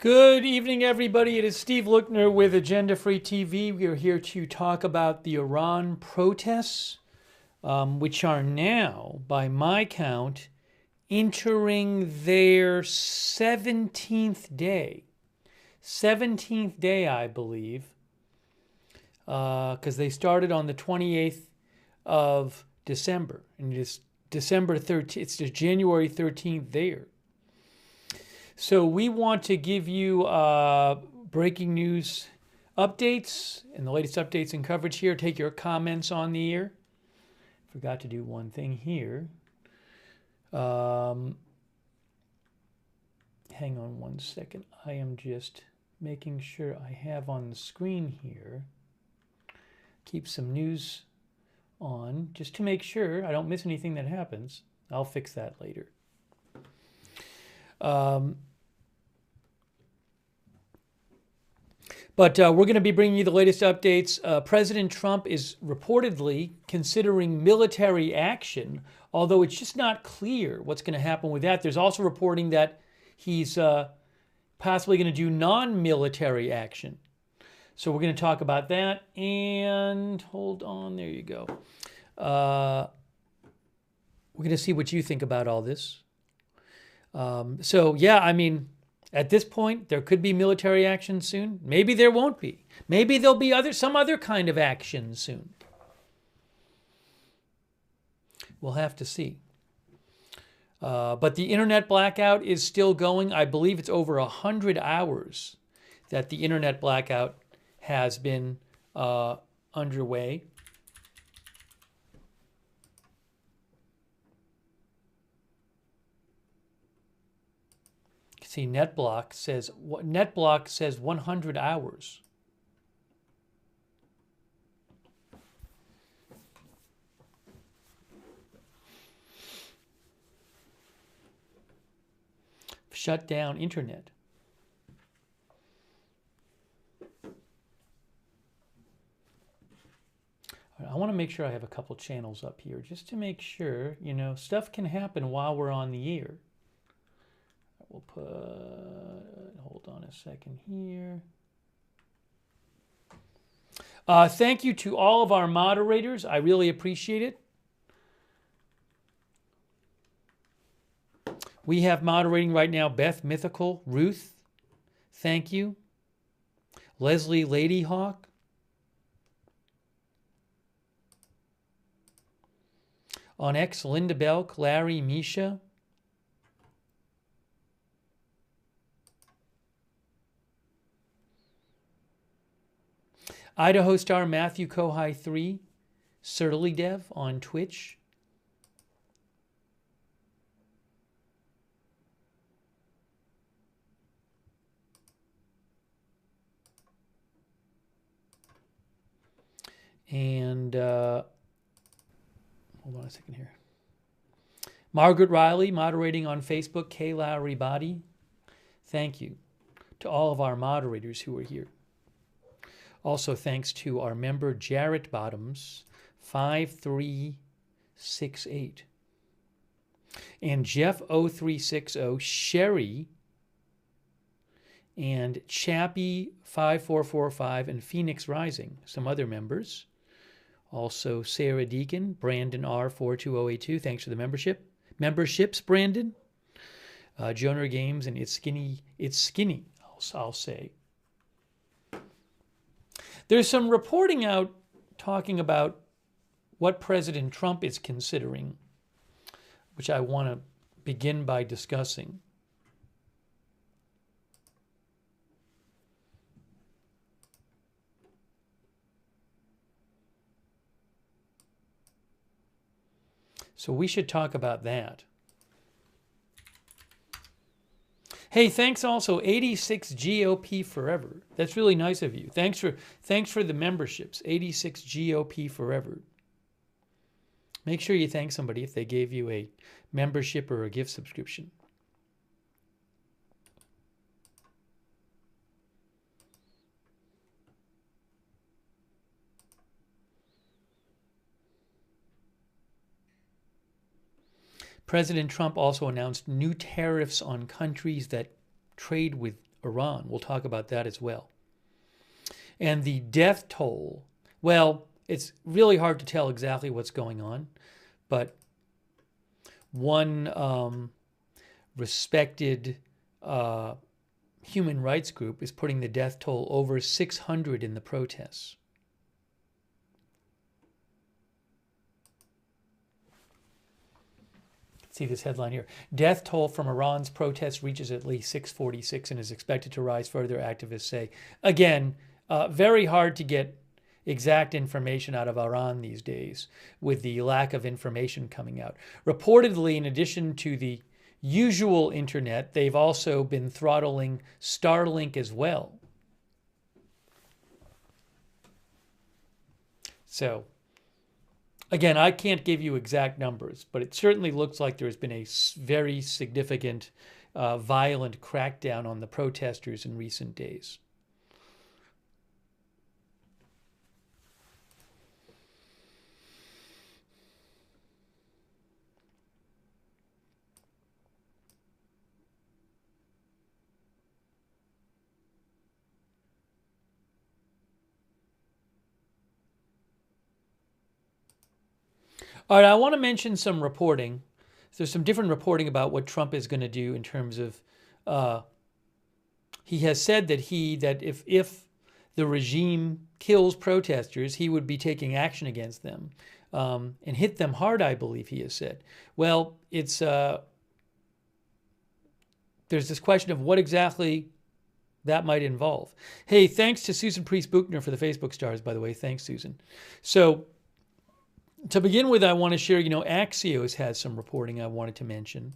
Good evening, everybody. It is Steve Lookner with Agenda Free TV. We are here to talk about the Iran protests, which are now, by my count, entering their 17th day. 17th day, I believe, because they started on the 28th of December, and it is December 13th. It's the January 13th there. So we want to give you breaking news updates and the latest updates and coverage here. Take your comments on the air. Forgot to do one thing here. Hang on one second. I am just making sure I have on the screen here. Keep some news on just to make sure I don't miss anything that happens. I'll fix that later. But we're going to be bringing you the latest updates. President Trump is reportedly considering military action, although it's just not clear what's going to happen with that. There's also reporting that he's possibly going to do non-military action. So we're going to talk about that. And hold on, there you go. We're going to see what you think about all this. So, yeah, I mean, at this point, there could be military action soon. Maybe there won't be. Maybe there'll be some other kind of action soon. We'll have to see. But the internet blackout is still going. I believe it's over 100 hours that the internet blackout has been underway. See, NetBlock says 100 hours. Shut down internet. I want to make sure I have a couple channels up here just to make sure, stuff can happen while we're on the air. We'll put, hold on a second here. Thank you to all of our moderators. I really appreciate it. We have moderating right now Beth Mythical, Ruth, thank you. Leslie Ladyhawk. On X, Linda Belk, Larry, Misha. Idaho Star Matthew Kohai 3, Surly Dev on Twitch. And hold on a second here. Margaret Riley moderating on Facebook, K. Lowry Body. Thank you to all of our moderators who are here. Also, thanks to our member, Jarrett Bottoms, 5368. And Jeff 0360, Sherry, and Chappie 5445, and Phoenix Rising, some other members. Also, Sarah Deacon, Brandon R 42082, thanks for the membership. Memberships, Brandon. Joner Games, and It's Skinny, I'll say. There's some reporting out talking about what President Trump is considering, which I want to begin by discussing. So we should talk about that. Hey, thanks also 86 GOP Forever. That's really nice of you. Thanks for the memberships. 86 GOP Forever. Make sure you thank somebody if they gave you a membership or a gift subscription. President Trump also announced new tariffs on countries that trade with Iran. We'll talk about that as well. And the death toll, well, it's really hard to tell exactly what's going on, but one respected human rights group is putting the death toll over 600 in the protests. See this headline here. Death toll from Iran's protests reaches at least 646 and is expected to rise further, activists say. Again, very hard to get exact information out of Iran these days with the lack of information coming out. Reportedly, in addition to the usual internet, they've also been throttling Starlink as well. So, again, I can't give you exact numbers, but it certainly looks like there's been a very significant, violent crackdown on the protesters in recent days. All right, I want to mention some reporting. There's some different reporting about what Trump is going to do in terms of, he has said that if the regime kills protesters, he would be taking action against them and hit them hard, I believe he has said. Well, it's there's this question of what exactly that might involve. Hey, thanks to Susan Priest Buchner for the Facebook stars, by the way. Thanks, Susan. So, to begin with, I want to share, Axios has some reporting I wanted to mention.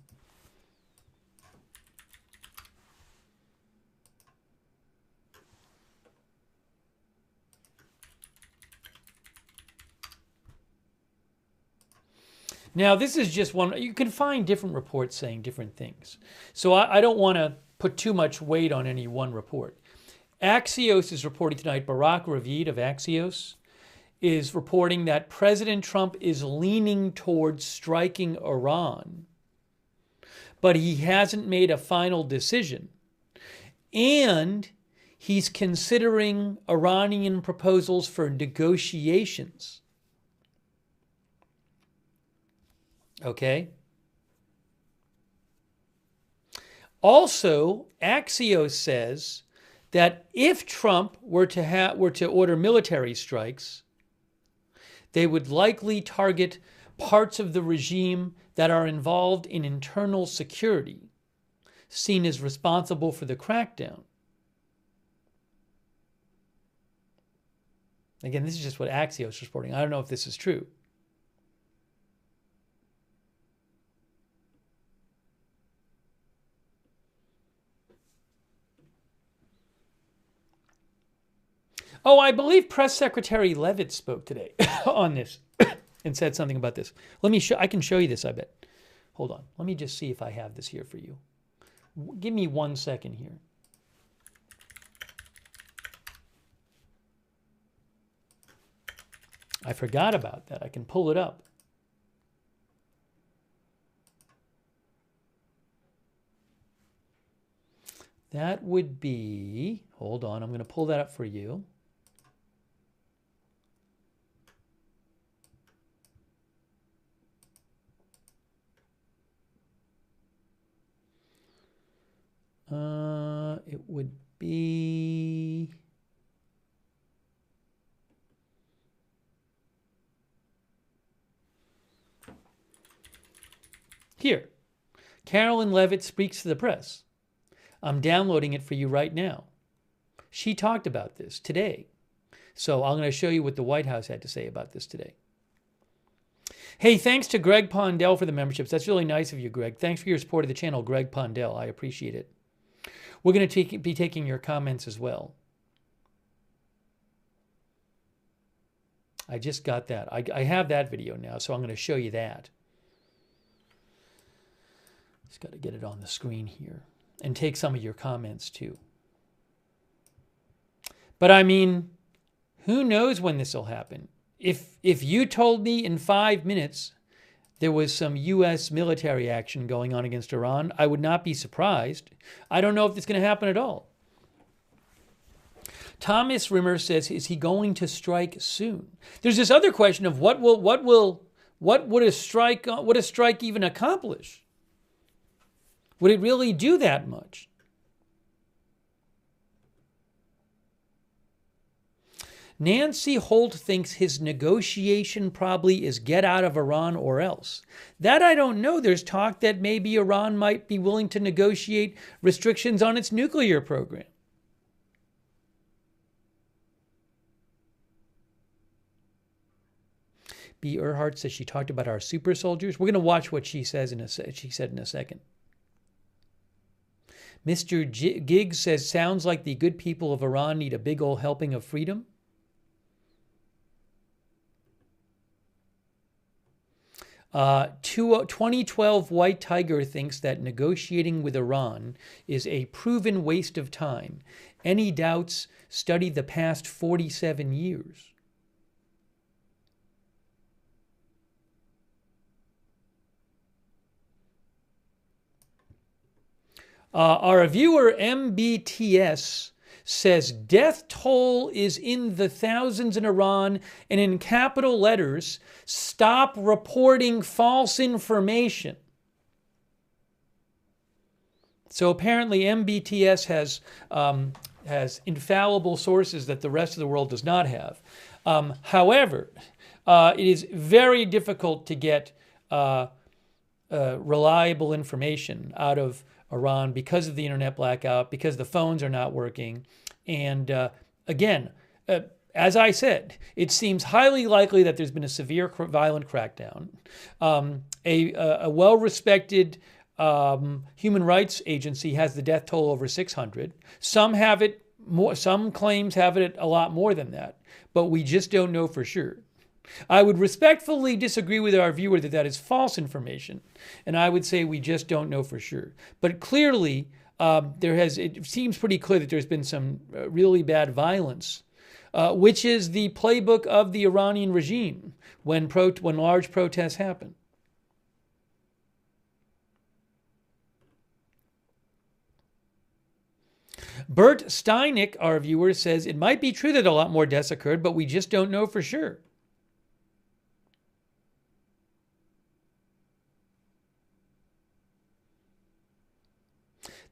Now, this is just one. You can find different reports saying different things. So I don't want to put too much weight on any one report. Axios is reporting tonight, Barak Ravid of Axios is reporting that President Trump is leaning towards striking Iran, but he hasn't made a final decision. And he's considering Iranian proposals for negotiations. Okay? Also, Axios says that if Trump were to order military strikes, they would likely target parts of the regime that are involved in internal security, seen as responsible for the crackdown. Again, this is just what Axios is reporting. I don't know if this is true. Oh, I believe Press Secretary Leavitt spoke today on this and said something about this. I can show you this, I bet. Hold on. Let me just see if I have this here for you. Give me 1 second here. I forgot about that. I can pull it up. That would be, hold on, I'm going to pull that up for you. It would be here. Carolyn Leavitt speaks to the press. I'm downloading it for you right now. She talked about this today. So I'm going to show you what the White House had to say about this today. Hey, thanks to Greg Pondell for the memberships. That's really nice of you, Greg. Thanks for your support of the channel, Greg Pondell. I appreciate it. We're going to be taking your comments as well. I just got that. I have that video now, so I'm going to show you that. Just got to get it on the screen here and take some of your comments too. But I mean, who knows when this will happen? If you told me in 5 minutes there was some U.S. military action going on against Iran, I would not be surprised. I don't know if it's going to happen at all. Thomas Rimmer says, is he going to strike soon? There's this other question of what would a strike even accomplish? Would it really do that much? Nancy Holt thinks his negotiation probably is get out of Iran or else. That I don't know. There's talk that maybe Iran might be willing to negotiate restrictions on its nuclear program. B. Earhart says she talked about our super soldiers. We're going to watch what she said in a second. Mr. Giggs says, sounds like the good people of Iran need a big old helping of freedom. 2012 White Tiger thinks that negotiating with Iran is a proven waste of time. Any doubts? Study the past 47 years. Our viewer MBTS says death toll is in the thousands in Iran, and in capital letters, stop reporting false information. So apparently MBTS has infallible sources that the rest of the world does not have. However, it is very difficult to get reliable information out of Iran because of the internet blackout, because the phones are not working. And again, as I said, it seems highly likely that there's been a severe violent crackdown. A well-respected human rights agency has the death toll over 600. Some have it more, some claims have it a lot more than that, but we just don't know for sure. I would respectfully disagree with our viewer that that is false information, and I would say we just don't know for sure. But clearly, it seems pretty clear that there's been some really bad violence, which is the playbook of the Iranian regime when large protests happen. Bert Steinick, our viewer, says it might be true that a lot more deaths occurred, but we just don't know for sure.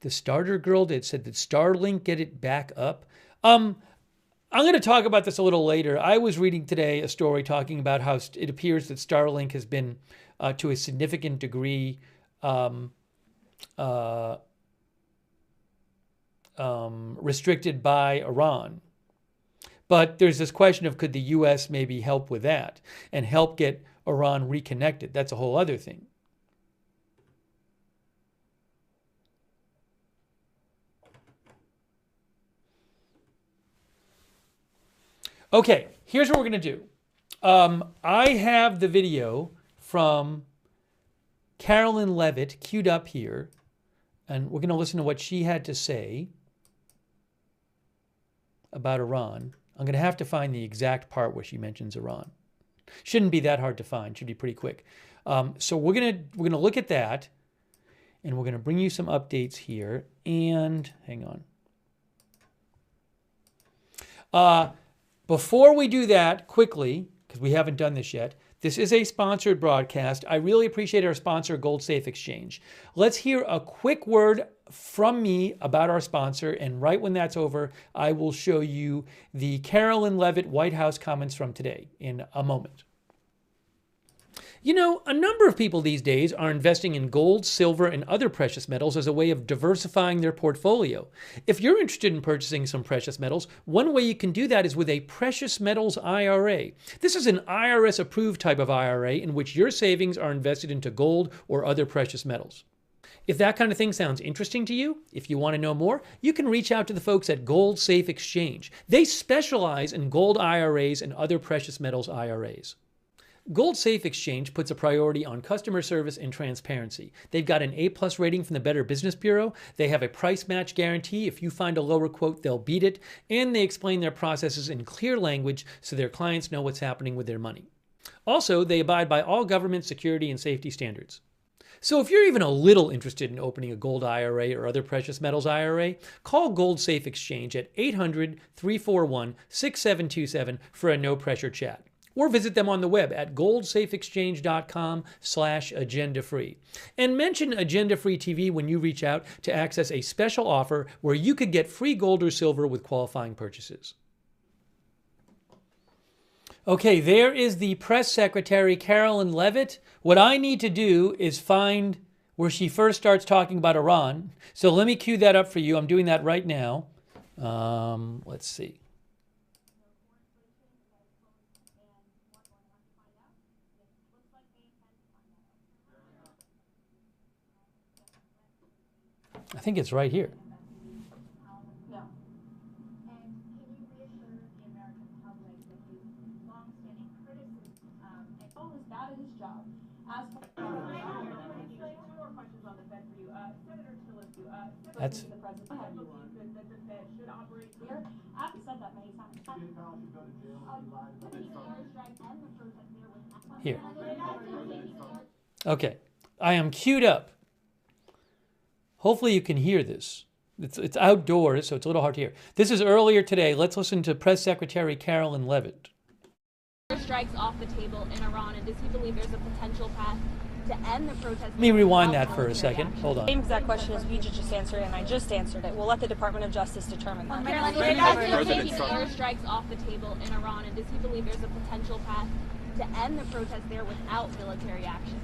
The starter girl that said, did Starlink get it back up? I'm going to talk about this a little later. I was reading today a story talking about how it appears that Starlink has been, to a significant degree, restricted by Iran. But there's this question of could the U.S. maybe help with that and help get Iran reconnected? That's a whole other thing. Okay, here's what we're going to do. I have the video from Carolyn Levitt queued up here, and we're going to listen to what she had to say about Iran. I'm going to have to find the exact part where she mentions Iran. Shouldn't be that hard to find. Should be pretty quick. So we're going to look at that, and we're going to bring you some updates here. And hang on. Before we do that, quickly, because we haven't done this yet, this is a sponsored broadcast. I really appreciate our sponsor, Gold Safe Exchange. Let's hear a quick word from me about our sponsor, and right when that's over, I will show you the Carolyn Levitt White House comments from today in a moment. You know, a number of people these days are investing in gold, silver, and other precious metals as a way of diversifying their portfolio. If you're interested in purchasing some precious metals, one way you can do that is with a precious metals IRA. This is an IRS-approved type of IRA in which your savings are invested into gold or other precious metals. If that kind of thing sounds interesting to you, if you want to know more, you can reach out to the folks at Gold Safe Exchange. They specialize in gold IRAs and other precious metals IRAs. Gold Safe Exchange puts a priority on customer service and transparency. They've got an A+ rating from the Better Business Bureau. They have a price match guarantee. If you find a lower quote, they'll beat it. And they explain their processes in clear language so their clients know what's happening with their money. Also, they abide by all government security and safety standards. So if you're even a little interested in opening a gold IRA or other precious metals IRA, call Gold Safe Exchange at 800-341-6727 for a no-pressure chat. Or visit them on the web at goldsafeexchange.com/agenda-free. And mention Agenda-Free TV when you reach out to access a special offer where you could get free gold or silver with qualifying purchases. Okay, there is the press secretary, Carolyn Leavitt. What I need to do is find where she first starts talking about Iran. So let me cue that up for you. I'm doing that right now. Let's see. I think it's right here. That's here. Okay, I am queued up. Hopefully you can hear this. It's outdoors, so it's a little hard to hear. This is earlier today. Let's listen to Press Secretary Carolyn Leavitt. Strikes off the table in Iran, and does he believe there's a potential path to end the protest? Let me rewind that for a second. Hold on. Same exact question as we just answered, and I just answered it. We'll let the Department of Justice determine that. Taking airstrikes off the table in Iran, and does he believe there's a potential path to end the protest there without military action?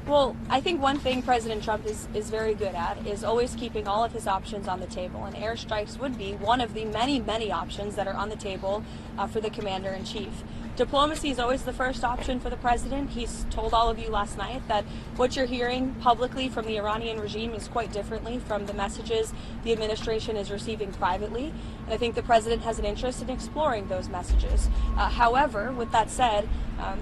Well, I think one thing President Trump is very good at is always keeping all of his options on the table, and airstrikes would be one of the many, many options that are on the table for the commander-in-chief. Diplomacy is always the first option for the president. He's told all of you last night that what you're hearing publicly from the Iranian regime is quite differently from the messages the administration is receiving privately. And I think the president has an interest in exploring those messages. However, with that said,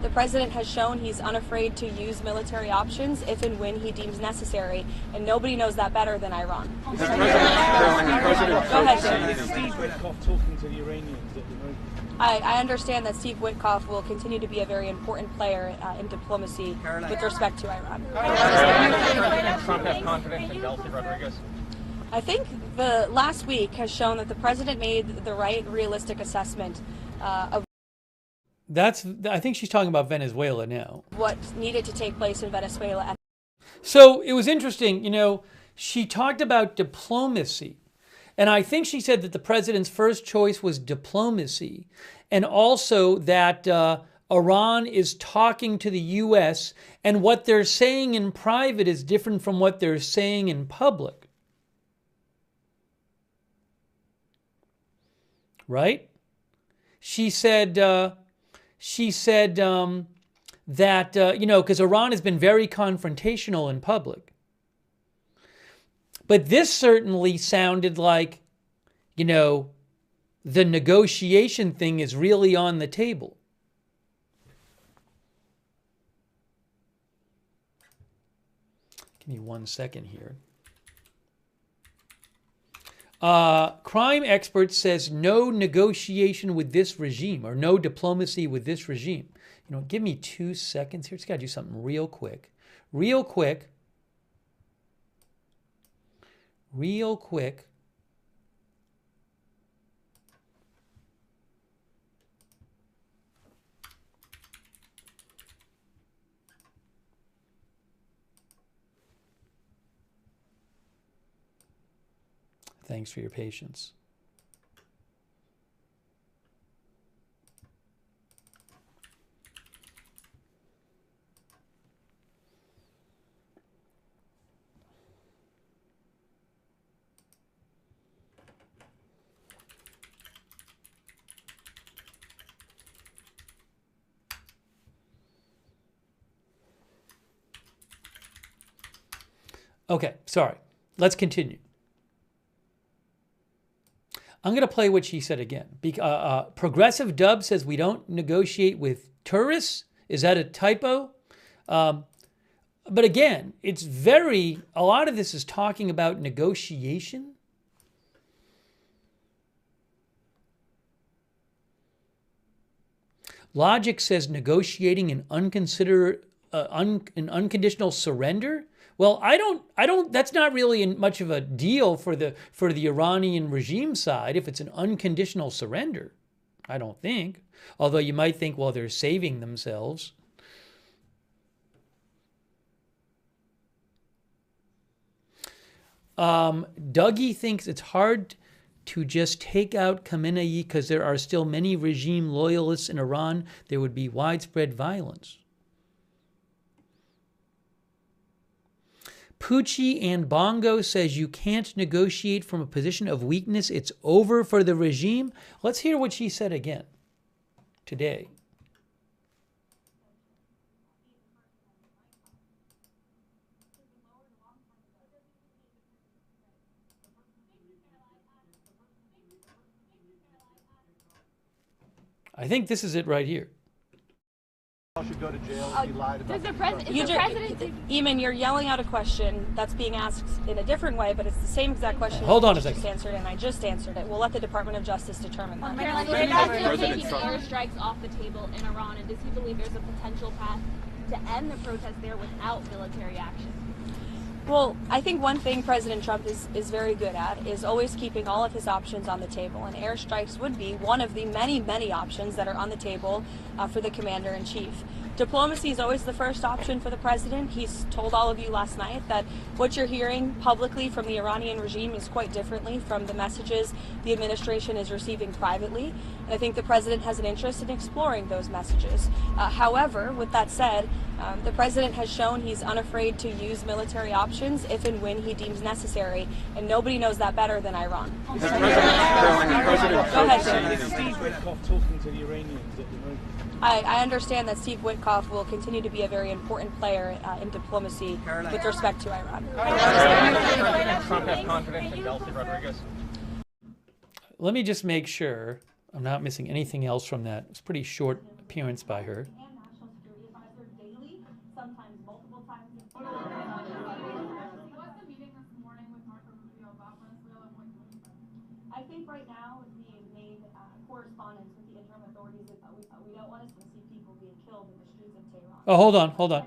the president has shown he's unafraid to use military options if and when he deems necessary, and nobody knows that better than Iran. Go ahead, Jim. Steve Witkoff talking to the Iranians at the moment. I understand that Steve Witkoff will continue to be a very important player in diplomacy with respect to Iran. President Trump has confidence in Delcy Rodriguez? I think the last week has shown that the president made the right, realistic assessment of I think she's talking about Venezuela now. what needed to take place in Venezuela. So it was interesting, she talked about diplomacy. And I think she said that the president's first choice was diplomacy, and also that Iran is talking to the U.S., and what they're saying in private is different from what they're saying in public. Right? She said that, because Iran has been very confrontational in public. But this certainly sounded like, the negotiation thing is really on the table. Give me 1 second here. Crime expert says no negotiation with this regime, or no diplomacy with this regime. Give me 2 seconds here. Just got to do something real quick. Real quick. Thanks for your patience. Okay, sorry. Let's continue. I'm going to play what she said again. Progressive Dub says we don't negotiate with tourists. Is that a typo? But again, a lot of this is talking about negotiation. Logic says negotiating an an unconditional surrender? Well, I don't. That's not really much of a deal for the Iranian regime side if it's an unconditional surrender. I don't think. Although you might think, well, they're saving themselves. Dougie thinks it's hard to just take out Khamenei because there are still many regime loyalists in Iran. There would be widespread violence. Pucci and Bongo says you can't negotiate from a position of weakness. It's over for the regime. Let's hear what she said again today. I think this is it right here. Should go to jail if he lied about Does the president? Eamon, you're yelling out a question that's being asked in a different way, but it's the same exact question. Hold on a you second. Just answered, and I just answered it. We'll let the Department of Justice determine that. Caroline, is the president taking airstrikes off the table in Iran, and does he believe there's a potential path to end the protest there without military action? Well, I think one thing President Trump is very good at is always keeping all of his options on the table, and airstrikes would be one of the many, many options that are on the table for the commander-in-chief. Diplomacy is always the first option for the president. He's told all of you last night that what you're hearing publicly from the Iranian regime is quite differently from the messages the administration is receiving privately. And I think the president has an interest in exploring those messages. However, with that said, the president has shown he's unafraid to use military options if and when he deems necessary, and nobody knows that better than Iran. Go ahead, Jim. Steve Lookner talking to the Iranians at the moment. I understand that Steve Witkoff will continue to be a very important player in diplomacy with respect to Iran. President Trump has confidence in Delcy Rodriguez. Let me just make sure I'm not missing anything else from that. It's a pretty short appearance by her. I think right now the main correspondence with the interim authorities is that we don't want to see people being killed in the streets of Tehran. Oh, hold on.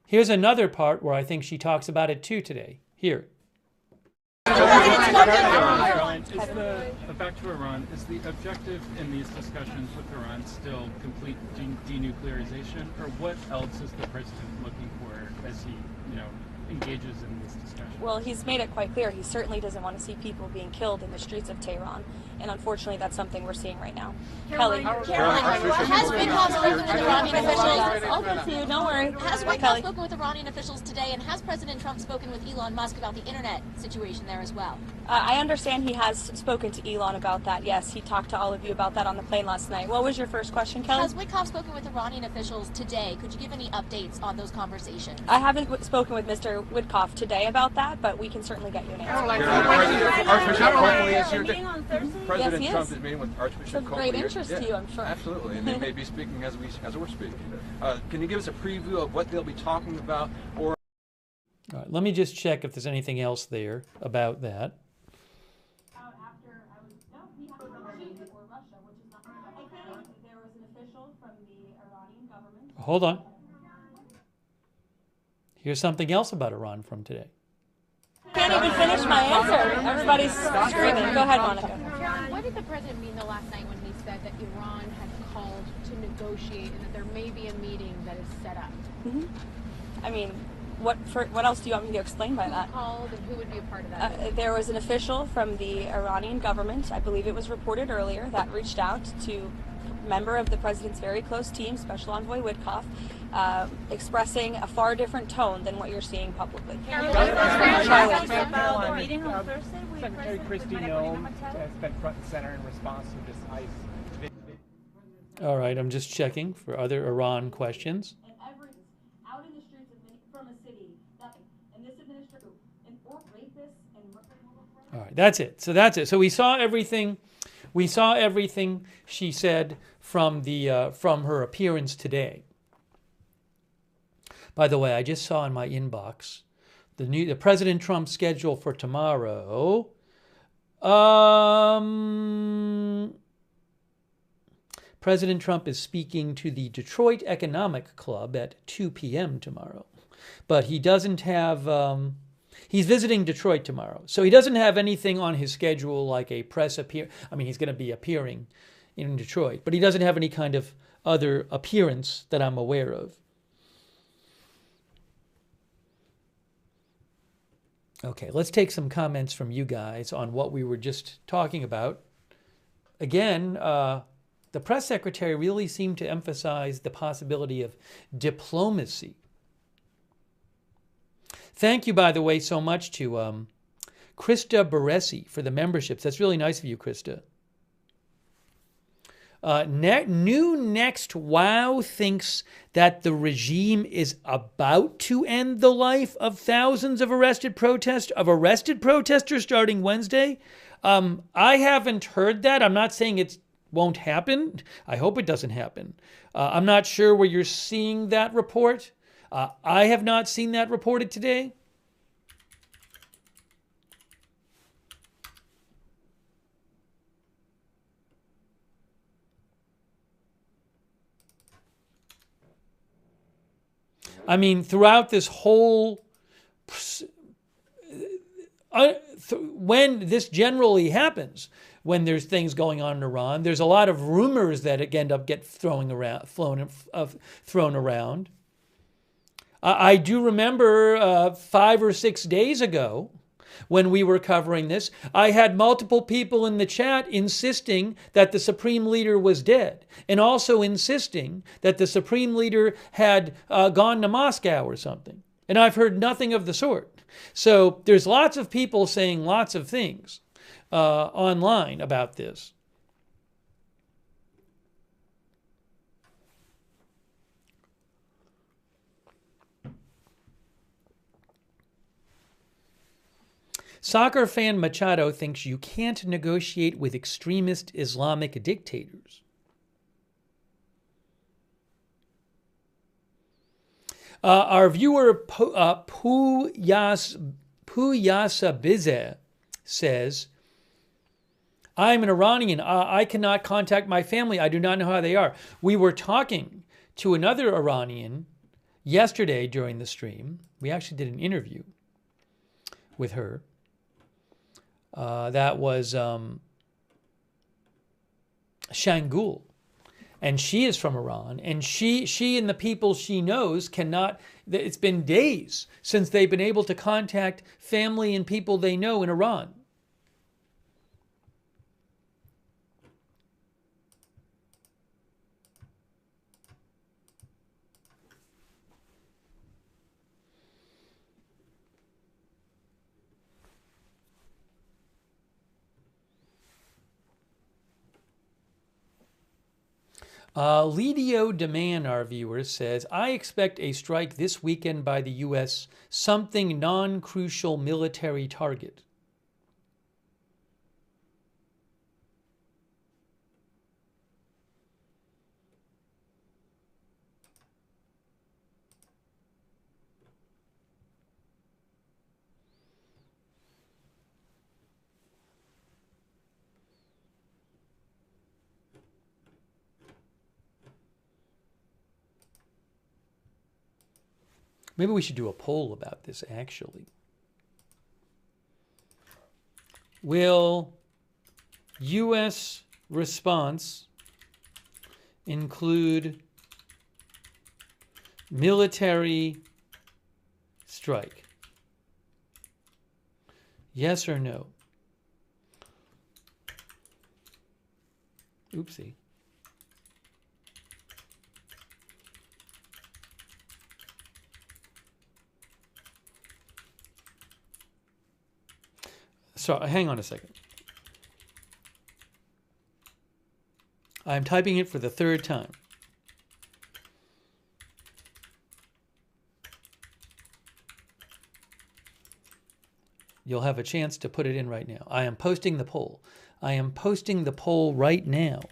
Here's another part where I think she talks about it too today. Here. Back to Iran, is the objective in these discussions with Iran still complete denuclearization, or what else is the president looking for as he, engages in these discussions? Well, he's made it quite clear he certainly doesn't want to see people being killed in the streets of Tehran, and unfortunately that's something we're seeing right now. Caroline, Kelly. has Witkoff spoken with Iranian officials? I'll get to you, don't worry. Has Witkoff Kelly. spoken with Iranian officials today, and has President Trump spoken with Elon Musk about the internet situation there as well? I understand he has spoken to Elon about that. Yes, he talked to all of you about that on the plane last night. What was your first question, Kelly? Has Witkoff spoken with Iranian officials today? Could you give any updates on those conversations? I haven't spoken with Mr. Witkoff today about that, but we can certainly get you an answer. Archbishop Coakley is here. President Trump is meeting with Archbishop It's of Coakley. great interest to you, I'm sure. Absolutely, and they may be speaking as we're speaking. Can you give us a preview of what they'll be talking about? Or All right, let me just check if there's anything else there about that. There was an official from the Iranian government. Hold on. Here's something else about Iran from today. Can't even finish my answer. Everybody's screaming. Go ahead, Monica. What did the president mean the last night when he said that Iran had called to negotiate and that there may be a meeting that is set up? I mean, what else do you want me to explain by that? Who called and who would be a part of that? There was an official from the Iranian government, I believe it was reported earlier, that reached out to a member of the president's very close team, Special Envoy Witkoff, expressing a far different tone than what you're seeing publicly. Secretary Kristi Noem has been front and center in response to this ICE. All right, I'm just checking for other Iran questions. Out in the streets from a city, and this administration, or rapists and all right, that's it. So we saw everything. We saw everything she said from her appearance today. By the way, I just saw in my inbox the President Trump schedule for tomorrow. President Trump is speaking to the Detroit Economic Club at 2 p.m. tomorrow. But he doesn't have... he's visiting Detroit tomorrow. So he doesn't have anything on his schedule like a press appearance. I mean, he's going to be appearing in Detroit. But he doesn't have any kind of other appearance that I'm aware of. Okay, let's take some comments from you guys on what we were just talking about. Again, the press secretary really seemed to emphasize the possibility of diplomacy. Thank you, by the way, so much to Krista Baresi for the memberships. That's really nice of you, Krista. New Next Wow thinks that the regime is about to end the life of thousands of arrested protesters starting Wednesday. I haven't heard that. I'm not saying it won't happen. I hope it doesn't happen. I'm not sure where you're seeing that report. I have not seen that reported today. I mean, throughout this whole, when this generally happens, when there's things going on in Iran, there's a lot of rumors that end up thrown around. I do remember 5 or 6 days ago, when we were covering this, I had multiple people in the chat insisting that the Supreme Leader was dead, and also insisting that the Supreme Leader had gone to Moscow or something. And I've heard nothing of the sort. So there's lots of people saying lots of things online about this. Soccer fan Machado thinks you can't negotiate with extremist Islamic dictators. Our viewer Puyasa Bize says, I'm an Iranian. I cannot contact my family. I do not know how they are. We were talking to another Iranian yesterday during the stream. We actually did an interview with her. That was Shangul. And she is from Iran. And she and the people she knows cannot, it's been days since they've been able to contact family and people they know in Iran. Lidio Deman, our viewer, says, I expect a strike this weekend by the U.S., something non-crucial military target. Maybe we should do a poll about this, actually. Will U.S. response include military strike? Yes or no? Oopsie. So hang on a second. I'm typing it for the third time. You'll have a chance to put it in right now. I am posting the poll. I am posting the poll right now.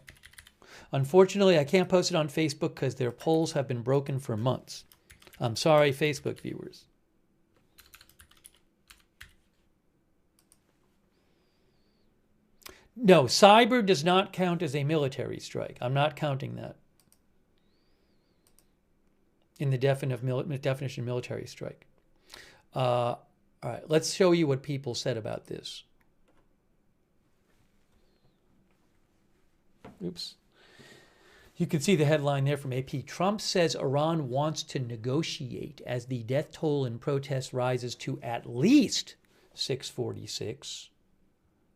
Unfortunately, I can't post it on Facebook because their polls have been broken for months. I'm sorry, Facebook viewers. No, cyber does not count as a military strike. I'm not counting that in the definition of military strike. All right, let's show you what people said about this. Oops. You can see the headline there from AP. Trump says Iran wants to negotiate as the death toll in protests rises to at least 646.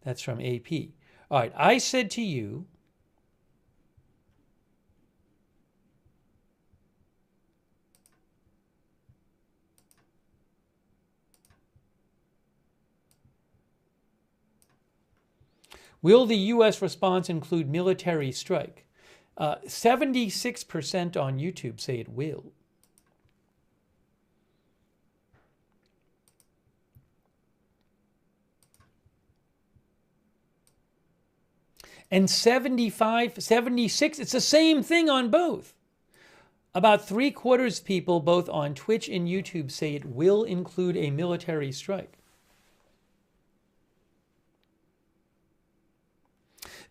That's from AP. All right, I said to you, will the U.S. response include military strike? 76% on YouTube say it will. And 75, 76, it's the same thing on both. About 3/4 of people, both on Twitch and YouTube, say it will include a military strike.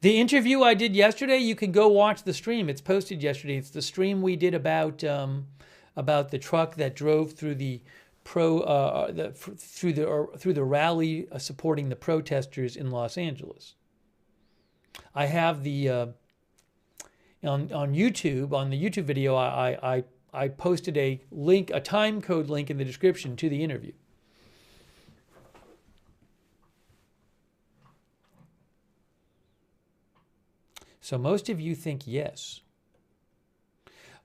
The interview I did yesterday, you can go watch the stream. It's posted yesterday. It's the stream we did about the truck that drove through the through the rally supporting the protesters in Los Angeles. I have the on YouTube, on the YouTube video, I posted a link, a time code link in the description to the interview. So most of you think yes.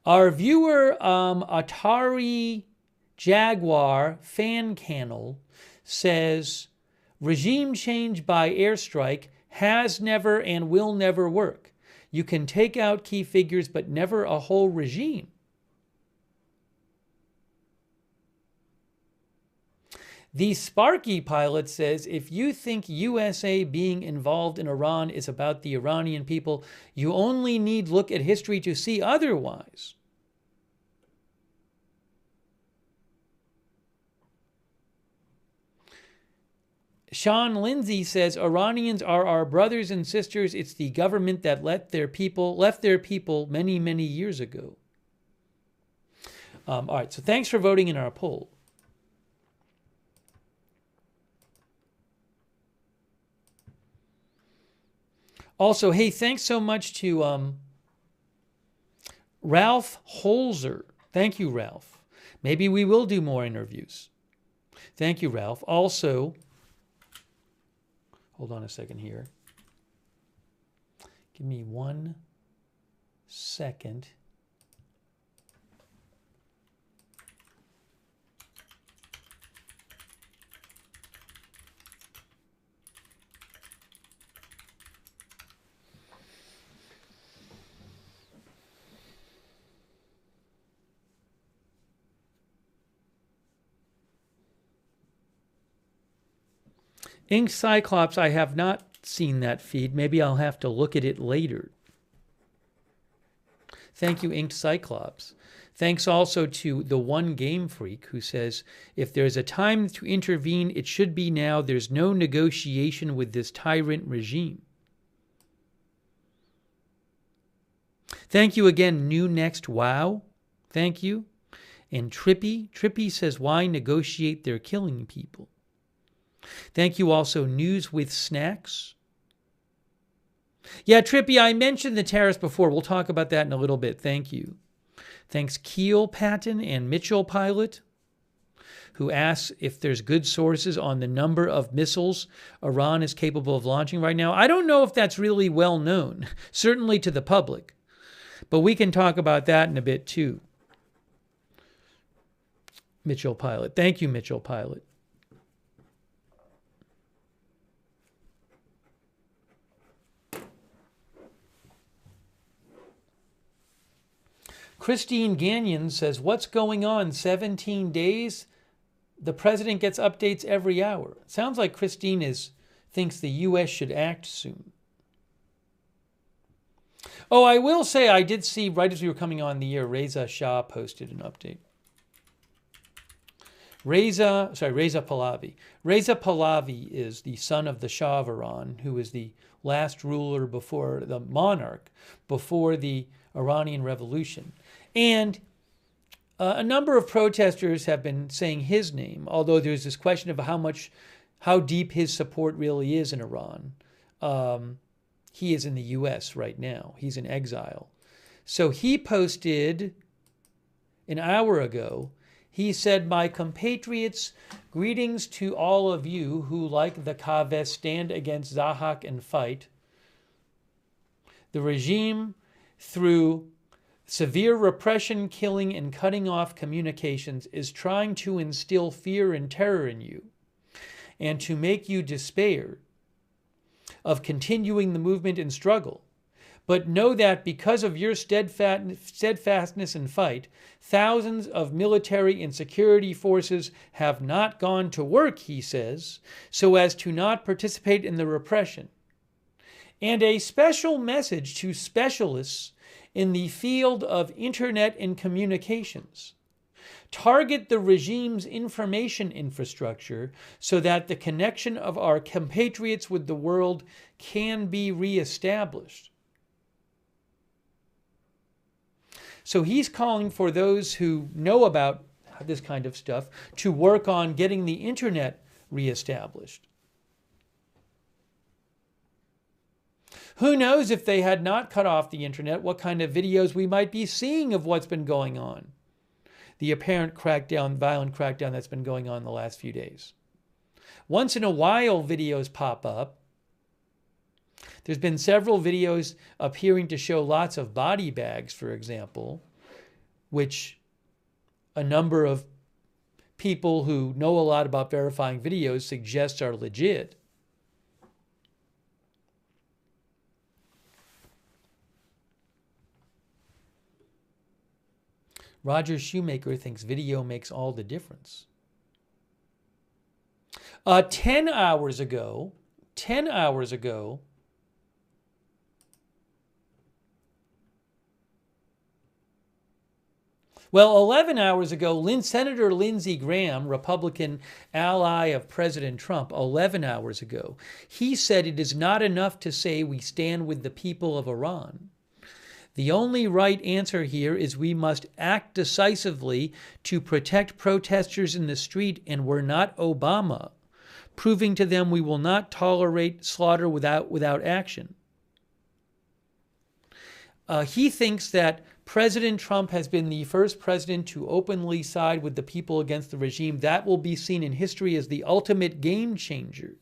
Our viewer, Atari Jaguar Fan Cannel, says regime change by airstrike has never and will never work. You can take out key figures, but never a whole regime. The Sparky pilot says, if you think USA being involved in Iran is about the Iranian people, you only need look at history to see otherwise. Sean Lindsay says, Iranians are our brothers and sisters. It's the government that left their people many, many years ago. All right, so thanks for voting in our poll. Also, hey, thanks so much to Ralph Holzer. Thank you, Ralph. Maybe we will do more interviews. Thank you, Ralph. Also, hold on a second here. Give me 1 second. Ink Cyclops, I have not seen that feed. Maybe I'll have to look at it later. Thank you, Inked Cyclops. Thanks also to the One Game Freak, who says, if there's a time to intervene, it should be now. There's no negotiation with this tyrant regime. Thank you again, New Next Wow. Thank you. And Trippy says, why negotiate? They're killing people. Thank you also, News with Snacks. Yeah, Trippy, I mentioned the tariffs before. We'll talk about that in a little bit. Thank you. Thanks, Keel Patton and Mitchell Pilot, who asks if there's good sources on the number of missiles Iran is capable of launching right now. I don't know if that's really well known, certainly to the public. But we can talk about that in a bit too. Mitchell Pilot. Thank you, Mitchell Pilot. Christine Gagnon says, what's going on? 17 days? The president gets updates every hour. Sounds like Christine thinks the U.S. should act soon. Oh, I will say I did see, right as we were coming on the air, Reza Shah posted an update. Reza Pahlavi. Reza Pahlavi is the son of the Shah of Iran, who is the last ruler before the monarch, before the Iranian Revolution. And a number of protesters have been saying his name, although there's this question of how deep his support really is in Iran. He is in the U.S. right now. He's in exile. So he posted an hour ago, he said, "My compatriots, greetings to all of you who, like the Kaveh, stand against Zahak and fight. The regime, through severe repression, killing, and cutting off communications, is trying to instill fear and terror in you and to make you despair of continuing the movement and struggle. But know that because of your steadfastness and fight, thousands of military and security forces have not gone to work," he says, "so as to not participate in the repression. And a special message to specialists in the field of internet and communications. Target the regime's information infrastructure so that the connection of our compatriots with the world can be reestablished." So he's calling for those who know about this kind of stuff to work on getting the internet reestablished. Who knows, if they had not cut off the internet, what kind of videos we might be seeing of what's been going on. The apparent violent crackdown that's been going on the last few days. Once in a while, videos pop up. There's been several videos appearing to show lots of body bags, for example, which a number of people who know a lot about verifying videos suggest are legit. Roger Shoemaker thinks video makes all the difference. 10 hours ago, well, 11 hours ago, Senator Lindsey Graham, Republican ally of President Trump, 11 hours ago, he said it is not enough to say we stand with the people of Iran. The only right answer here is we must act decisively to protect protesters in the street, and we're not Obama, proving to them we will not tolerate slaughter without action. He thinks that President Trump has been the first president to openly side with the people against the regime. That will be seen in history as the ultimate game changer.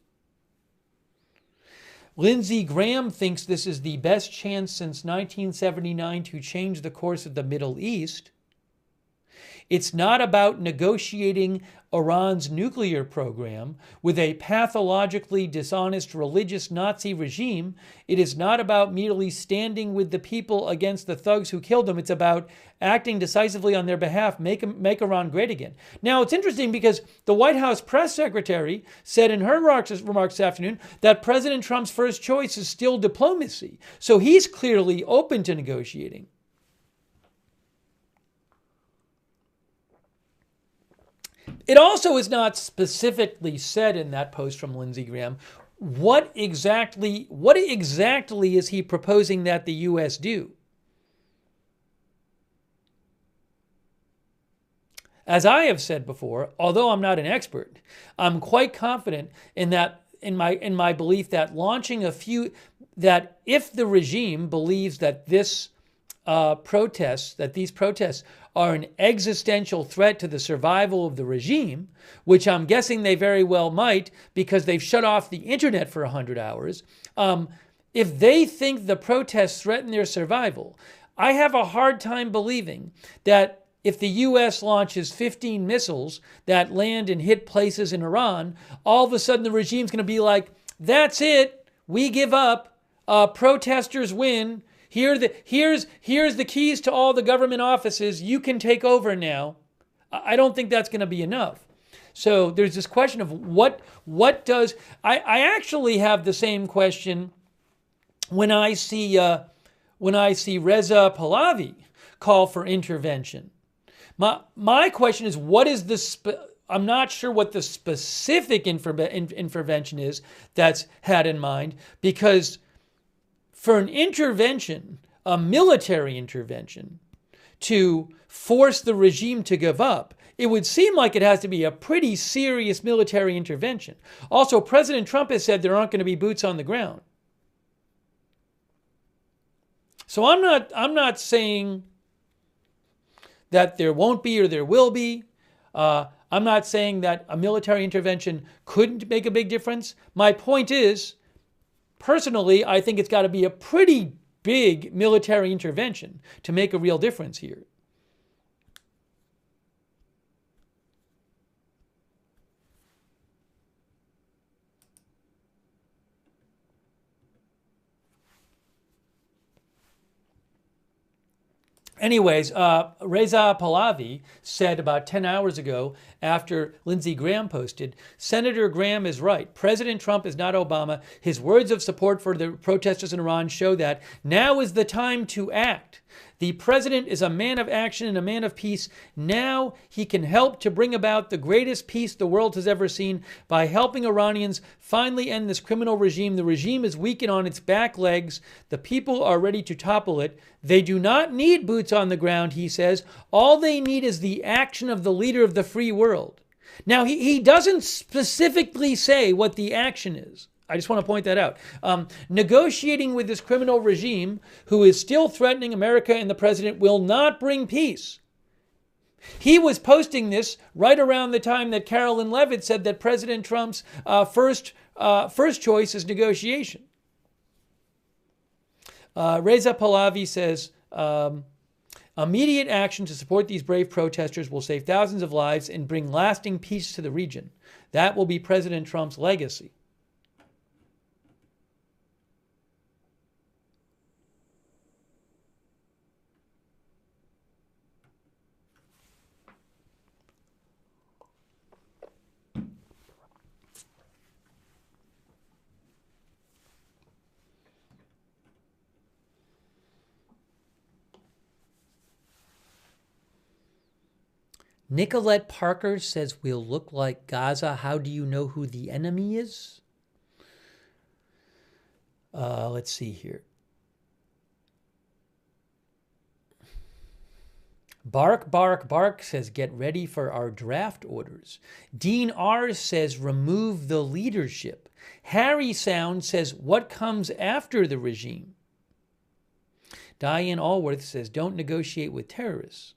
Lindsey Graham thinks this is the best chance since 1979 to change the course of the Middle East. It's not about negotiating Iran's nuclear program with a pathologically dishonest religious Nazi regime. It is not about merely standing with the people against the thugs who killed them. It's about acting decisively on their behalf, make Iran great again. Now, it's interesting because the White House press secretary said in her remarks this afternoon that President Trump's first choice is still diplomacy. So he's clearly open to negotiating. It also is not specifically said in that post from Lindsey Graham what exactly is he proposing that the U.S. do. As I have said before, although I'm not an expert, I'm quite confident in my belief that that if the regime believes that these protests are an existential threat to the survival of the regime, which I'm guessing they very well might because they've shut off the internet for 100 hours, if they think the protests threaten their survival, I have a hard time believing that if the U.S. launches 15 missiles that land and hit places in Iran, all of a sudden the regime's going to be like, that's it, we give up, protesters win, here's the keys to all the government offices, you can take over now. I don't think that's going to be enough. So there's this question of what does... I actually have the same question when I see Reza Pahlavi call for intervention. My question is, what is I'm not sure what the specific intervention is that's had in mind, because for an intervention, a military intervention, to force the regime to give up, it would seem like it has to be a pretty serious military intervention. Also, President Trump has said there aren't going to be boots on the ground. So I'm not saying that there won't be or there will be. I'm not saying that a military intervention couldn't make a big difference. My point is, personally, I think it's got to be a pretty big military intervention to make a real difference here. Anyways, Reza Pahlavi said about 10 hours ago, after Lindsey Graham posted, Senator Graham is right. President Trump is not Obama. His words of support for the protesters in Iran show that now is the time to act. The president is a man of action and a man of peace. Now he can help to bring about the greatest peace the world has ever seen by helping Iranians finally end this criminal regime. The regime is weakened on its back legs. The people are ready to topple it. They do not need boots on the ground, he says. All they need is the action of the leader of the free world. Now, he doesn't specifically say what the action is. I just want to point that out. Negotiating with this criminal regime, who is still threatening America and the president, will not bring peace. He was posting this right around the time that Carolyn Levitt said that President Trump's first choice is negotiation. Reza Pahlavi says, immediate action to support these brave protesters will save thousands of lives and bring lasting peace to the region. That will be President Trump's legacy. Nicolette Parker says, we'll look like Gaza. How do you know who the enemy is? Let's see here. Bark, Bark, Bark says, get ready for our draft orders. Dean R says, remove the leadership. Harry Sound says, what comes after the regime? Diane Allworth says, don't negotiate with terrorists.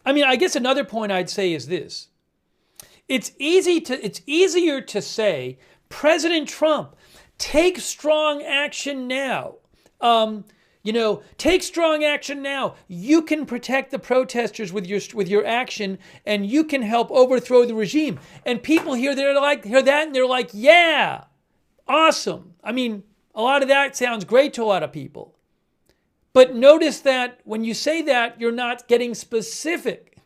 I mean, I guess another point I'd say is this. It's easier to say, President Trump, take strong action now. Take strong action now. You can protect the protesters with your action, and you can help overthrow the regime. And people hear that and they're like, yeah, awesome. I mean, a lot of that sounds great to a lot of people. But notice that when you say that, you're not getting specific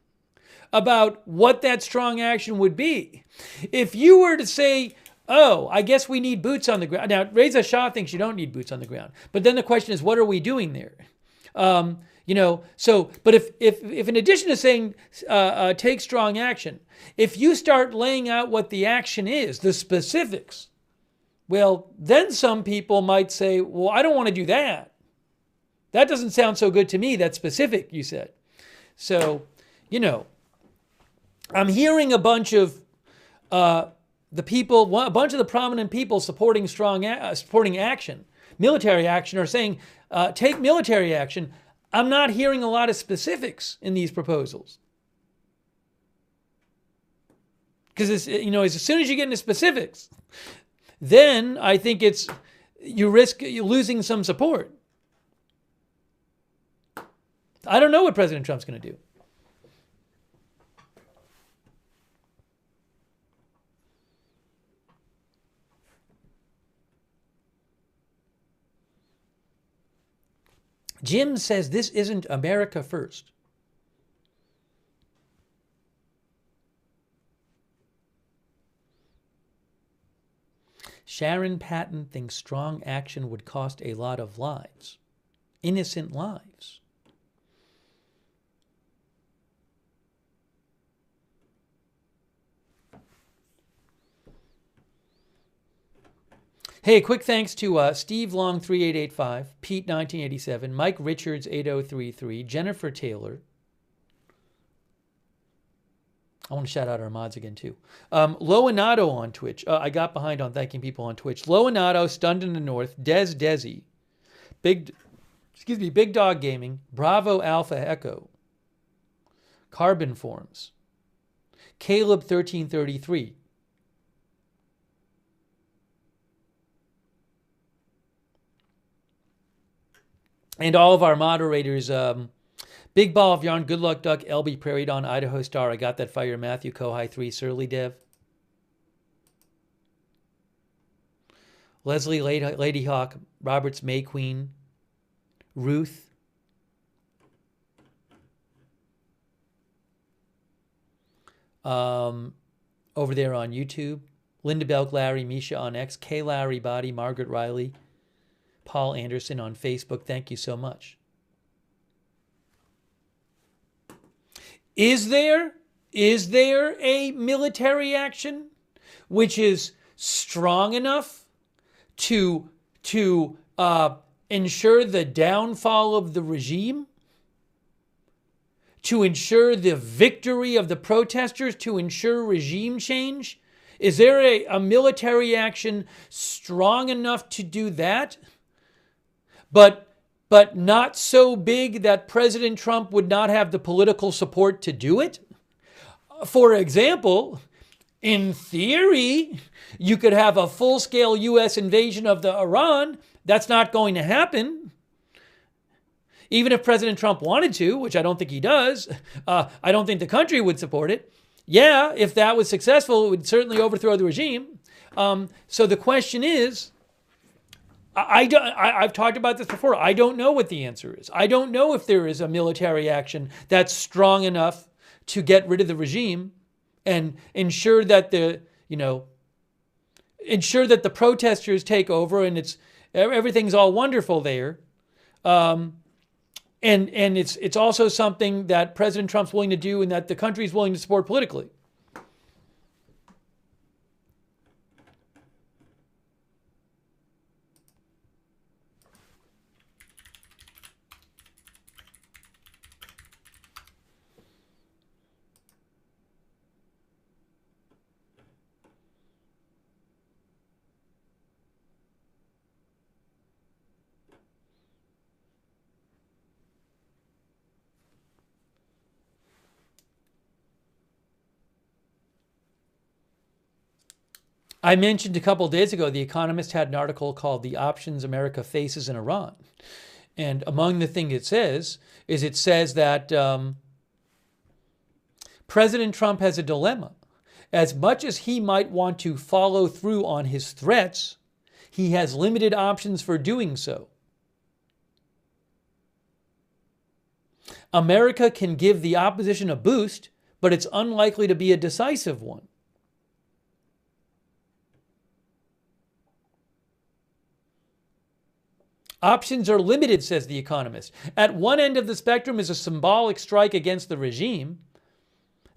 about what that strong action would be. If you were to say, oh, I guess we need boots on the ground. Now, Reza Shah thinks you don't need boots on the ground. But then the question is, what are we doing there? But if in addition to saying take strong action, if you start laying out what the action is, the specifics, well, then some people might say, well, I don't want to do that. That doesn't sound so good to me, that specific, you said. So, I'm hearing a bunch of a bunch of the prominent people supporting supporting action, military action, are saying, take military action. I'm not hearing a lot of specifics in these proposals. Because, as soon as you get into specifics, then I think you risk losing some support. I don't know what President Trump's going to do. Jim says this isn't America first. Sharon Patton thinks strong action would cost a lot of lives. Innocent lives. Hey, quick thanks to Steve Long 3885, Pete 1987, Mike Richards 8033, Jennifer Taylor. I want to shout out our mods again too. Loanato on Twitch. I got behind on thanking people on Twitch. Loanato, Stunned in the North, Desi, Big Dog Gaming, Bravo Alpha Echo, Carbon Forms, Caleb 1333. And all of our moderators, Big Ball of Yarn, Good Luck Duck, LB Prairie Dawn, Idaho Star, I Got That Fire, Matthew, Kohai 3, Surly Dev, Leslie, Lady Hawk, Roberts, May Queen, Ruth, over there on YouTube, Linda Belk, Larry, Misha on X, K. Larry Body, Margaret Riley, Paul Anderson on Facebook. Thank you so much. Is there a military action which is strong enough to ensure the downfall of the regime, to ensure the victory of the protesters, to ensure regime change? Is there a military action strong enough to do that, but not so big that President Trump would not have the political support to do it? For example, in theory, you could have a full-scale U.S. invasion of the Iran. That's not going to happen. Even if President Trump wanted to, which I don't think he does, I don't think the country would support it. Yeah, if that was successful, it would certainly overthrow the regime. So the question is, I've talked about this before. I don't know what the answer is. I don't know if there is a military action that's strong enough to get rid of the regime and ensure that the protesters take over and everything's all wonderful there. And it's also something that President Trump's willing to do and that the country is willing to support politically. I mentioned a couple of days ago, The Economist had an article called The Options America Faces in Iran. And among the things it says that President Trump has a dilemma. As much as he might want to follow through on his threats, he has limited options for doing so. America can give the opposition a boost, but it's unlikely to be a decisive one. Options are limited, says The Economist. At one end of the spectrum is a symbolic strike against the regime.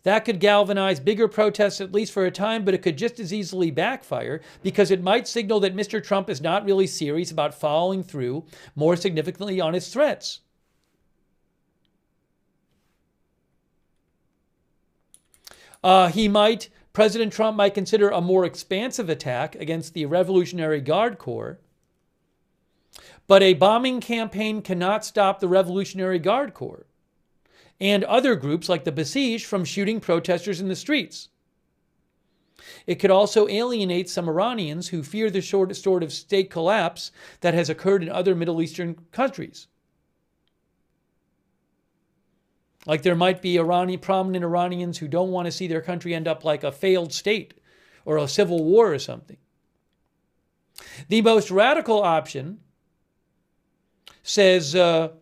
That could galvanize bigger protests, at least for a time, but it could just as easily backfire because it might signal that Mr. Trump is not really serious about following through more significantly on his threats. President Trump might consider a more expansive attack against the Revolutionary Guard Corps. But a bombing campaign cannot stop the Revolutionary Guard Corps and other groups like the Basij from shooting protesters in the streets. It could also alienate some Iranians who fear the sort of state collapse that has occurred in other Middle Eastern countries. Like there might be prominent Iranians who don't want to see their country end up like a failed state or a civil war or something. The most radical option, says The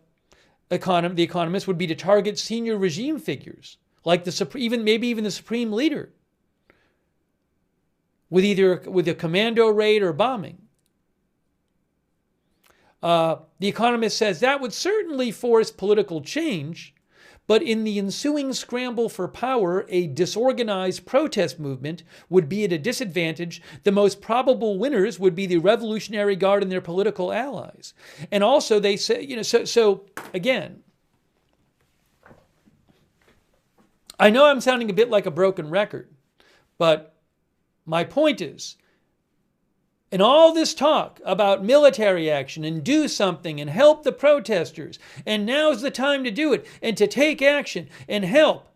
Economist, would be to target senior regime figures, like maybe even the supreme leader, with a commando raid or bombing. The Economist says that would certainly force political change, but in the ensuing scramble for power, a disorganized protest movement would be at a disadvantage. The most probable winners would be the Revolutionary Guard and their political allies. And also they say, so again, I know I'm sounding a bit like a broken record, but my point is, in all this talk about military action and do something and help the protesters, and now's the time to do it and to take action and help,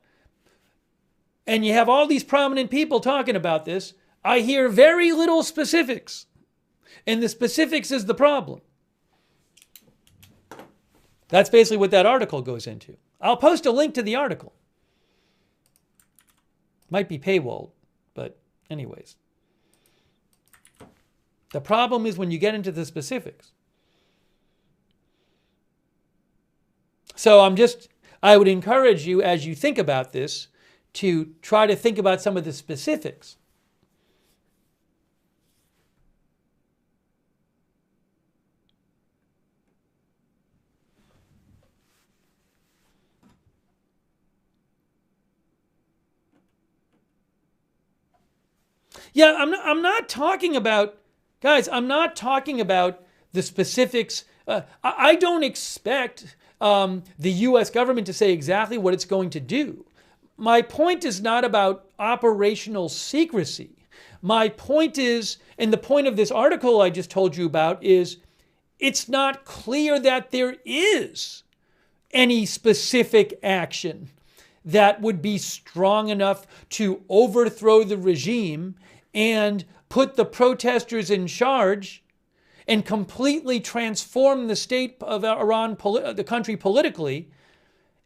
and you have all these prominent people talking about this, I hear very little specifics. And the specifics is the problem. That's basically what that article goes into. I'll post a link to the article. Might be paywalled, but anyways. The problem is when you get into the specifics. So I would encourage you as you think about this to try to think about some of the specifics. Yeah, I'm not talking about, guys, I'm not talking about the specifics. I don't expect the U.S. government to say exactly what it's going to do. My point is not about operational secrecy. My point is, and the point of this article I just told you about is, it's not clear that there is any specific action that would be strong enough to overthrow the regime and put the protesters in charge and completely transform the state of Iran, the country politically,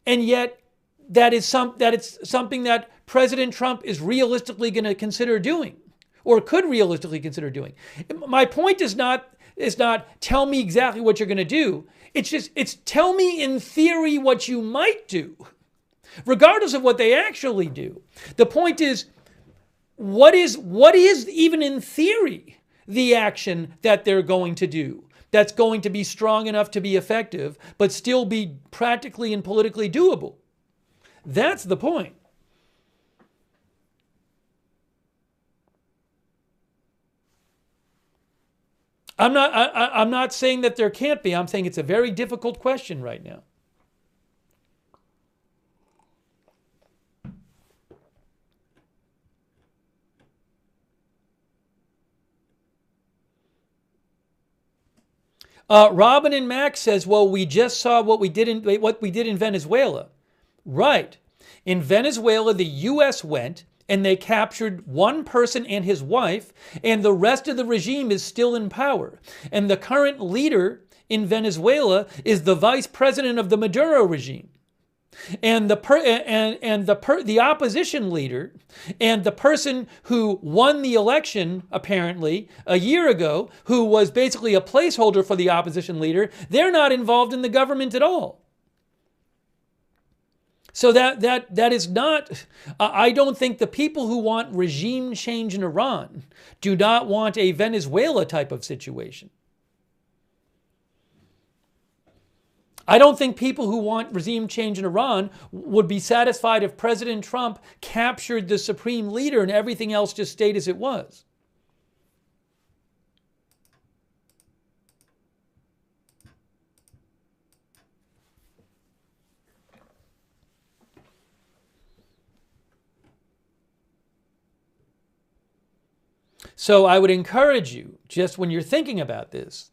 and yet that it's something that President Trump is realistically going to consider doing, or could realistically consider doing. My point is not tell me exactly what you're going to do. It's tell me in theory what you might do, regardless of what they actually do. The point is, what is even in theory the action that they're going to do that's going to be strong enough to be effective, but still be practically and politically doable? That's the point. I'm not saying that there can't be. I'm saying it's a very difficult question right now. Robin and Max says, well, we just saw what we did in Venezuela. Right. In Venezuela, the U.S. went and they captured one person and his wife, and the rest of the regime is still in power. And the current leader in Venezuela is the vice president of the Maduro regime. And the opposition leader and the person who won the election, apparently, a year ago, who was basically a placeholder for the opposition leader, they're not involved in the government at all. So that is not, I don't think the people who want regime change in Iran do not want a Venezuela type of situation. I don't think people who want regime change in Iran would be satisfied if President Trump captured the supreme leader and everything else just stayed as it was. So I would encourage you, just when you're thinking about this,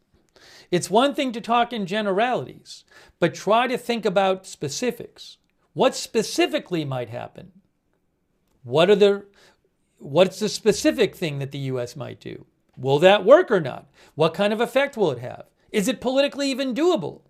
it's one thing to talk in generalities, but try to think about specifics. What specifically might happen? What's the specific thing that the U.S. might do? Will that work or not? What kind of effect will it have? Is it politically even doable?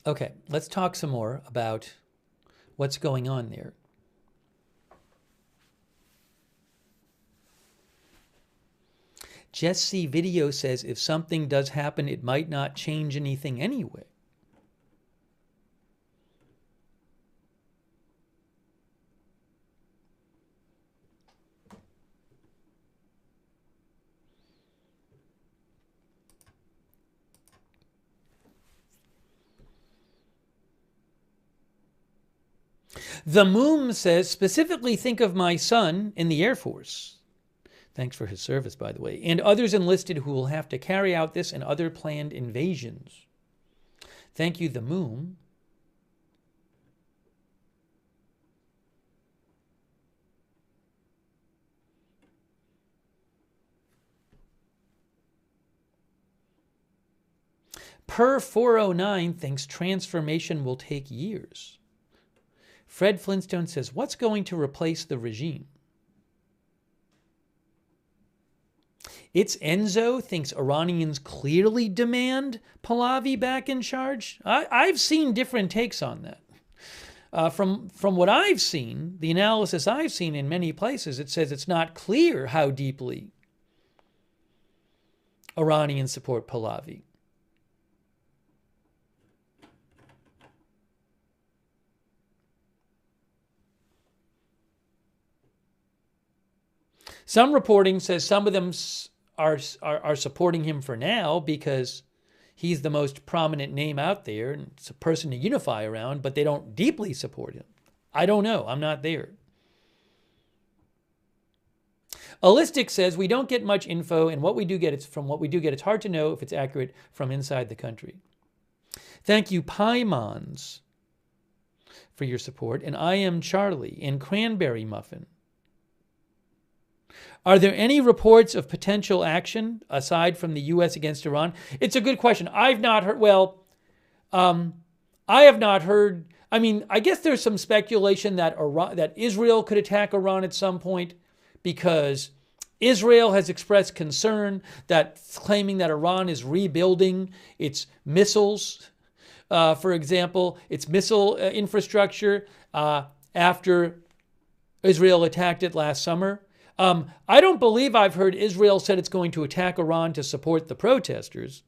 Okay, let's talk some more about what's going on there. Jesse Video says if something does happen, it might not change anything anyway. The Moom says, specifically think of my son in the Air Force. Thanks for his service, by the way. And others enlisted who will have to carry out this and other planned invasions. Thank you, The Moom. Per 409 thinks transformation will take years. Fred Flintstone says, what's going to replace the regime? It's Enzo thinks Iranians clearly demand Pahlavi back in charge. I've seen different takes on that. From what I've seen, the analysis I've seen in many places, it says it's not clear how deeply Iranians support Pahlavi. Some reporting says some of them are supporting him for now because he's the most prominent name out there and it's a person to unify around, but they don't deeply support him. I don't know. I'm not there. Allistic says we don't get much info, and what we do get, it's hard to know if it's accurate from inside the country. Thank you, Paimons, for your support, and I am Charlie and Cranberry Muffin. Are there any reports of potential action aside from the U.S. against Iran? It's a good question. I've not heard, I have not heard, I mean, I guess there's some speculation that that Israel could attack Iran at some point because Israel has expressed concern that claiming that Iran is rebuilding its missiles, for example, its missile infrastructure after Israel attacked it last summer. I don't believe I've heard Israel said it's going to attack Iran to support the protesters,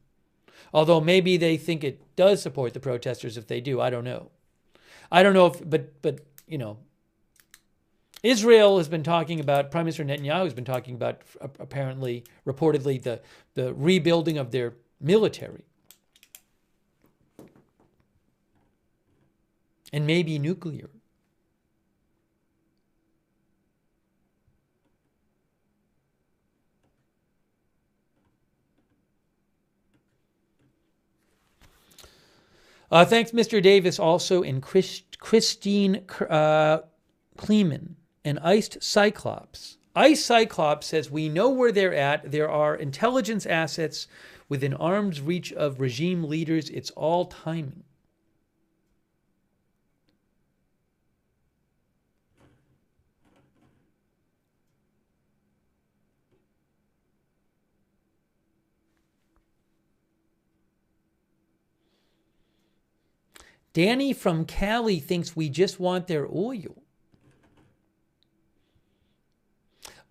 although maybe they think it does support the protesters if they do. I don't know. I don't know if, but you know, Israel has been talking about, Prime Minister Netanyahu has been talking about apparently, reportedly, the rebuilding of their military. And maybe nuclear. Thanks, Mr. Davis, also in Christine Kleeman, an iced Cyclops. Ice Cyclops says, we know where they're at. There are intelligence assets within arm's reach of regime leaders. It's all timing. Danny from Cali thinks we just want their oil.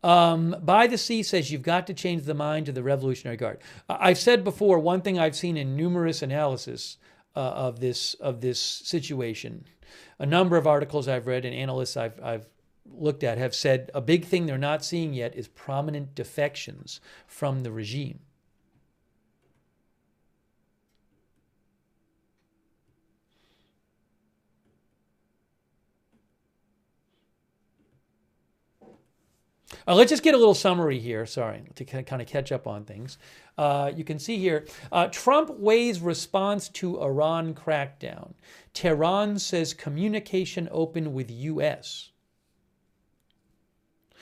By the Sea says you've got to change the mind to the Revolutionary Guard. I've said before, one thing I've seen in numerous analysis of this situation, a number of articles I've read and analysts I've looked at have said a big thing they're not seeing yet is prominent defections from the regime. Let's just get a little summary here, sorry, to kind of catch up on things. You can see here, Trump weighs response to Iran crackdown. Tehran says communication open with U.S.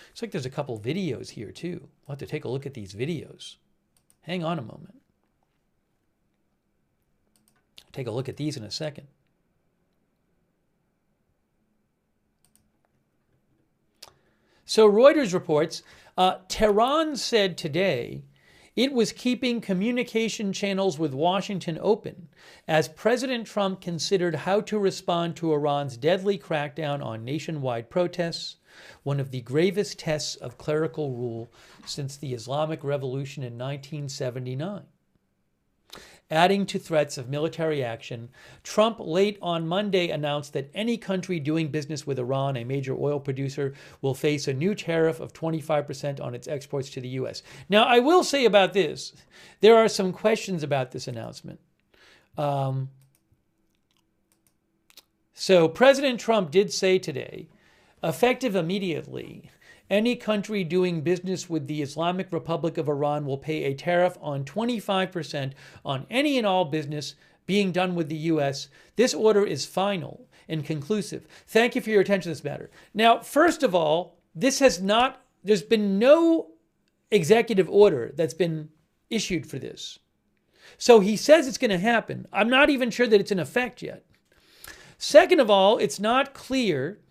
Looks like there's a couple videos here, too. We'll have to take a look at these videos. Hang on a moment. Take a look at these in a second. So Reuters reports, Tehran said today it was keeping communication channels with Washington open as President Trump considered how to respond to Iran's deadly crackdown on nationwide protests, one of the gravest tests of clerical rule since the Islamic Revolution in 1979. Adding to threats of military action, Trump late on Monday announced that any country doing business with Iran, a major oil producer, will face a new tariff of 25% on its exports to the U.S. Now, I will say about this, there are some questions about this announcement. So President Trump did say today, effective immediately, any country doing business with the Islamic Republic of Iran will pay a tariff on 25% on any and all business being done with the U.S. This order is final and conclusive. Thank you for your attention to this matter. Now, first of all, there's been no executive order that's been issued for this. So he says it's going to happen. I'm not even sure that it's in effect yet. Second of all, it's not clear,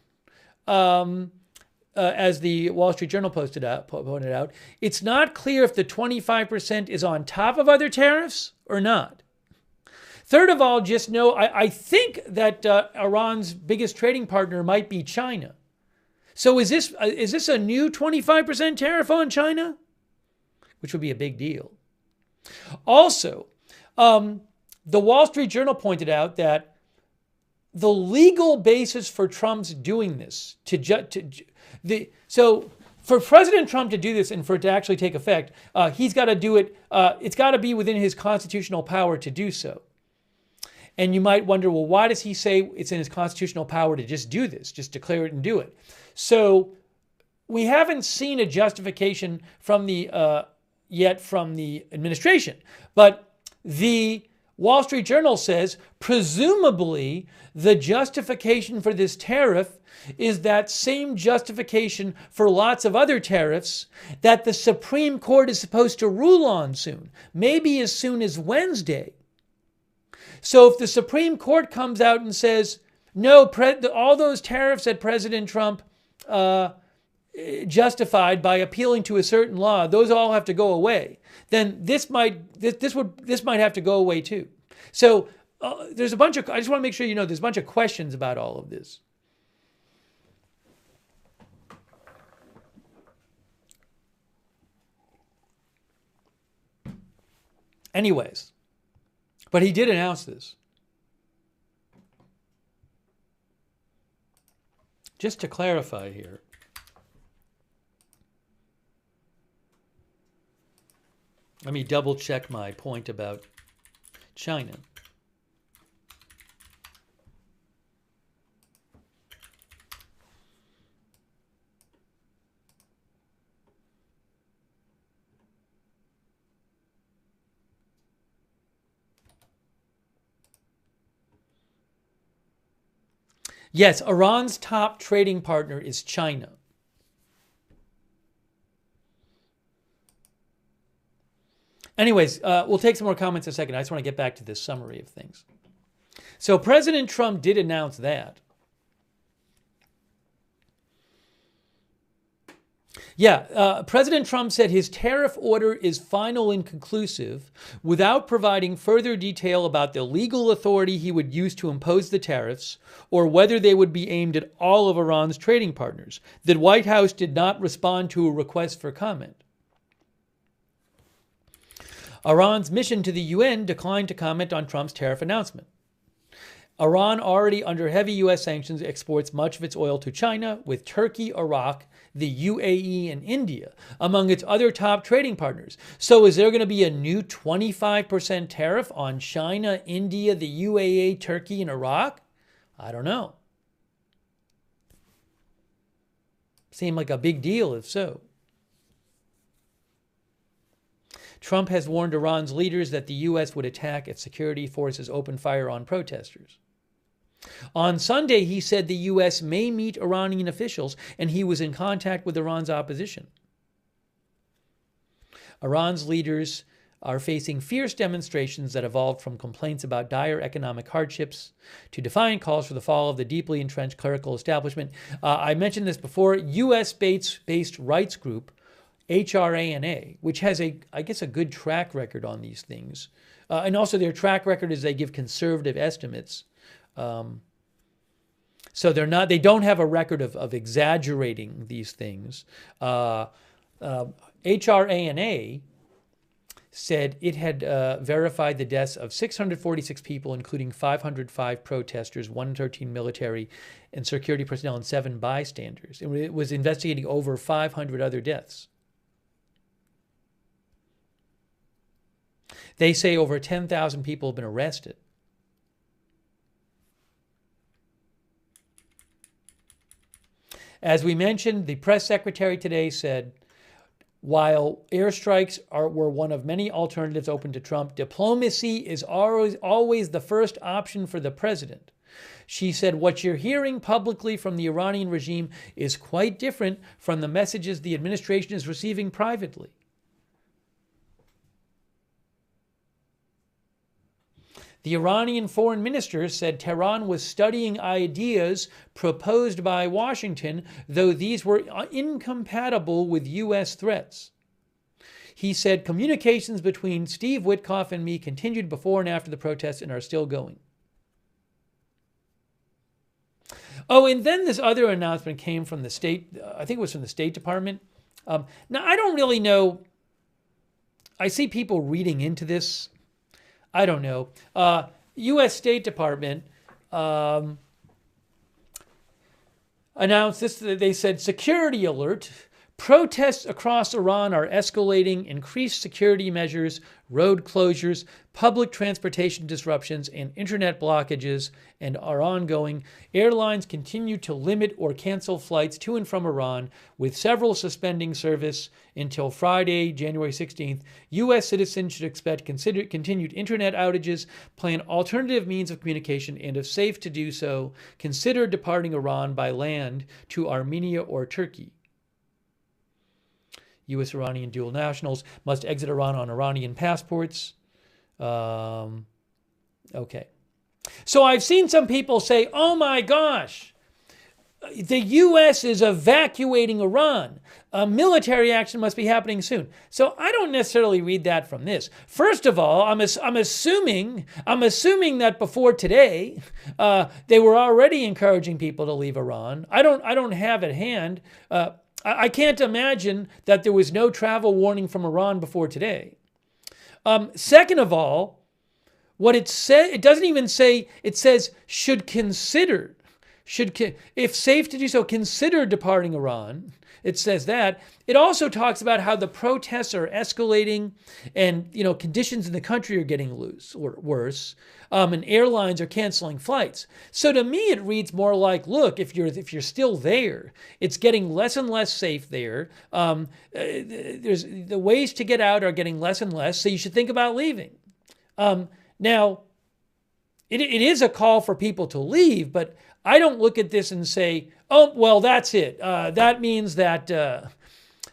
as the Wall Street Journal pointed out, it's not clear if the 25% is on top of other tariffs or not. Third of all, just know, I think that Iran's biggest trading partner might be China. So is this a new 25% tariff on China? Which would be a big deal. Also, the Wall Street Journal pointed out that the legal basis for Trump's doing this, so for President Trump to do this and for it to actually take effect, he's got to do it, it's got to be within his constitutional power to do so. And you might wonder, well, why does he say it's in his constitutional power to just do this, just declare it and do it? So we haven't seen a justification from yet from the administration, but the Wall Street Journal says, presumably, the justification for this tariff is that same justification for lots of other tariffs that the Supreme Court is supposed to rule on soon, maybe as soon as Wednesday. So if the Supreme Court comes out and says, no, all those tariffs that President Trump justified by appealing to a certain law, those all have to go away, then this might have to go away too. So there's a bunch of, I just want to make sure you know, there's a bunch of questions about all of this. Anyways, but he did announce this. Just to clarify here, let me double check my point about China. Yes, Iran's top trading partner is China. Anyways, we'll take some more comments in a second. I just want to get back to this summary of things. So President Trump did announce that. President Trump said his tariff order is final and conclusive without providing further detail about the legal authority he would use to impose the tariffs or whether they would be aimed at all of Iran's trading partners. The White House did not respond to a request for comment. Iran's mission to the UN declined to comment on Trump's tariff announcement. Iran, already under heavy U.S. sanctions, exports much of its oil to China, with Turkey, Iraq, the UAE, and India among its other top trading partners. So is there going to be a new 25% tariff on China, India, the UAE, Turkey, and Iraq? I don't know. Seemed like a big deal if so. Trump has warned Iran's leaders that the U.S. would attack if security forces open fire on protesters. On Sunday, he said the U.S. may meet Iranian officials, and he was in contact with Iran's opposition. Iran's leaders are facing fierce demonstrations that evolved from complaints about dire economic hardships to defiant calls for the fall of the deeply entrenched clerical establishment. I mentioned this before. U.S.-based rights group HRANA, which has I guess a good track record on these things. And also their track record is they give conservative estimates. So they don't have a record of exaggerating these things. HRANA said it had verified the deaths of 646 people, including 505 protesters, 113 military and security personnel, and 7 bystanders. It was investigating over 500 other deaths. They say over 10,000 people have been arrested. As we mentioned, the press secretary today said, while airstrikes were one of many alternatives open to Trump, diplomacy is always the first option for the president. She said, what you're hearing publicly from the Iranian regime is quite different from the messages the administration is receiving privately. The Iranian foreign minister said Tehran was studying ideas proposed by Washington, though these were incompatible with U.S. threats. He said communications between Steve Witkoff and me continued before and after the protests and are still going. Oh, and then this other announcement came from the State, I think it was from the State Department. Now, I don't really know. I see people reading into this. I don't know. U.S. State Department announced this. They said, security alert. Protests across Iran are escalating. Increased security measures, road closures, public transportation disruptions, and internet blockages and are ongoing. Airlines continue to limit or cancel flights to and from Iran, with several suspending service until Friday, January 16th. U.S. citizens should expect continued internet outages, plan alternative means of communication, and if safe to do so, consider departing Iran by land to Armenia or Turkey. U.S. Iranian dual nationals must exit Iran on Iranian passports. Okay. So I've seen some people say, oh my gosh, the U.S. is evacuating Iran. Military action must be happening soon. So I don't necessarily read that from this. First of all, I'm assuming that before today, they were already encouraging people to leave Iran. I don't have at hand. I can't imagine that there was no travel warning from Iran before today. Second of all, what it says, it doesn't even say, it says should consider, if safe to do so, consider departing Iran. It says that. It also talks about how the protests are escalating and, conditions in the country are getting worse, and airlines are canceling flights. So to me, it reads more like, look, if you're still there, it's getting less and less safe there. There's the ways to get out are getting less and less, so you should think about leaving. Now, it is a call for people to leave, but I don't look at this and say, oh, well, that's it. That means that the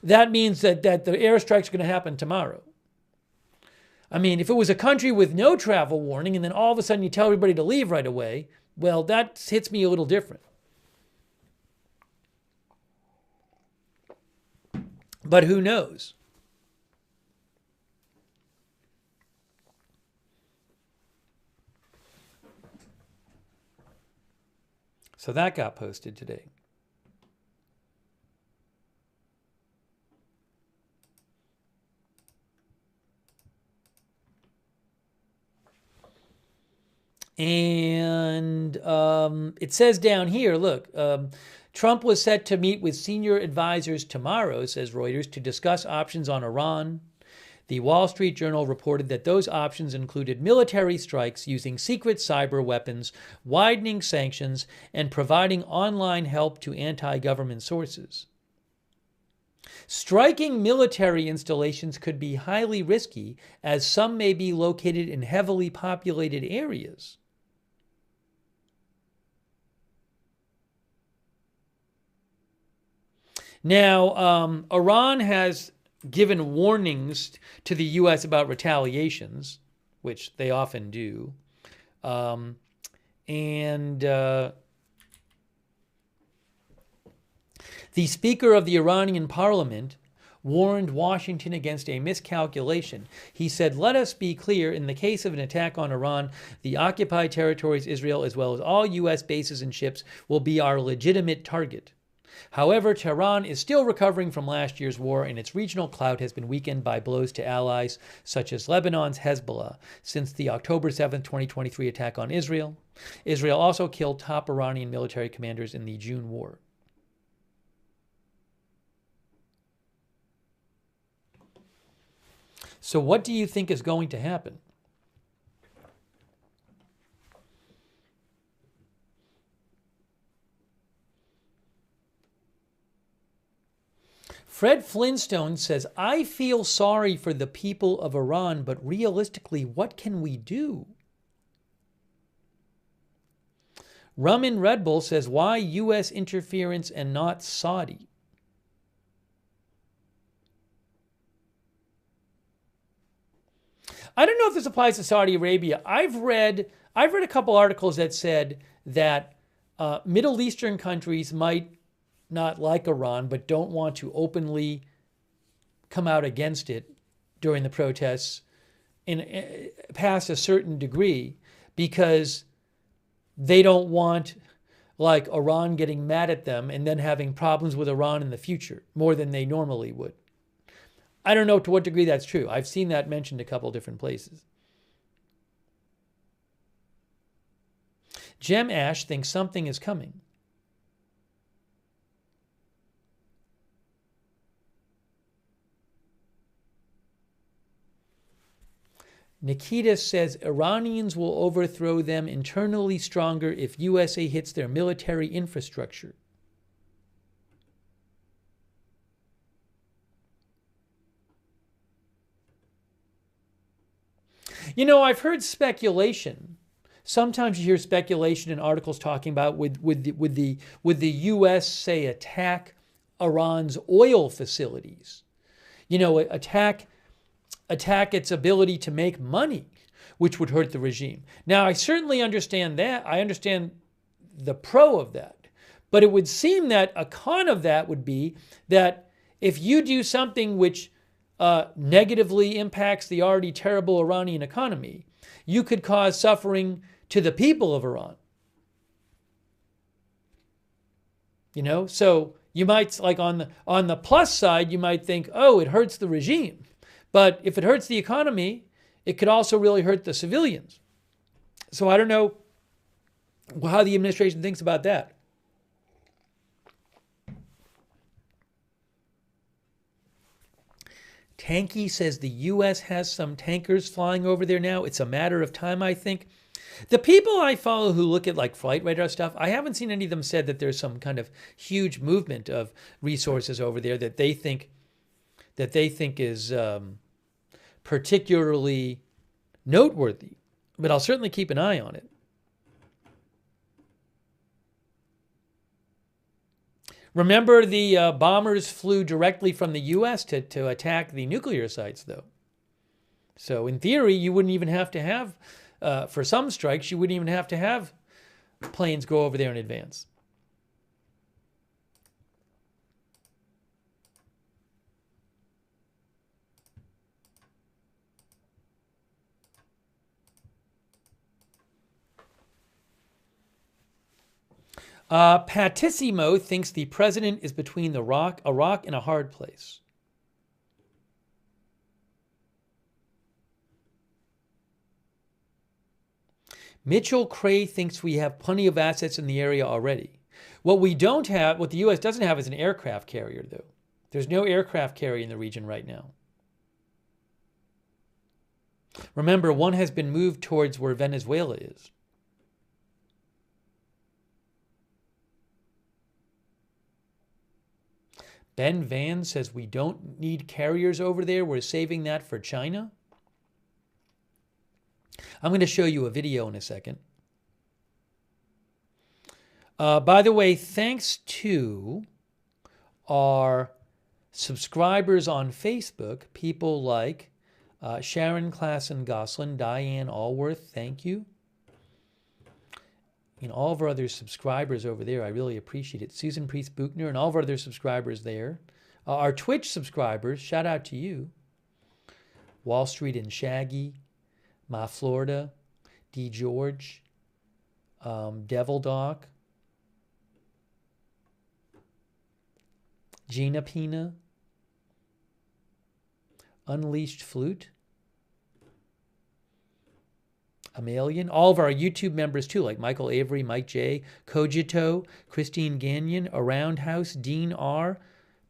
airstrike's going to happen tomorrow. I mean, if it was a country with no travel warning and then all of a sudden you tell everybody to leave right away, well, that hits me a little different. But who knows? So that got posted today. And it says down here, look, Trump was set to meet with senior advisors tomorrow, says Reuters, to discuss options on Iran. The Wall Street Journal reported that those options included military strikes using secret cyber weapons, widening sanctions, and providing online help to anti-government sources. Striking military installations could be highly risky, as some may be located in heavily populated areas. Now, Iran has given warnings to the U.S. about retaliations, which they often do. The Speaker of the Iranian parliament warned Washington against a miscalculation. He said, "Let us be clear, in the case of an attack on Iran, the occupied territories, Israel, as well as all U.S. bases and ships, will be our legitimate target. However, Tehran is still recovering from last year's war, and its regional clout has been weakened by blows to allies such as Lebanon's Hezbollah since the October 7, 2023 attack on Israel. Israel also killed top Iranian military commanders in the June war." So what do you think is going to happen? Fred Flintstone says, "I feel sorry for the people of Iran, but realistically, what can we do?" Rum Red Bull says, "Why U.S. interference and not Saudi?" I don't know if this applies to Saudi Arabia. I've read a couple articles that said that Middle Eastern countries might not like Iran, but don't want to openly come out against it during the protests past a certain degree, because they don't want like Iran getting mad at them and then having problems with Iran in the future more than they normally would. I don't know to what degree that's true. I've seen that mentioned a couple different places. Gem Ash thinks something is coming. Nikita says Iranians will overthrow them internally stronger if USA hits their military infrastructure. You know, I've heard speculation. Sometimes you hear speculation in articles talking about would the U.S. say attack Iran's oil facilities? You know, attack its ability to make money, which would hurt the regime. Now, I certainly understand that. I understand the pro of that. But it would seem that a con of that would be that if you do something which negatively impacts the already terrible Iranian economy, you could cause suffering to the people of Iran. You know, so you might, like on the plus side, you might think, oh, it hurts the regime. But if it hurts the economy, it could also really hurt the civilians. So I don't know how the administration thinks about that. Tanky says the U.S. has some tankers flying over there now. It's a matter of time, I think. The people I follow who look at like flight radar stuff, I haven't seen any of them said that there's some kind of huge movement of resources over there that they think is particularly noteworthy. But I'll certainly keep an eye on it. Remember, the bombers flew directly from the U.S. to attack the nuclear sites, though. So in theory, you wouldn't even have to have, for some strikes, you wouldn't even have to have planes go over there in advance. Patissimo thinks the president is between a rock and a hard place. Mitchell Cray thinks we have plenty of assets in the area already. What the U.S. doesn't have is an aircraft carrier, though. There's no aircraft carrier in the region right now. Remember, one has been moved towards where Venezuela is. Ben Van says we don't need carriers over there. We're saving that for China. I'm going to show you a video in a second. By the way, thanks to our subscribers on Facebook, people like Sharon Klassen Goslin, Diane Allworth, thank you. And all of our other subscribers over there, I really appreciate it. Susan Priest Buchner and all of our other subscribers there. Our Twitch subscribers, shout out to you. Wall Street and Shaggy, My Florida, D. George, Devil Doc, Gina Pina, Unleashed Flute, Amalian, all of our YouTube members too, like Michael Avery, Mike J, Cogito, Christine Gagnon, Around House, Dean R,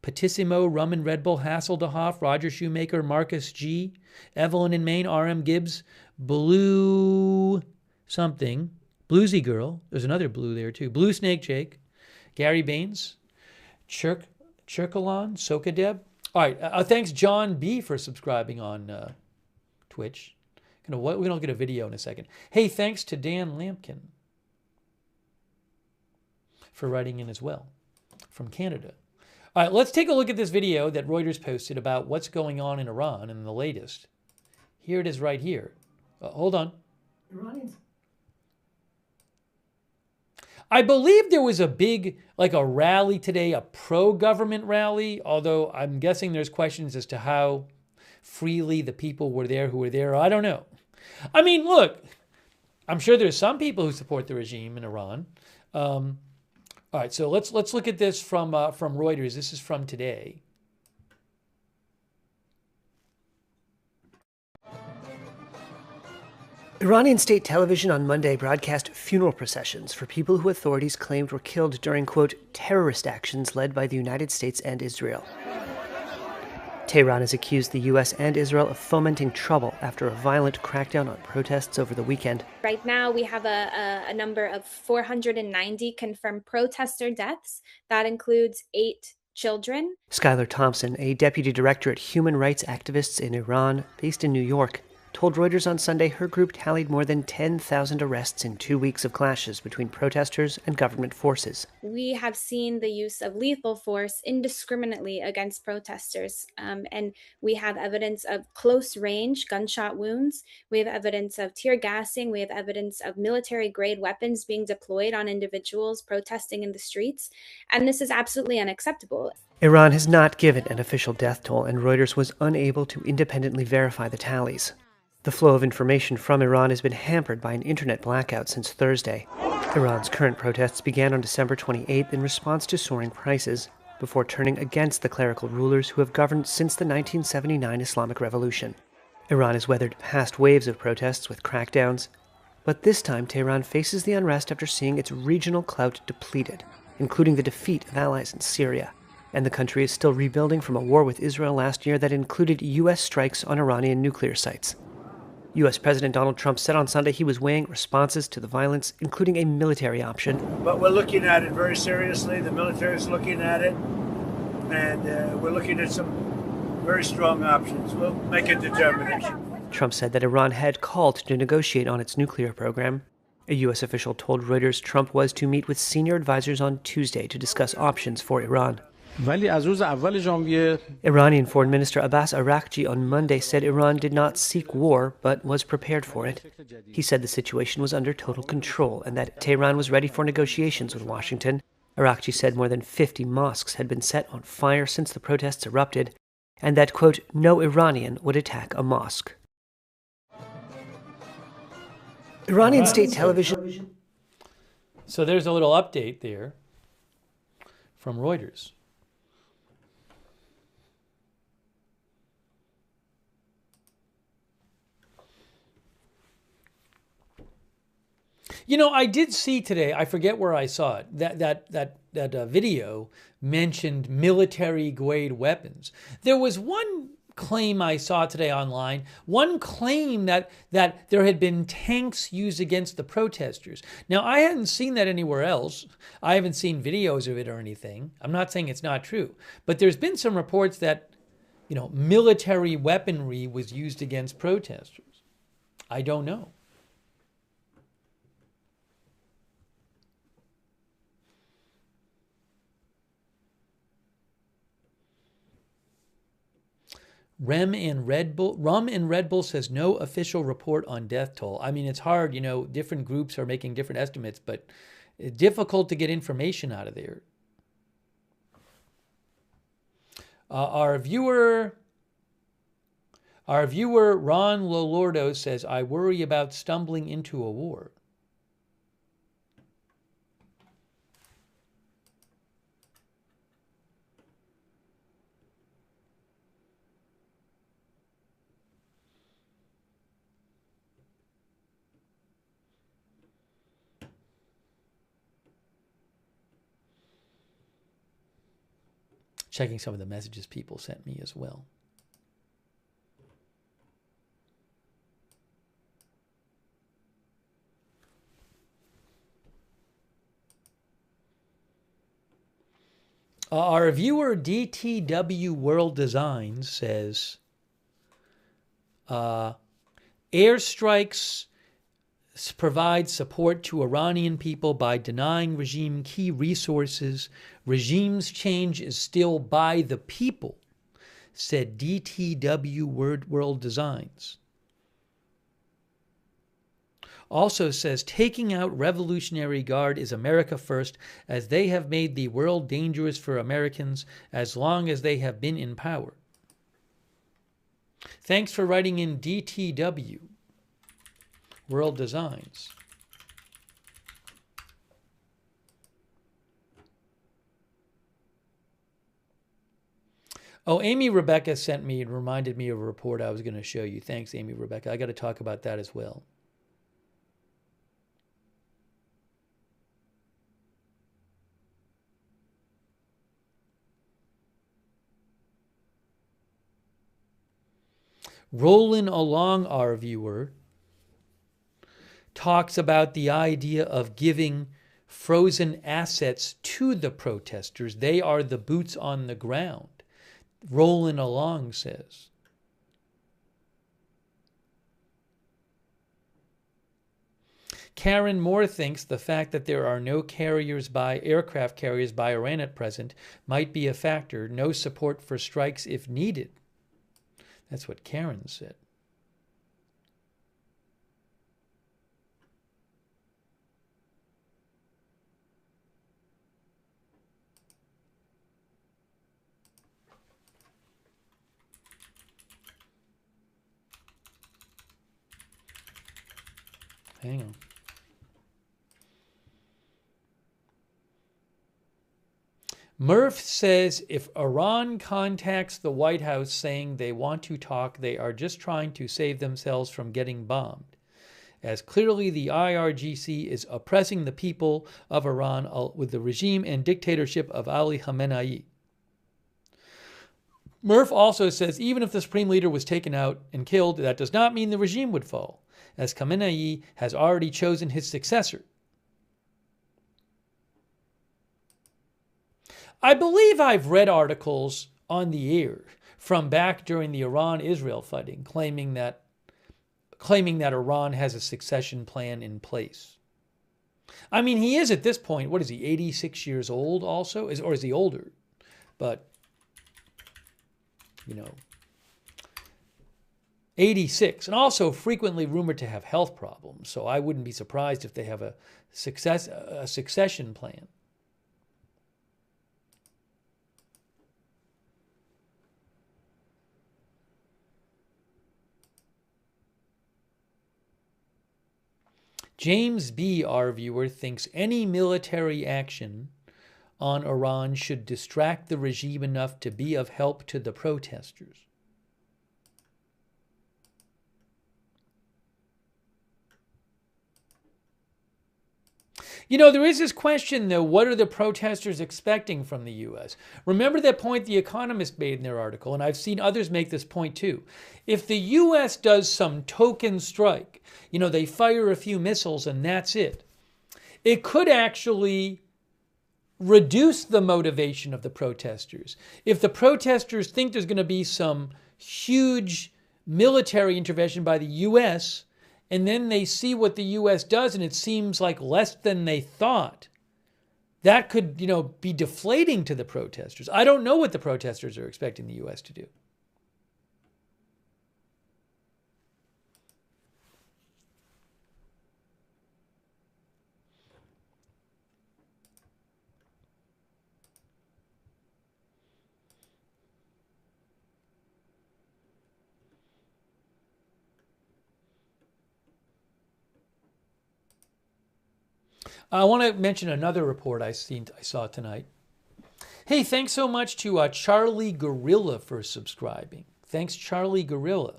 Patissimo, Rum and Red Bull, Hasseldehoff, Roger Shoemaker, Marcus G, Evelyn in Maine, RM Gibbs, Blue something, Bluesy Girl, there's another Blue there too, Blue Snake Jake, Gary Baines, Chirkalon, Sokadeb. All right, thanks John B for subscribing on Twitch. We're going to look at a video in a second. Hey, thanks to Dan Lampkin for writing in as well from Canada. All right, let's take a look at this video that Reuters posted about what's going on in Iran and the latest. Here it is right here. Hold on. Iranians. I believe there was a big, like a rally today, a pro-government rally, although I'm guessing there's questions as to how freely the people were there who were there. I don't know. I mean, look, I'm sure there's some people who support the regime in Iran. All right, so let's look at this from Reuters. This is from today. Iranian state television on Monday broadcast funeral processions for people who authorities claimed were killed during, quote, terrorist actions led by the United States and Israel. Tehran has accused the U.S. and Israel of fomenting trouble after a violent crackdown on protests over the weekend. Right now, we have a number of 490 confirmed protester deaths. That includes 8 children. Skylar Thompson, a deputy director at Human Rights Activists in Iran, based in New York, told Reuters on Sunday her group tallied more than 10,000 arrests in 2 weeks of clashes between protesters and government forces. We have seen the use of lethal force indiscriminately against protesters, and we have evidence of close-range gunshot wounds. We have evidence of tear gassing. We have evidence of military-grade weapons being deployed on individuals protesting in the streets, and this is absolutely unacceptable. Iran has not given an official death toll, and Reuters was unable to independently verify the tallies. The flow of information from Iran has been hampered by an internet blackout since Thursday. Iran's current protests began on December 28th in response to soaring prices, before turning against the clerical rulers who have governed since the 1979 Islamic Revolution. Iran has weathered past waves of protests with crackdowns, but this time Tehran faces the unrest after seeing its regional clout depleted, including the defeat of allies in Syria. And the country is still rebuilding from a war with Israel last year that included U.S. strikes on Iranian nuclear sites. U.S. President Donald Trump said on Sunday he was weighing responses to the violence, including a military option. But we're looking at it very seriously. The military is looking at it, and we're looking at some very strong options. We'll make a determination. Trump said that Iran had called to negotiate on its nuclear program. A U.S. official told Reuters Trump was to meet with senior advisors on Tuesday to discuss options for Iran. Iranian Foreign Minister Abbas Araghchi on Monday said Iran did not seek war, but was prepared for it. He said the situation was under total control and that Tehran was ready for negotiations with Washington. Araghchi said more than 50 mosques had been set on fire since the protests erupted, and that, quote, no Iranian would attack a mosque. Iranian state television. So there's a little update there from Reuters. You know, I did see today, I forget where I saw it, that video mentioned military-grade weapons. There was one claim I saw today online, one claim that there had been tanks used against the protesters. Now, I hadn't seen that anywhere else. I haven't seen videos of it or anything. I'm not saying it's not true. But there's been some reports that, you know, military weaponry was used against protesters. I don't know. Rum and Red Bull says no official report on death toll. I mean, it's hard, you know, different groups are making different estimates, but it's difficult to get information out of there. Our viewer Ron Lolordo says, I worry about stumbling into a war. Checking some of the messages people sent me as well. Our viewer DTW World Designs says, airstrikes provide support to Iranian people by denying regime key resources. Regime's change is still by the people, said DTW World Designs. Also says, taking out Revolutionary Guard is America first, as they have made the world dangerous for Americans as long as they have been in power. Thanks for writing in, DTW World Designs. Oh, Amy Rebecca sent me and reminded me of a report I was going to show you. Thanks, Amy Rebecca. I got to talk about that as well. Rolling along, our viewer talks about the idea of giving frozen assets to the protesters. They are the boots on the ground. Rolling along says. Karen Moore thinks the fact that there are no aircraft carriers by Iran at present might be a factor. No support for strikes if needed. That's what Karen said. Hang on. Murph says if Iran contacts the White House saying they want to talk, they are just trying to save themselves from getting bombed, as clearly the IRGC is oppressing the people of Iran with the regime and dictatorship of Ali Khamenei. Murph also says even if the supreme leader was taken out and killed, that does not mean the regime would fall, as Khamenei has already chosen his successor. I believe I've read articles on the air from back during the Iran-Israel fighting claiming that Iran has a succession plan in place. I mean, he is at this point, what is he, 86 years old also? Or is he older? But, 86. And also frequently rumored to have health problems. So I wouldn't be surprised if they have a succession plan. James B., our viewer, thinks any military action on Iran should distract the regime enough to be of help to the protesters. There is this question, though, what are the protesters expecting from the U.S.? Remember that point The Economist made in their article, and I've seen others make this point too. If the U.S. does some token strike, they fire a few missiles and that's it, it could actually reduce the motivation of the protesters. If the protesters think there's going to be some huge military intervention by the U.S., and then they see what the U.S. does and it seems like less than they thought, that could, be deflating to the protesters. I don't know what the protesters are expecting the U.S. to do. I want to mention another report I saw tonight. Hey, thanks so much to Charlie Gorilla for subscribing. Thanks, Charlie Gorilla.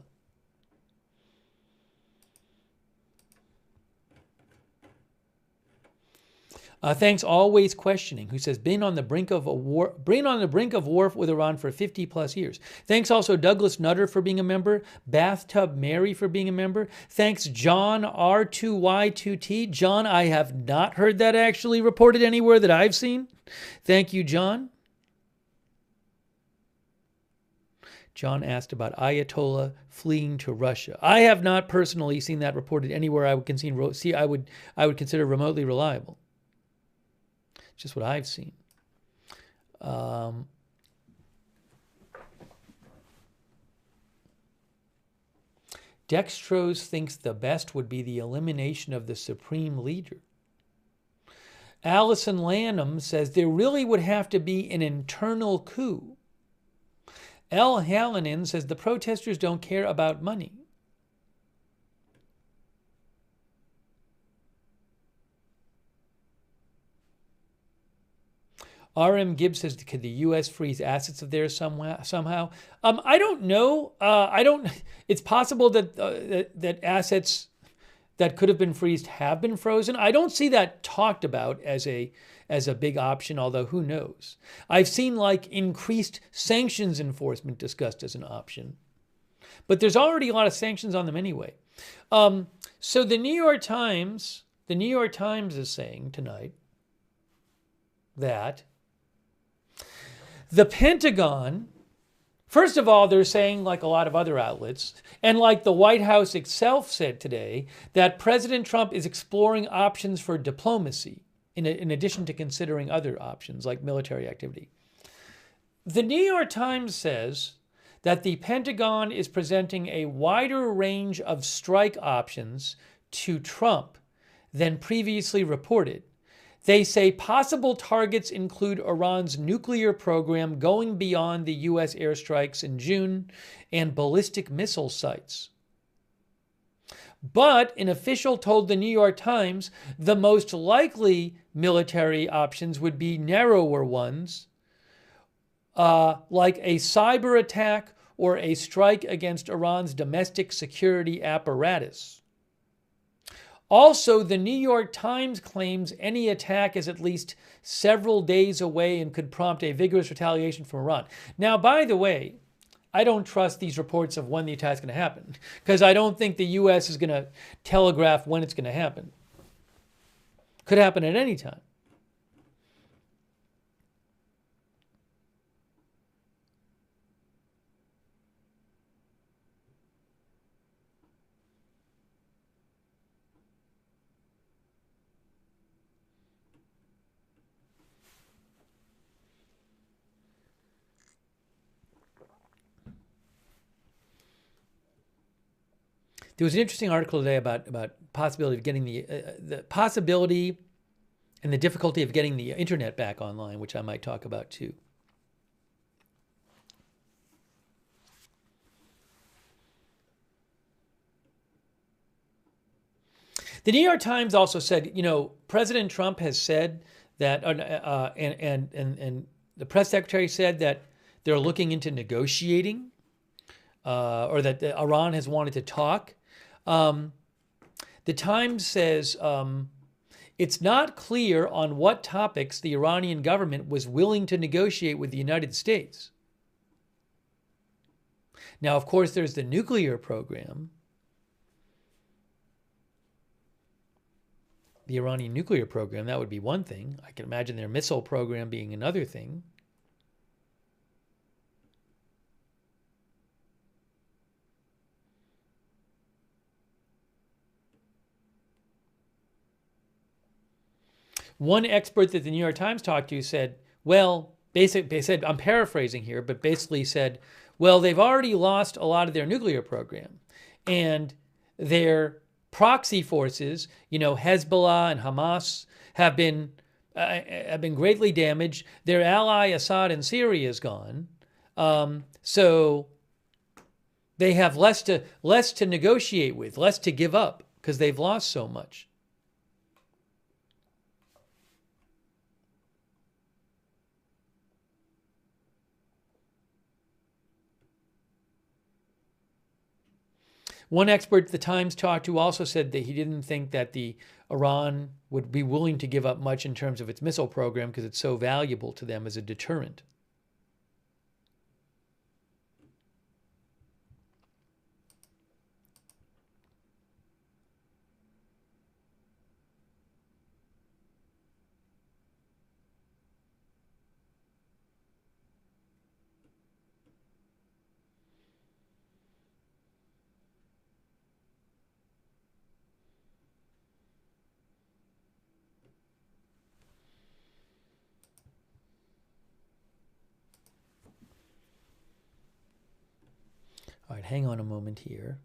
Thanks, Always Questioning, who says, been on the brink of war with Iran for 50 plus years. Thanks also Douglas Nutter for being a member, Bathtub Mary for being a member. Thanks, John R2Y2T. John, I have not heard that actually reported anywhere that I've seen. Thank you, John. John asked about Ayatollah fleeing to Russia. I have not personally seen that reported anywhere I would consider remotely reliable. Just what I've seen. Dextrose thinks the best would be the elimination of the supreme leader. Allison Lanham says there really would have to be an internal coup. L. Hallinan says the protesters don't care about money. R.M. Gibbs says, could the U.S. freeze assets of theirs somehow? I don't know. It's possible that that assets that could have been freezed have been frozen. I don't see that talked about as a big option, although who knows? I've seen like increased sanctions enforcement discussed as an option. But there's already a lot of sanctions on them anyway. So the New York Times is saying tonight that the Pentagon, first of all, they're saying, like a lot of other outlets, and like the White House itself said today, that President Trump is exploring options for diplomacy in addition to considering other options like military activity. The New York Times says that the Pentagon is presenting a wider range of strike options to Trump than previously reported. They say possible targets include Iran's nuclear program going beyond the U.S. airstrikes in June and ballistic missile sites. But an official told the New York Times the most likely military options would be narrower ones, like a cyber attack or a strike against Iran's domestic security apparatus. Also, the New York Times claims any attack is at least several days away and could prompt a vigorous retaliation from Iran. Now, by the way, I don't trust these reports of when the attack is going to happen, because I don't think the U.S. is going to telegraph when it's going to happen. Could happen at any time. There was an interesting article today about possibility of getting the possibility and the difficulty of getting the internet back online, which I might talk about too. The New York Times also said, President Trump has said that, and the press secretary said that they're looking into negotiating, or that Iran has wanted to talk. The Times says it's not clear on what topics the Iranian government was willing to negotiate with the United States. Now, of course, there's the nuclear program. The Iranian nuclear program, that would be one thing. I can imagine their missile program being another thing. One expert that the New York Times talked to said, they said, I'm paraphrasing here, but basically said, well, they've already lost a lot of their nuclear program. And their proxy forces, Hezbollah and Hamas, have been greatly damaged. Their ally Assad in Syria is gone. So they have less to negotiate with, less to give up, because they've lost so much. One expert the Times talked to also said that he didn't think that the Iran would be willing to give up much in terms of its missile program because it's so valuable to them as a deterrent. All right, hang on a moment here.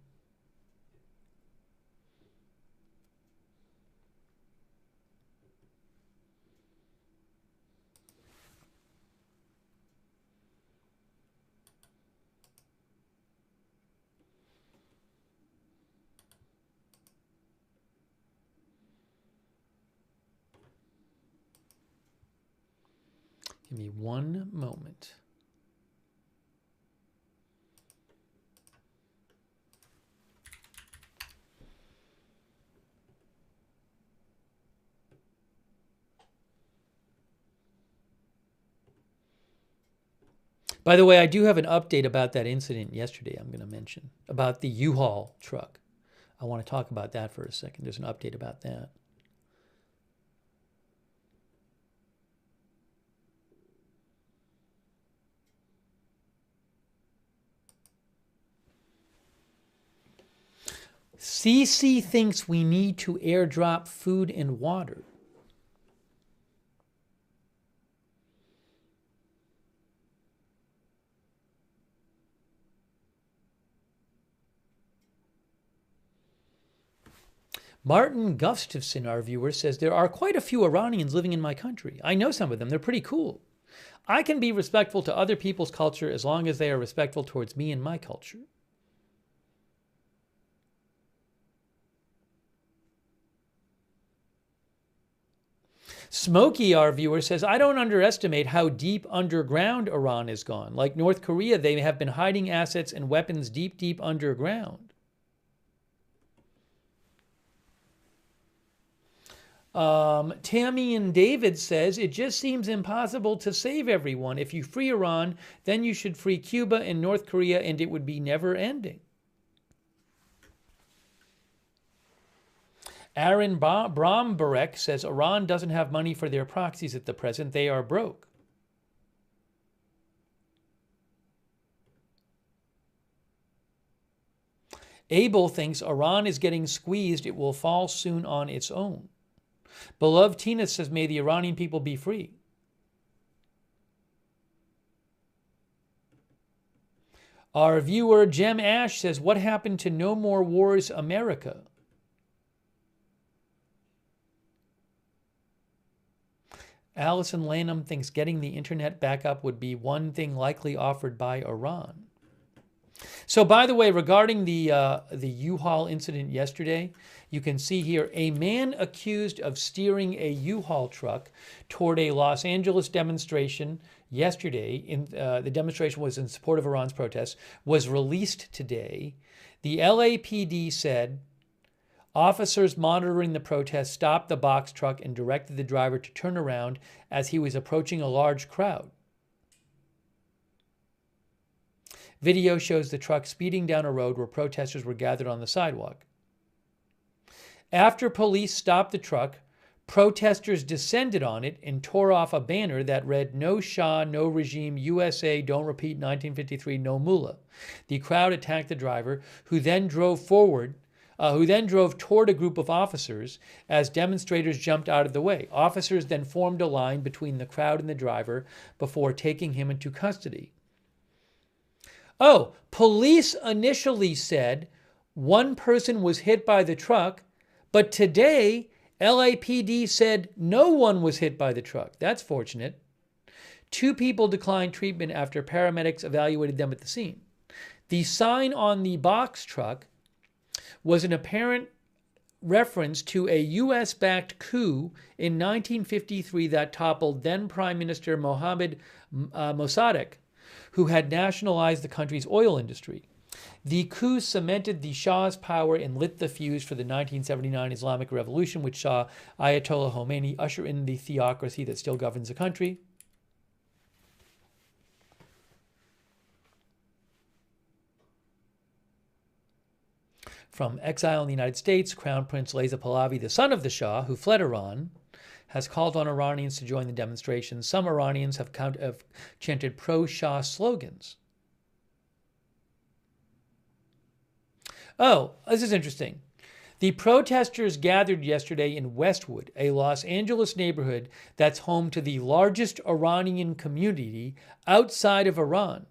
Give me one moment. By the way, I do have an update about that incident yesterday I'm going to mention, about the U-Haul truck. I want to talk about that for a second. There's an update about that. CC thinks we need to airdrop food and water. Martin Gustafson, our viewer, says, there are quite a few Iranians living in my country. I know some of them. They're pretty cool. I can be respectful to other people's culture as long as they are respectful towards me and my culture. Smokey, our viewer, says, I don't underestimate how deep underground Iran has gone. Like North Korea, they have been hiding assets and weapons deep, deep underground. Tammy and David says, it just seems impossible to save everyone. If you free Iran, then you should free Cuba and North Korea, and it would be never ending. Aaron Bromberek says, Iran doesn't have money for their proxies at the present. They are broke. Abel thinks Iran is getting squeezed. It will fall soon on its own. Beloved Tina says, may the Iranian people be free. Our viewer Jem Ash says, what happened to No More Wars America? Allison Lanham thinks getting the internet back up would be one thing likely offered by Iran. So, by the way, regarding the U-Haul incident yesterday, you can see here a man accused of steering a U-Haul truck toward a Los Angeles demonstration yesterday. The demonstration was in support of Iran's protests, was released today. The LAPD said officers monitoring the protest stopped the box truck and directed the driver to turn around as he was approaching a large crowd. Video shows the truck speeding down a road where protesters were gathered on the sidewalk. After police stopped the truck, protesters descended on it and tore off a banner that read, "No Shah, no regime, USA, don't repeat 1953, no mullah." The crowd attacked the driver, who then drove toward a group of officers as demonstrators jumped out of the way. Officers then formed a line between the crowd and the driver before taking him into custody. Oh, police initially said one person was hit by the truck, but today LAPD said no one was hit by the truck. That's fortunate. 2 people declined treatment after paramedics evaluated them at the scene. The sign on the box truck was an apparent reference to a U.S.-backed coup in 1953 that toppled then Prime Minister Mohammad Mossadegh, who had nationalized the country's oil industry. The coup cemented the Shah's power and lit the fuse for the 1979 Islamic Revolution, which saw Ayatollah Khomeini usher in the theocracy that still governs the country. From exile in the United States, Crown Prince Reza Pahlavi, the son of the Shah, who fled Iran, has called on Iranians to join the demonstrations. Some Iranians have chanted pro-Shah slogans. Oh, this is interesting. The protesters gathered yesterday in Westwood, a Los Angeles neighborhood that's home to the largest Iranian community outside of Iran.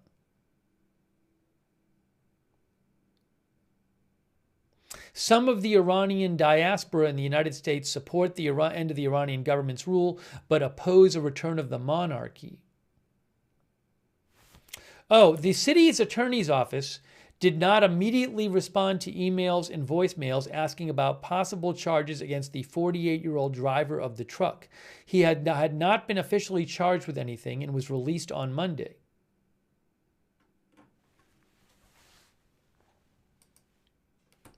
Some of the Iranian diaspora in the United States support the end of the Iranian government's rule, but oppose a return of the monarchy. Oh, the city's attorney's office did not immediately respond to emails and voicemails asking about possible charges against the 48-year-old driver of the truck. He had not been officially charged with anything and was released on Monday.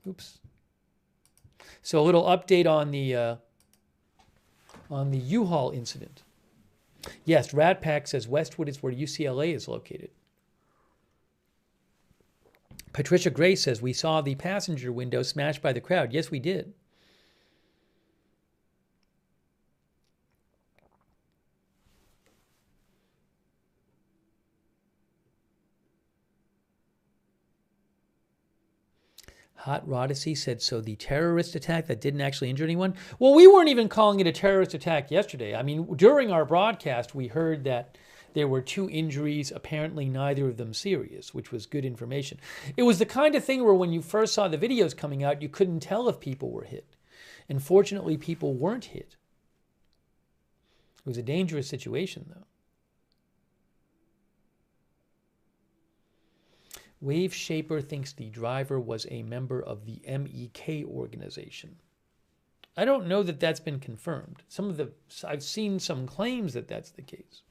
Oops. So a little update on the U-Haul incident. Yes, Rat Pack says Westwood is where UCLA is located. Patricia Gray says, we saw the passenger window smashed by the crowd. Yes, we did. Hot Rodacy said, so the terrorist attack that didn't actually injure anyone? Well, we weren't even calling it a terrorist attack yesterday. I mean, during our broadcast, we heard that there were 2 injuries, apparently neither of them serious, which was good information. It was the kind of thing where when you first saw the videos coming out, you couldn't tell if people were hit. And fortunately, people weren't hit. It was a dangerous situation, though. Wave Shaper thinks the driver was a member of the MEK organization. I don't know that that's been confirmed. I've seen some claims that that's the case.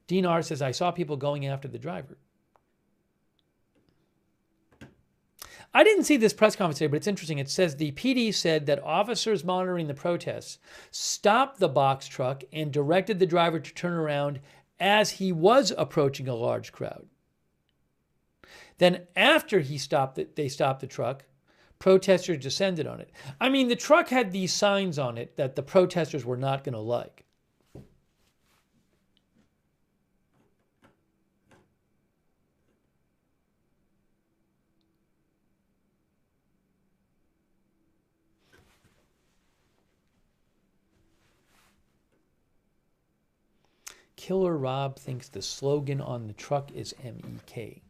Dean R. says, I saw people going after the driver. I didn't see this press conference today, but it's interesting. It says the PD said that officers monitoring the protests stopped the box truck and directed the driver to turn around as he was approaching a large crowd. Then after they stopped the truck, protesters descended on it. I mean, the truck had these signs on it that the protesters were not going to like. Killer Rob thinks the slogan on the truck is MEK.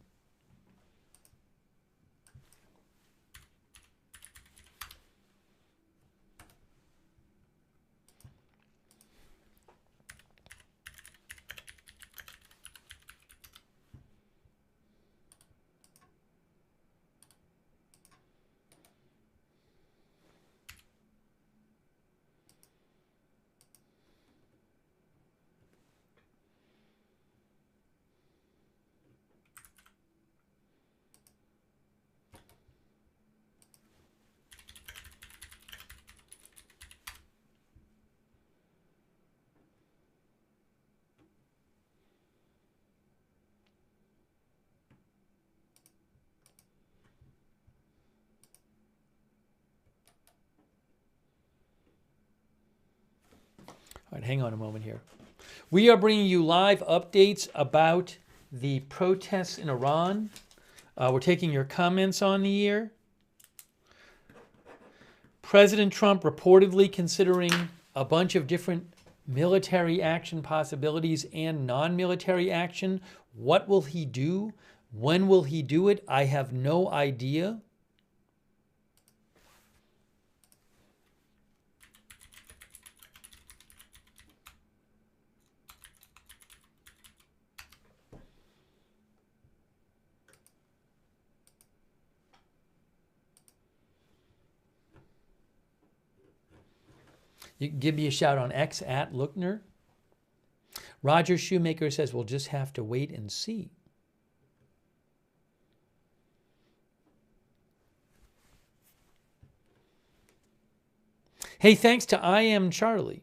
All right, hang on a moment here. We are bringing you live updates about the protests in Iran. We're taking your comments on the air. President Trump reportedly considering a bunch of different military action possibilities and non-military action. What will he do? When will he do it? I have no idea. You can give me a shout on X at Lookner. Roger Shoemaker says we'll just have to wait and see. Hey, thanks to I Am Charlie,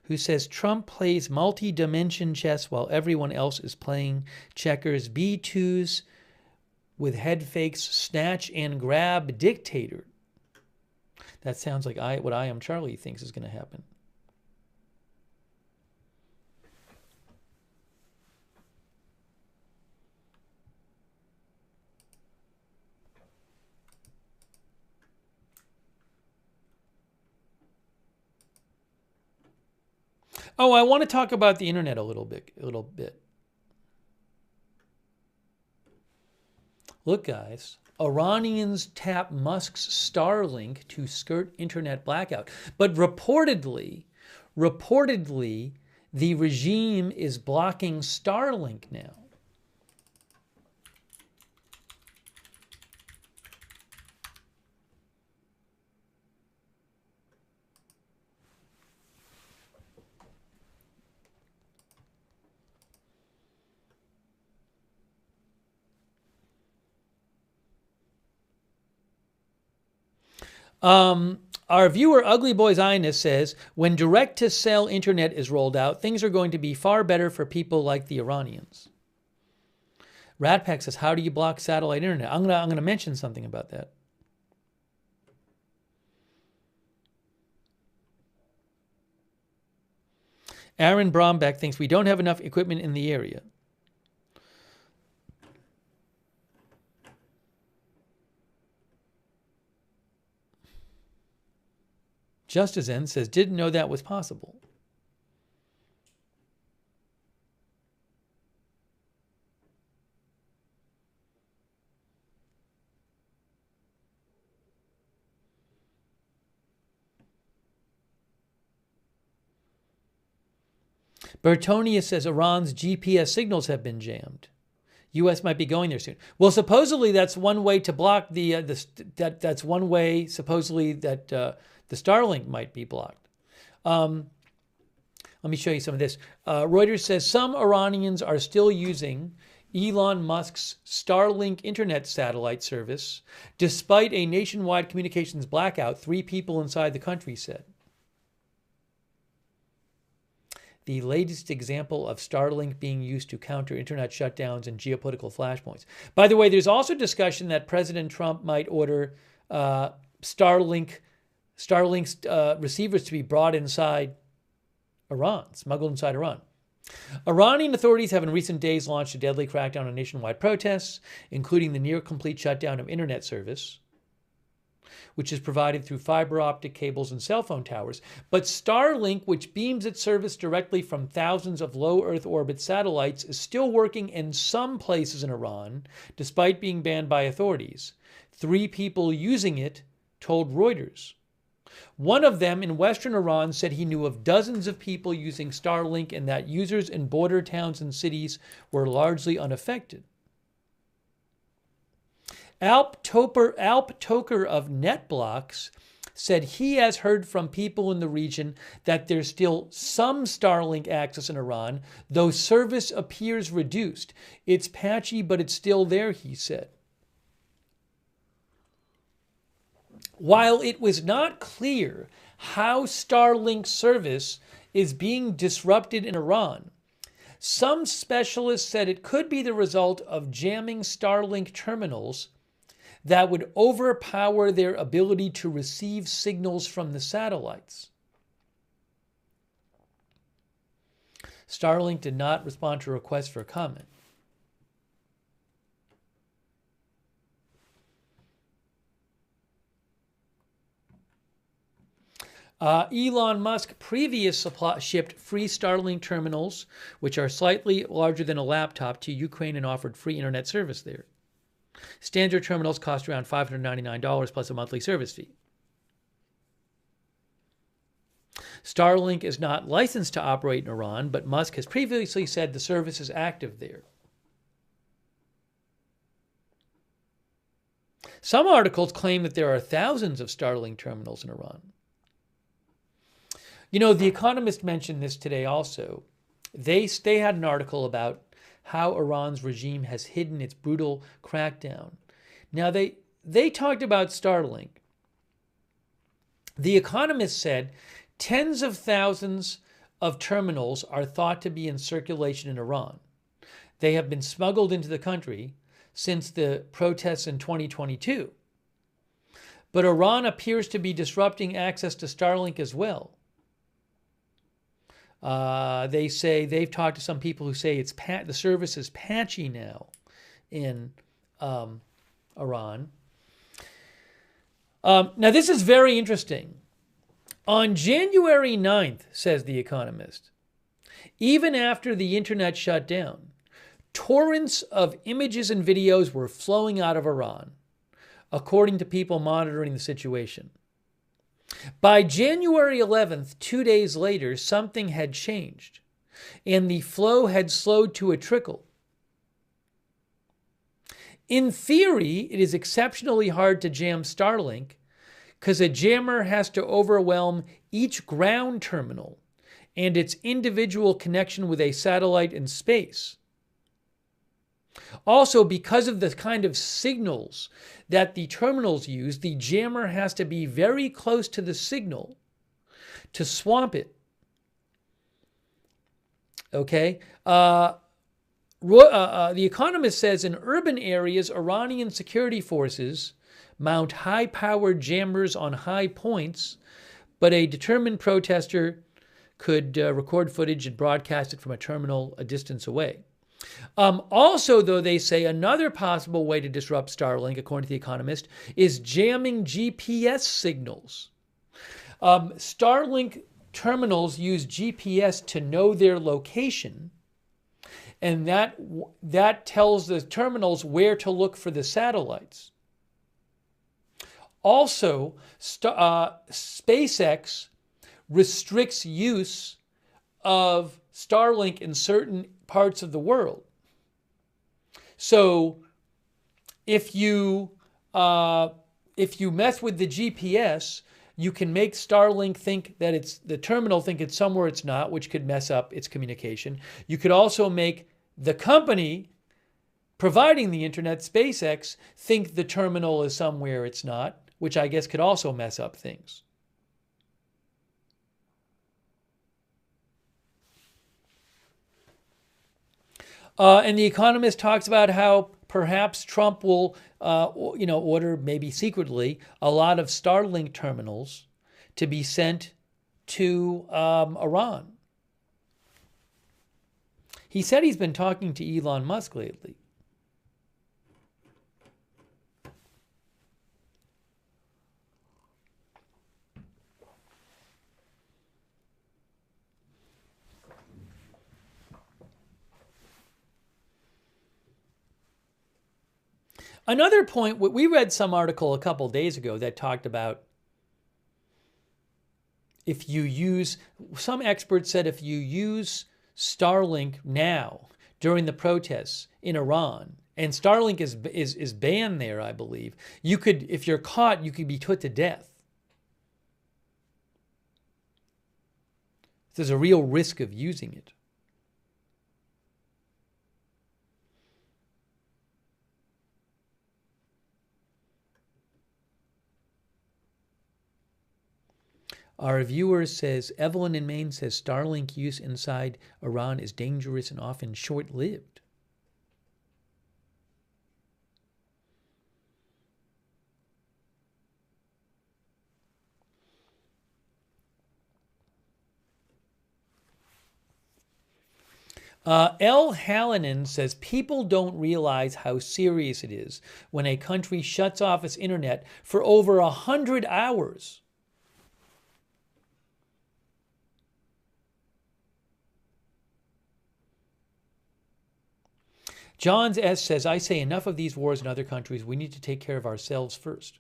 who says Trump plays multi-dimension chess while everyone else is playing checkers. B2s with head fakes, snatch and grab dictator. That sounds like what I Am Charlie thinks is going to happen. Oh, I want to talk about the internet a little bit. Look, guys, Iranians tap Musk's Starlink to skirt internet blackout. But reportedly, the regime is blocking Starlink now. Our viewer Ugly Boy's Ines says, when direct-to-cell internet is rolled out, things are going to be far better for people like the Iranians. Ratpack says, how do you block satellite internet? I'm gonna mention something about that. Aaron Brombeck thinks we don't have enough equipment in the area. Justice N says, didn't know that was possible. Bertonia says Iran's GPS signals have been jammed. U.S. might be going there soon. Well, supposedly that's one way to block that's one way supposedly that the Starlink might be blocked. Let me show you some of this. Reuters says some Iranians are still using Elon Musk's Starlink internet satellite service, despite a nationwide communications blackout, 3 people inside the country said. The latest example of Starlink being used to counter internet shutdowns and geopolitical flashpoints. By the way, there's also discussion that President Trump might order Starlink's receivers to be brought inside Iran, smuggled inside Iran. Iranian authorities have in recent days launched a deadly crackdown on nationwide protests, including the near-complete shutdown of internet service, which is provided through fiber optic cables and cell phone towers. But Starlink, which beams its service directly from thousands of low Earth orbit satellites, is still working in some places in Iran, despite being banned by authorities. 3 people using it told Reuters. One of them in Western Iran said he knew of dozens of people using Starlink and that users in border towns and cities were largely unaffected. Alp Toker of NetBlocks said he has heard from people in the region that there's still some Starlink access in Iran, though service appears reduced. It's patchy, but it's still there, he said. While it was not clear how Starlink service is being disrupted in Iran, some specialists said it could be the result of jamming Starlink terminals that would overpower their ability to receive signals from the satellites. Starlink did not respond to requests for comment. Elon Musk previously shipped free Starlink terminals, which are slightly larger than a laptop, to Ukraine and offered free internet service there. Standard terminals cost around $599 plus a monthly service fee. Starlink is not licensed to operate in Iran, but Musk has previously said the service is active there. Some articles claim that there are thousands of Starlink terminals in Iran. You know, The Economist mentioned this today also. They had an article about how Iran's regime has hidden its brutal crackdown. Now, they talked about Starlink. The Economist said tens of thousands of terminals are thought to be in circulation in Iran. They have been smuggled into the country since the protests in 2022. But Iran appears to be disrupting access to Starlink as well. They say they've talked to some people who say the service is patchy now in Iran. Now, this is very interesting. On January 9th, says The Economist, even after the internet shut down, torrents of images and videos were flowing out of Iran, according to people monitoring the situation. By January 11th, 2 days later, something had changed, and the flow had slowed to a trickle. In theory, it is exceptionally hard to jam Starlink because a jammer has to overwhelm each ground terminal and its individual connection with a satellite in space. Also, because of the kind of signals that the terminals use, the jammer has to be very close to the signal to swamp it. Okay? The Economist says in urban areas, Iranian security forces mount high-powered jammers on high points, but a determined protester could record footage and broadcast it from a terminal a distance away. Also, though, they say another possible way to disrupt Starlink, according to The Economist, is jamming GPS signals. Starlink terminals use GPS to know their location, and that tells the terminals where to look for the satellites. Also, SpaceX restricts use of Starlink in certain parts of the world. So if you mess with the GPS, you can make Starlink think that it's the terminal think it's somewhere it's not, which could mess up its communication. You could also make the company providing the internet, SpaceX, think the terminal is somewhere it's not, which I guess could also mess up things. And The Economist talks about how perhaps Trump will, order, maybe secretly, a lot of Starlink terminals to be sent to Iran. He said he's been talking to Elon Musk lately. Another point, we read some article a couple days ago that talked about some experts said if you use Starlink now during the protests in Iran, and Starlink is banned there, I believe, you could, if you're caught, you could be put to death. There's a real risk of using it. Our viewer says, Evelyn in Maine says Starlink use inside Iran is dangerous and often short-lived. L. Hallinan says people don't realize how serious it is when a country shuts off its internet for over 100 hours. Johns S. says, I say enough of these wars in other countries. We need to take care of ourselves first.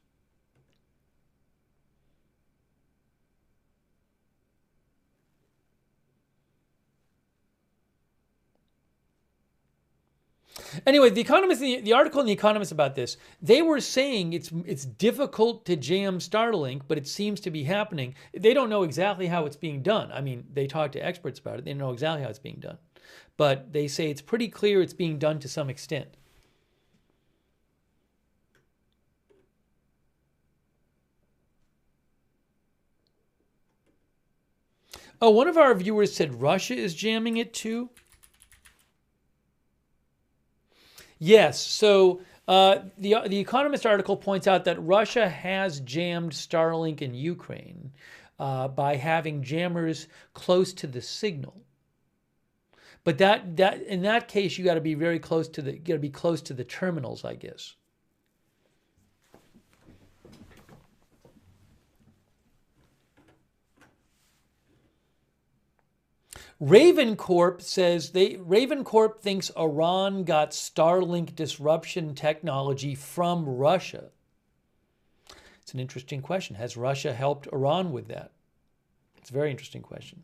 Anyway, the Economist, the article in the Economist about this, they were saying it's difficult to jam Starlink, but it seems to be happening. They don't know exactly how it's being done. I mean, they talk to experts about it. They don't know exactly how it's being done, but they say it's pretty clear it's being done to some extent. Oh, one of our viewers said Russia is jamming it too. Yes, so the Economist article points out that Russia has jammed Starlink in Ukraine by having jammers close to the signal. But that in that case, you got to be very close to the terminals, I guess. Ravencorp says Ravencorp thinks Iran got Starlink disruption technology from Russia. It's an interesting question. Has Russia helped Iran with that? It's a very interesting question.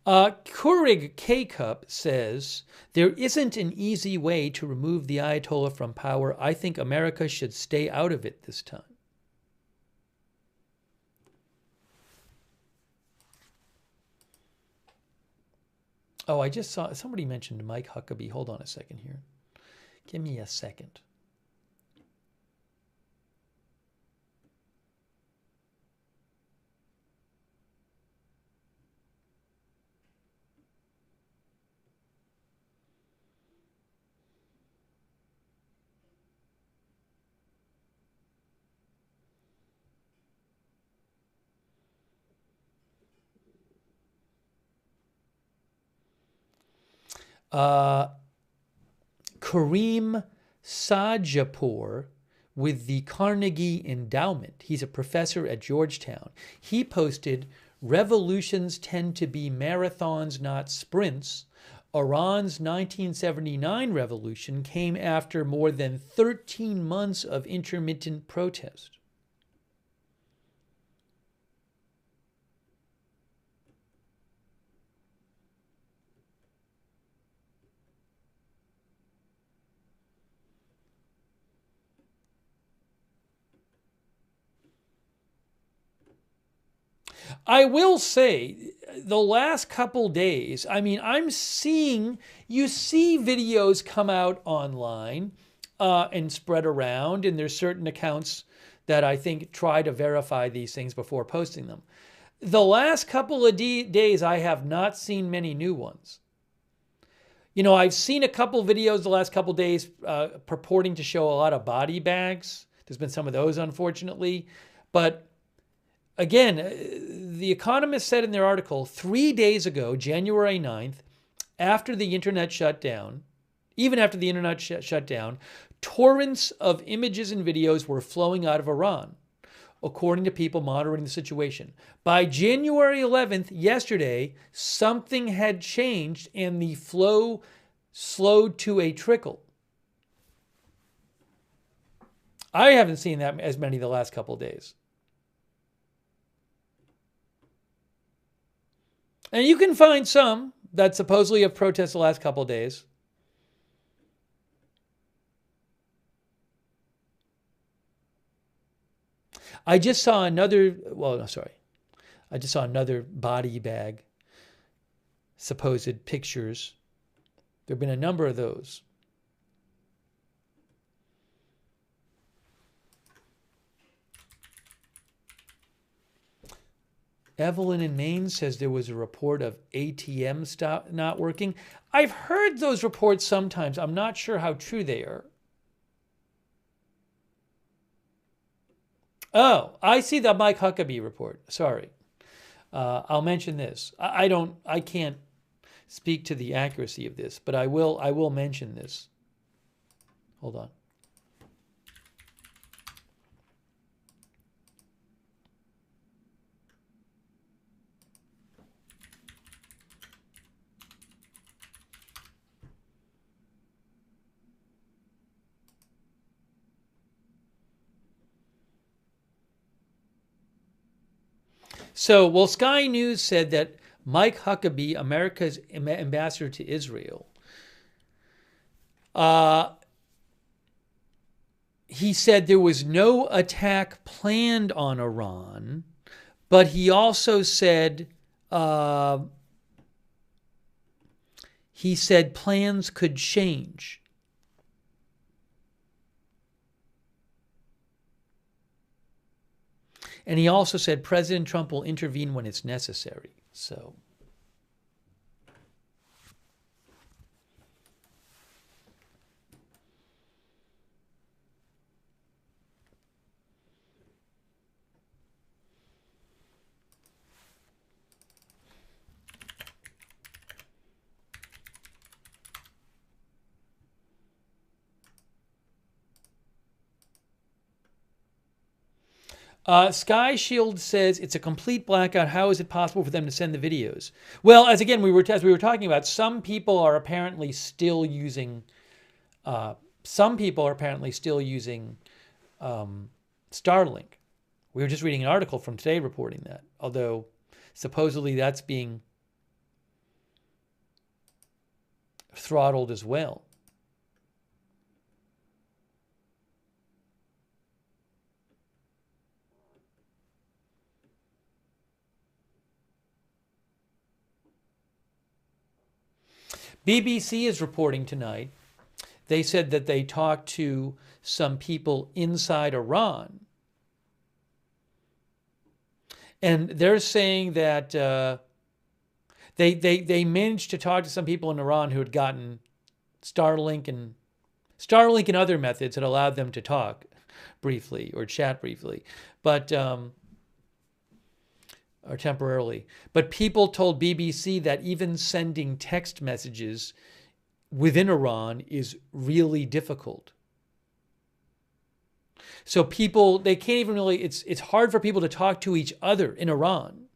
Keurig K-Cup says, there isn't an easy way to remove the Ayatollah from power. I think America should stay out of it this time. Oh, I just saw somebody mentioned Mike Huckabee. Hold on a second here. Give me a second. Kareem Sajapur with the Carnegie Endowment. He's a professor at Georgetown. He posted, revolutions tend to be marathons, not sprints. Iran's 1979 revolution came after more than 13 months of intermittent protest. I will say, the last couple days, I mean, you see videos come out online and spread around, and there's certain accounts that I think try to verify these things before posting them. The last couple of days, I have not seen many new ones. You know, I've seen a couple videos the last couple days purporting to show a lot of body bags. There's been some of those, unfortunately. But again, The Economist said in their article 3 days ago, January 9th, after the internet shut down, even after the internet shut down, torrents of images and videos were flowing out of Iran, according to people monitoring the situation. By January 11th, yesterday, something had changed and the flow slowed to a trickle. I haven't seen that as many the last couple of days. And you can find some that supposedly have protested the last couple of days. I just saw another body bag, supposed pictures. There have been a number of those. Evelyn in Maine says there was a report of ATM not working. I've heard those reports sometimes. I'm not sure how true they are. Oh, I see the Mike Huckabee report. Sorry. I'll mention this. I can't speak to the accuracy of this, but I will mention this. Hold on. So, well, Sky News said that Mike Huckabee, America's ambassador to Israel, he said there was no attack planned on Iran, but he also said plans could change. And he also said President Trump will intervene when it's necessary. So, Sky Shield says it's a complete blackout. How is it possible for them to send the videos? Well, as we were talking about, some people are apparently still using Starlink. We were just reading an article from today reporting that, although supposedly that's being throttled as well. BBC is reporting tonight. They said that they talked to some people inside Iran. And they're saying that they managed to talk to some people in Iran who had gotten Starlink and other methods that allowed them to talk briefly or chat briefly. But or temporarily. But people told BBC that even sending text messages within Iran is really difficult. So people, they can't even really, it's hard for people to talk to each other in Iran.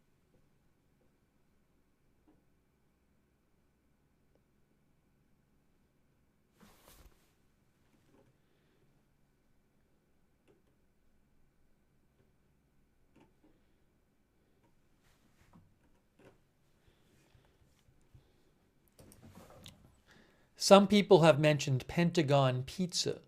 Some people have mentioned Pentagon pizza.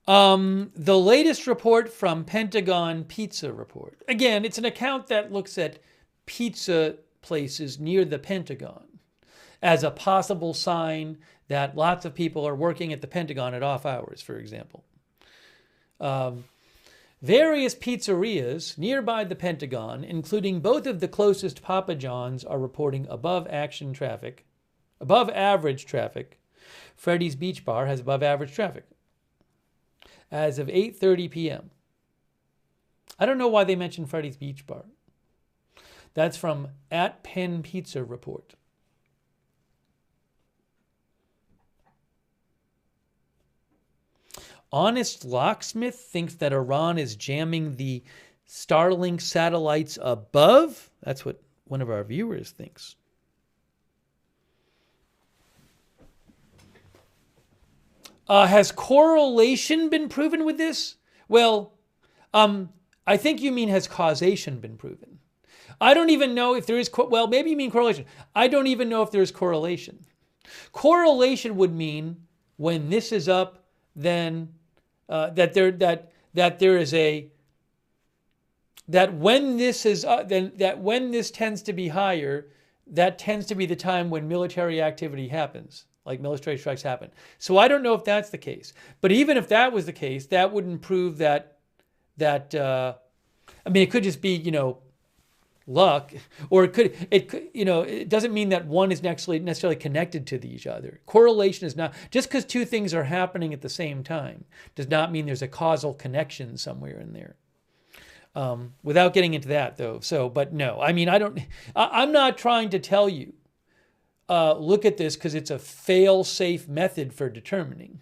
The latest report from Pentagon Pizza Report. Again, it's an account that looks at pizza places near the Pentagon as a possible sign that lots of people are working at the Pentagon at off hours, for example. Various pizzerias nearby the Pentagon, including both of the closest Papa John's, are reporting above average traffic. Freddy's Beach Bar has above average traffic as of 8:30 p.m. I don't know why they mentioned Freddy's Beach Bar. That's from @Penn Pizza Report. Honest Locksmith thinks that Iran is jamming the Starlink satellites above. That's what one of our viewers thinks. Has correlation been proven with this? Well, I think you mean has causation been proven. I don't even know if there is, well, maybe you mean correlation. I don't even know if there is correlation. Correlation would mean when this is up, then that when this is that when this tends to be higher, that tends to be the time when military activity happens, like military strikes happen. So I don't know if that's the case. But even if that was the case, that wouldn't prove that I mean, it could just be, luck, or it could, it doesn't mean that one is necessarily connected to each other. Correlation is not, just because two things are happening at the same time does not mean there's a causal connection somewhere in there. Without getting into that though. But no, I mean, I'm not trying to tell you, look at this because it's a fail-safe method for determining.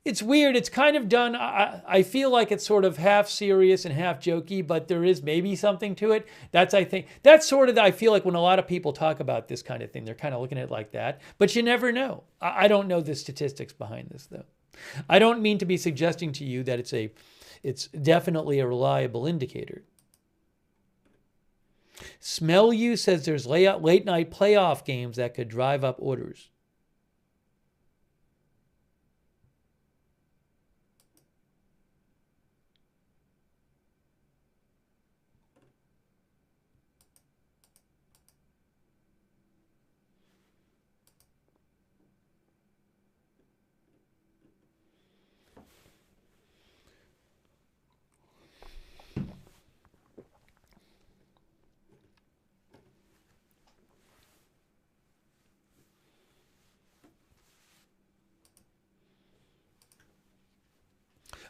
It's weird. It's kind of done. I feel like it's sort of half serious and half jokey, but there is maybe something to it. I think that's sort of, I feel like when a lot of people talk about this kind of thing, they're kind of looking at it like that, but you never know. I don't know the statistics behind this though. I don't mean to be suggesting to you that it's definitely a reliable indicator. Smell You says there's late night playoff games that could drive up orders.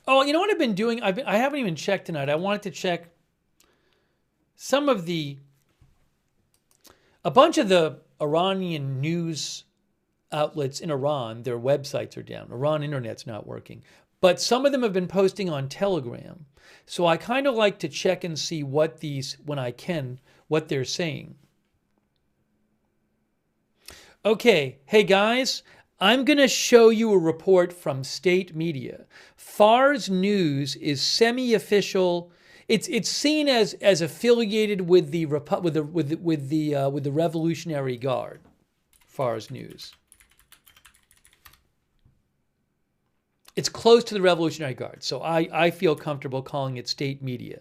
Oh, you know what I've been doing? I haven't even checked tonight. I wanted to check some of a bunch of the Iranian news outlets in Iran, their websites are down. Iran internet's not working. But some of them have been posting on Telegram. So I kind of like to check and see what when I can, what they're saying. Okay, hey guys, I'm going to show you a report from state media. Fars News is semi-official. It's seen as affiliated with the Revolutionary Guard. Fars News. It's close to the Revolutionary Guard, so I feel comfortable calling it state media.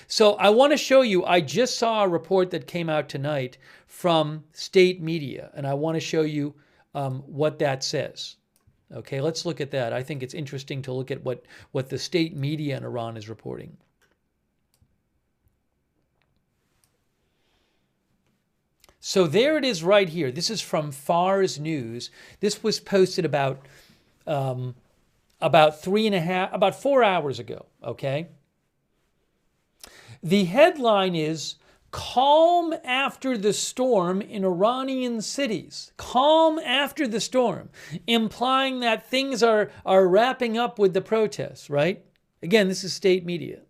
So I want to show you, I just saw a report that came out tonight from state media, and I want to show you what that says. Okay, let's look at that. I think it's interesting to look at what the state media in Iran is reporting. So there it is right here. This is from Fars News. This was posted about 4 hours ago, okay? The headline is, "Calm after the storm in Iranian cities." Calm after the storm, implying that things are wrapping up with the protests, right? Again, this is state media.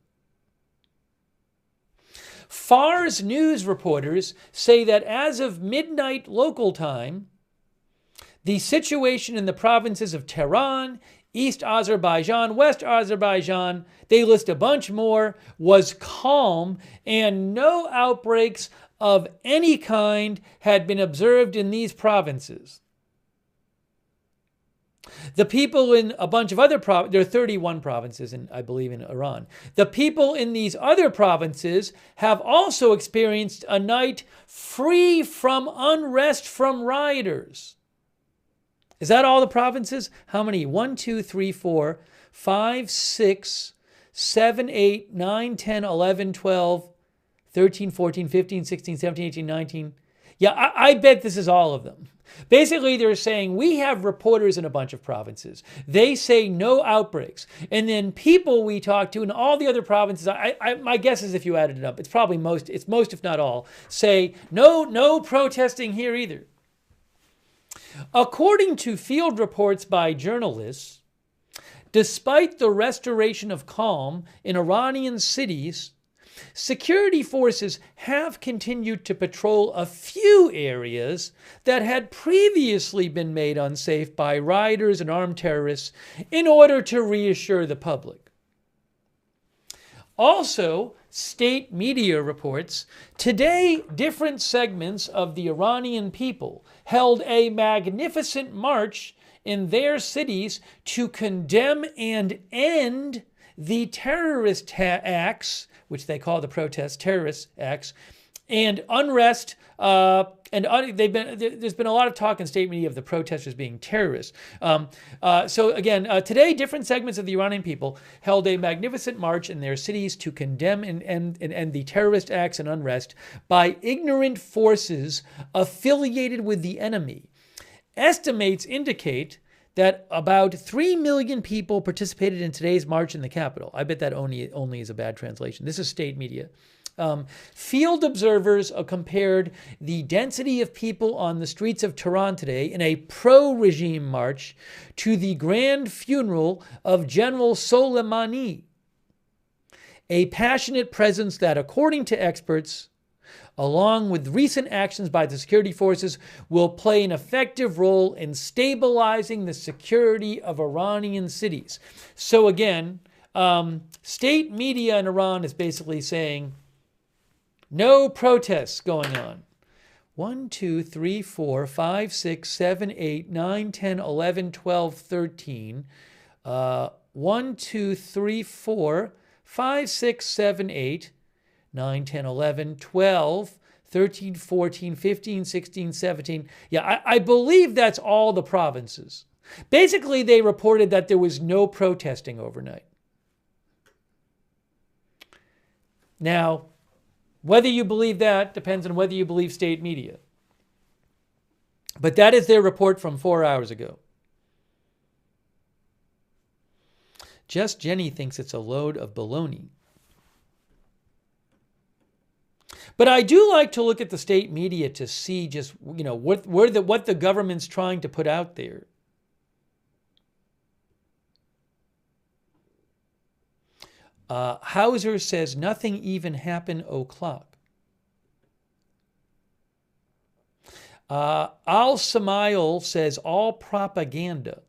Fars News reporters say that as of midnight local time, the situation in the provinces of Tehran, East Azerbaijan, West Azerbaijan, they list a bunch more, was calm, and no outbreaks of any kind had been observed in these provinces. The people in a bunch of other provinces, there are 31 provinces, I believe, in Iran. The people in these other provinces have also experienced a night free from unrest from rioters. Is that all the provinces? How many? 1, 2, 3, 4, 5, 6, 7, 8, 9, 10, 11, 12, 13, 14, 15, 16, 17, 18, 19. Yeah, I bet this is all of them. Basically, they're saying we have reporters in a bunch of provinces. They say no outbreaks. And then people we talk to in all the other provinces, my guess is if you added it up, it's most if not all, say no protesting here either. According to field reports by journalists, despite the restoration of calm in Iranian cities, security forces have continued to patrol a few areas that had previously been made unsafe by rioters and armed terrorists in order to reassure the public. Also, state media reports, today different segments of the Iranian people held a magnificent march in their cities to condemn and end the terrorist acts, which they call the protest terrorist acts, and unrest. There's been a lot of talk in state media of the protesters being terrorists. So again, today different segments of the Iranian people held a magnificent march in their cities to condemn and end the terrorist acts and unrest by ignorant forces affiliated with the enemy. Estimates indicate that about 3 million people participated in today's march in the capital. I bet that only is a bad translation. This is state media. Field observers compared the density of people on the streets of Tehran today in a pro-regime march to the grand funeral of General Soleimani, a passionate presence that, according to experts, along with recent actions by the security forces, will play an effective role in stabilizing the security of Iranian cities. So again, state media in Iran is basically saying, no protests going on. 1, 2, 3, 4, 5, 6, 7, 8, 9, 10, 11, 12, 13. 1, 2, 3, 4, 5, 6, 7, 8, 9, 10, 11, 12, 13, 14, 15, 16, 17. Yeah, I believe that's all the provinces. Basically, they reported that there was no protesting overnight. Now, whether you believe that depends on whether you believe state media. But that is their report from 4 hours ago. Just Jenny thinks it's a load of baloney. But I do like to look at the state media to see just, what the government's trying to put out there. Hauser says nothing even happened o'clock. Al-Samail says all propaganda.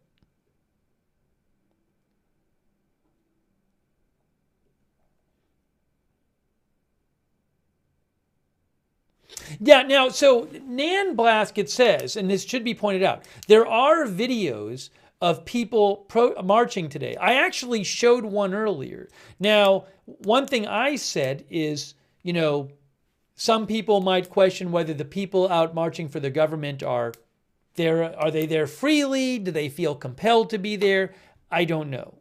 Yeah, now, so Nan Blasket says, and this should be pointed out, there are videos of people marching today. I actually showed one earlier. Now, one thing I said is, some people might question whether the people out marching for the government are they there freely? Do they feel compelled to be there? I don't know.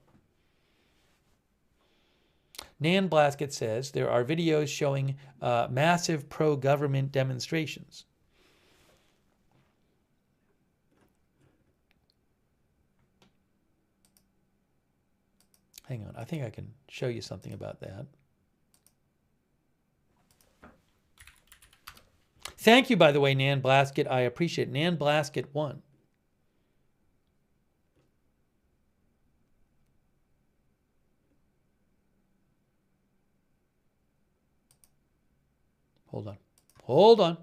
Nan Blasket says there are videos showing massive pro-government demonstrations. Hang on, I think I can show you something about that. Thank you, by the way, Nan Blasket. I appreciate it. Nan Blasket 1. Hold on.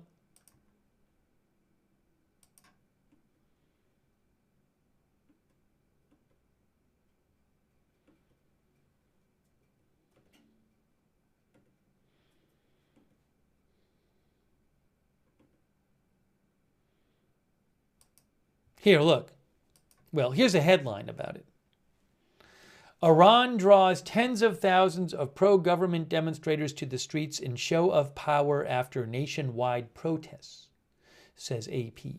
Here, look. Well, here's a headline about it. Iran draws tens of thousands of pro-government demonstrators to the streets in show of power after nationwide protests, says AP.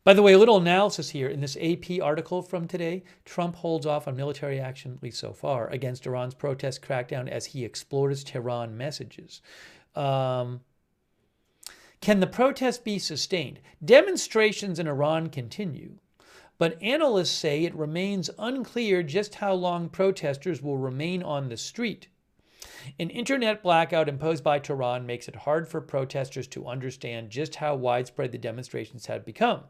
By the way, a little analysis here in this AP article from today. Trump holds off on military action, at least so far, against Iran's protest crackdown as he explores Tehran messages. Can the protest be sustained? Demonstrations in Iran continue, but analysts say it remains unclear just how long protesters will remain on the street. An internet blackout imposed by Tehran makes it hard for protesters to understand just how widespread the demonstrations have become,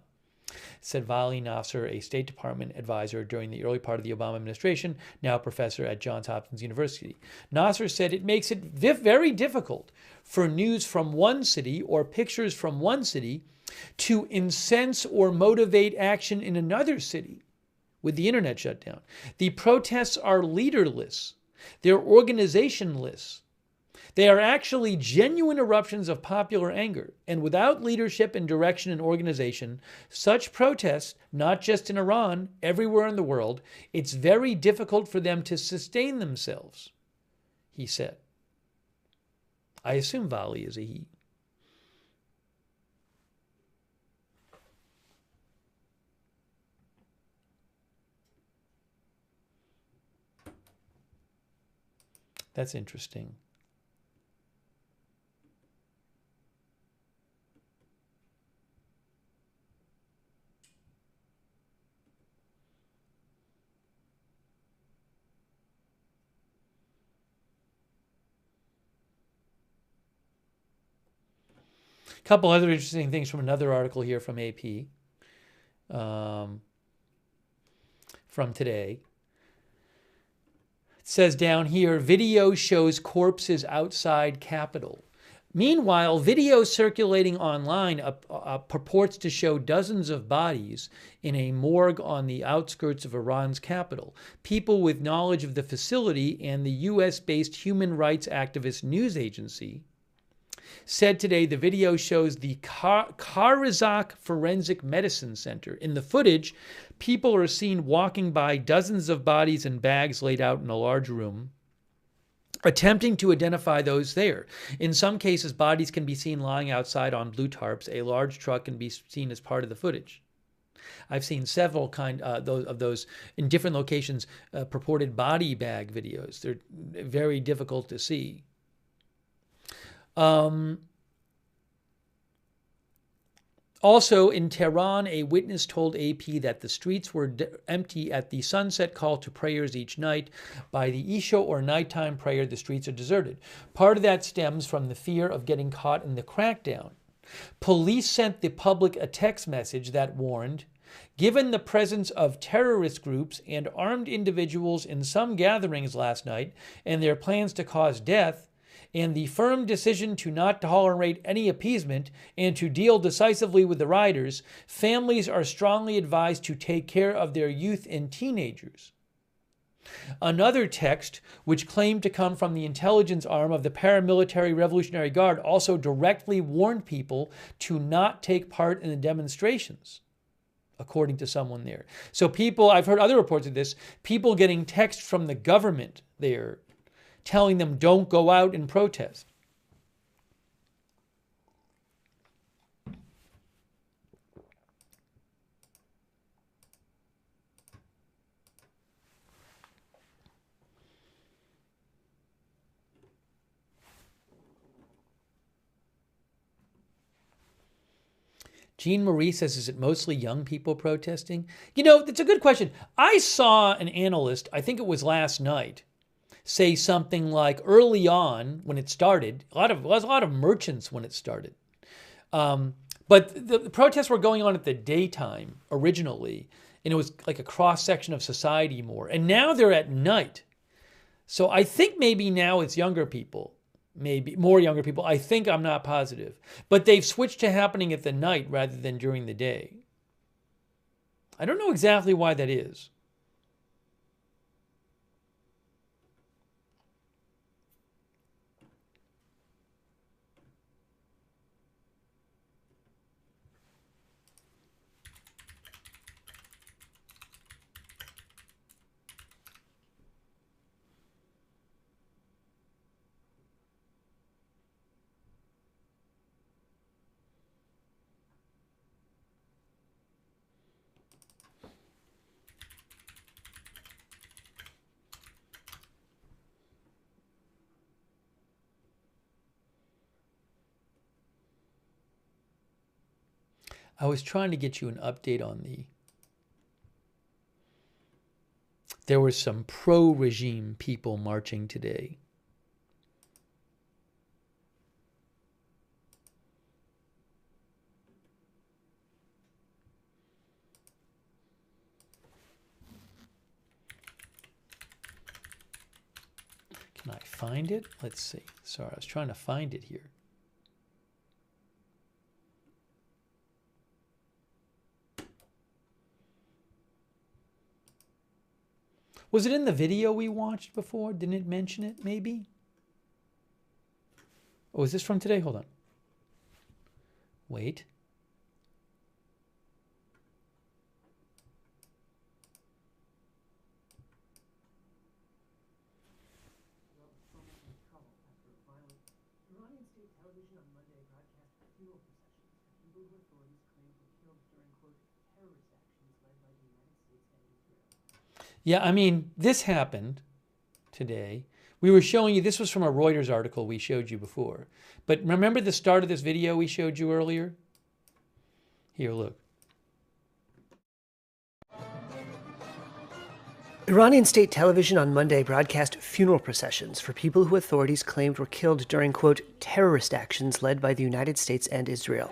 said Vali Nasser, a State Department advisor during the early part of the Obama administration, now a professor at Johns Hopkins University. Nasser said it makes it very difficult for news from one city or pictures from one city to incense or motivate action in another city with the internet shut down. The protests are leaderless. They're organizationless. They are actually genuine eruptions of popular anger, and without leadership and direction and organization, such protests, not just in Iran, everywhere in the world, it's very difficult for them to sustain themselves, he said. I assume Vali is a he. That's interesting. A couple other interesting things from another article here from AP, from today. It says down here, video shows corpses outside Capitol. Meanwhile, video circulating online purports to show dozens of bodies in a morgue on the outskirts of Iran's capital. People with knowledge of the facility and the U.S.-based human rights activist news agency said today the video shows the Karzak Forensic Medicine Center. In the footage, people are seen walking by dozens of bodies and bags laid out in a large room, attempting to identify those there. In some cases, bodies can be seen lying outside on blue tarps. A large truck can be seen as part of the footage. I've seen several of those in different locations, purported body bag videos. They're very difficult to see. Also in Tehran, a witness told AP that the streets were empty at the sunset call to prayers each night. By the Isha or nighttime prayer, the streets are deserted. Part of that stems from the fear of getting caught in the crackdown. Police sent the public a text message that warned, given the presence of terrorist groups and armed individuals in some gatherings last night and their plans to cause death, and the firm decision to not tolerate any appeasement and to deal decisively with the rioters, families are strongly advised to take care of their youth and teenagers. Another text, which claimed to come from the intelligence arm of the paramilitary Revolutionary Guard, also directly warned people to not take part in the demonstrations, according to someone there. So people, I've heard other reports of this, people getting text from the government there telling them don't go out and protest. Jean Marie says, is it mostly young people protesting? You know, that's a good question. I saw an analyst, I think it was last night, say something like early on when it started, there was a lot of merchants when it started. But the protests were going on at the daytime originally, and it was like a cross-section of society more. And now they're at night. So I think maybe now it's younger people, maybe more younger people. I think, I'm not positive. But they've switched to happening at the night rather than during the day. I don't know exactly why that is. I was trying to get you an update on there were some pro-regime people marching today. Can I find it? Let's see. Sorry, I was trying to find it here. Was it in the video we watched before? Didn't it mention it, maybe? Oh, is this from today? Hold on. Wait. Iranian Yeah, I mean, this happened today. We were showing you, this was from a Reuters article we showed you before. But remember the start of this video we showed you earlier? Here, look. Iranian state television on Monday broadcast funeral processions for people who authorities claimed were killed during, quote, terrorist actions led by the United States and Israel.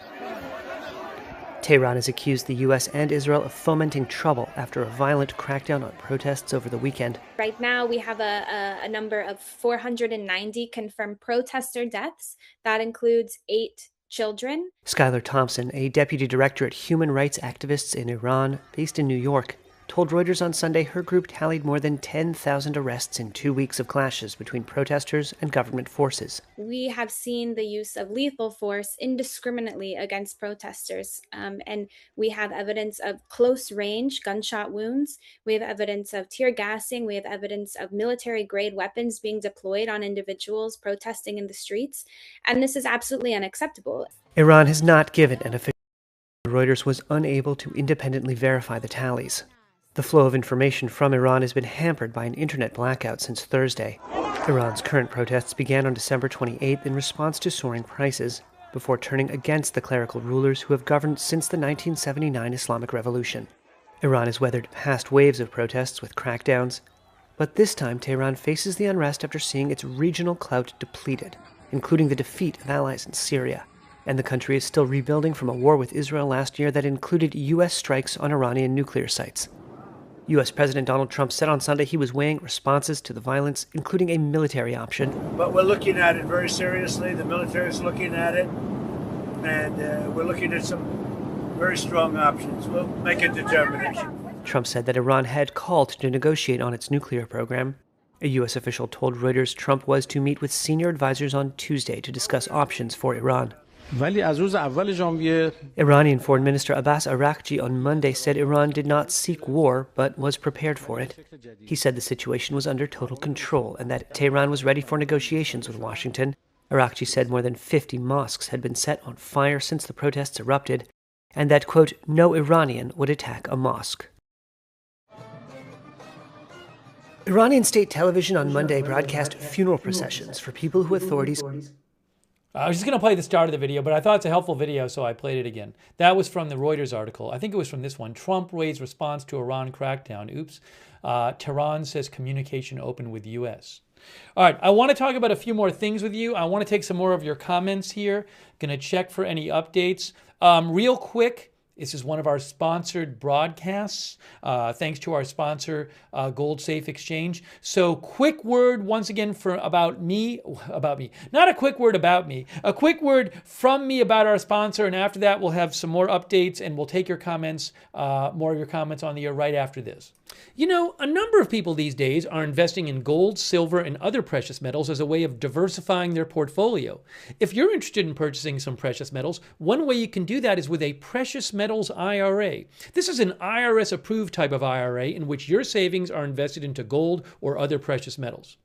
Tehran has accused the U.S. and Israel of fomenting trouble after a violent crackdown on protests over the weekend. Right now, we have a number of 490 confirmed protester deaths. That includes 8 children. Skylar Thompson, a deputy director at Human Rights Activists in Iran, based in New York, told Reuters on Sunday her group tallied more than 10,000 arrests in 2 weeks of clashes between protesters and government forces. We have seen the use of lethal force indiscriminately against protesters, and we have evidence of close-range gunshot wounds. We have evidence of tear gassing. We have evidence of military-grade weapons being deployed on individuals protesting in the streets, and this is absolutely unacceptable. Iran has not given an official. Reuters was unable to independently verify the tallies. The flow of information from Iran has been hampered by an internet blackout since Thursday. Iran's current protests began on December 28th in response to soaring prices, before turning against the clerical rulers who have governed since the 1979 Islamic Revolution. Iran has weathered past waves of protests with crackdowns, but this time Tehran faces the unrest after seeing its regional clout depleted, including the defeat of allies in Syria. And the country is still rebuilding from a war with Israel last year that included U.S. strikes on Iranian nuclear sites. U.S. President Donald Trump said on Sunday he was weighing responses to the violence, including a military option. But we're looking at it very seriously. The military is looking at it, and we're looking at some very strong options. We'll make a determination. Trump said that Iran had called to negotiate on its nuclear program. A U.S. official told Reuters Trump was to meet with senior advisors on Tuesday to discuss options for Iran. Iranian Foreign Minister Abbas Araghchi on Monday said Iran did not seek war, but was prepared for it. He said the situation was under total control and that Tehran was ready for negotiations with Washington. Araghchi said more than 50 mosques had been set on fire since the protests erupted, and that, quote, no Iranian would attack a mosque. Iranian state television on Monday broadcast funeral processions for people who authorities... I was just going to play the start of the video, but I thought it's a helpful video, so I played it again. That was from the Reuters article. I think it was from this one. Trump raised response to Iran crackdown. Oops. Tehran says communication open with U.S. All right, I want to talk about a few more things with you. I want to take some more of your comments here. Going to check for any updates. Real quick, this is one of our sponsored broadcasts, thanks to our sponsor, Gold Safe Exchange. So quick word once again about me, not a quick word about me, a quick word from me about our sponsor. And after that, we'll have some more updates and we'll take your comments, more of your comments on the air right after this. You know, a number of people these days are investing in gold, silver, and other precious metals as a way of diversifying their portfolio. If you're interested in purchasing some precious metals, one way you can do that is with a precious metals IRA. This is an IRS-approved type of IRA in which your savings are invested into gold or other precious metals.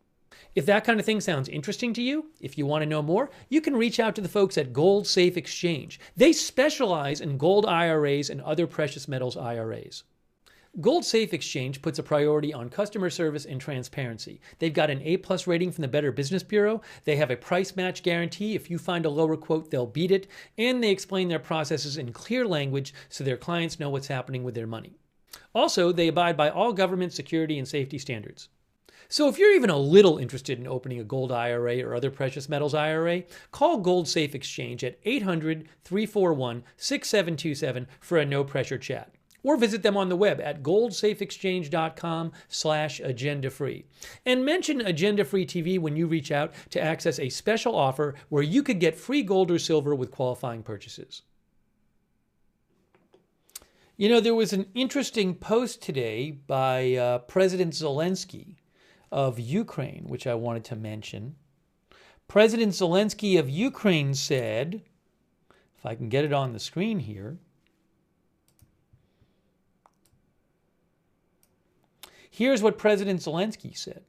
If that kind of thing sounds interesting to you, if you want to know more, you can reach out to the folks at Gold Safe Exchange. They specialize in gold IRAs and other precious metals IRAs. Gold Safe Exchange puts a priority on customer service and transparency. They've got an A+ rating from the Better Business Bureau. They have a price match guarantee. If you find a lower quote, they'll beat it. And they explain their processes in clear language so their clients know what's happening with their money. Also, they abide by all government security and safety standards. So if you're even a little interested in opening a gold IRA or other precious metals IRA, call Gold Safe Exchange at 800-341-6727 for a no-pressure chat. Or visit them on the web at goldsafeexchange.com/agenda-free. And mention Agenda-Free TV when you reach out to access a special offer where you could get free gold or silver with qualifying purchases. You know, there was an interesting post today by President Zelensky of Ukraine, which I wanted to mention. President Zelensky of Ukraine said, if I can get it on the screen here, here's what President Zelensky said.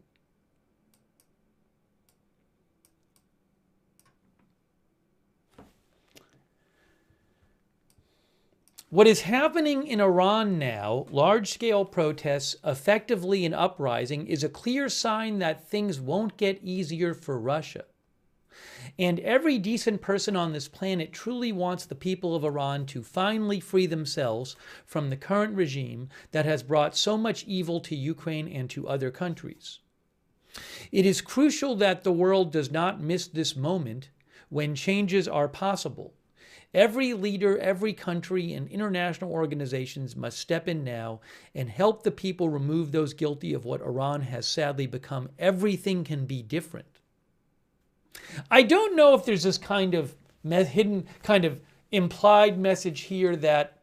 What is happening in Iran now, large-scale protests, effectively an uprising, is a clear sign that things won't get easier for Russia. And every decent person on this planet truly wants the people of Iran to finally free themselves from the current regime that has brought so much evil to Ukraine and to other countries. It is crucial that the world does not miss this moment when changes are possible. Every leader, every country, and international organizations must step in now and help the people remove those guilty of what Iran has sadly become. Everything can be different. I don't know if there's this kind of hidden, kind of implied message here that,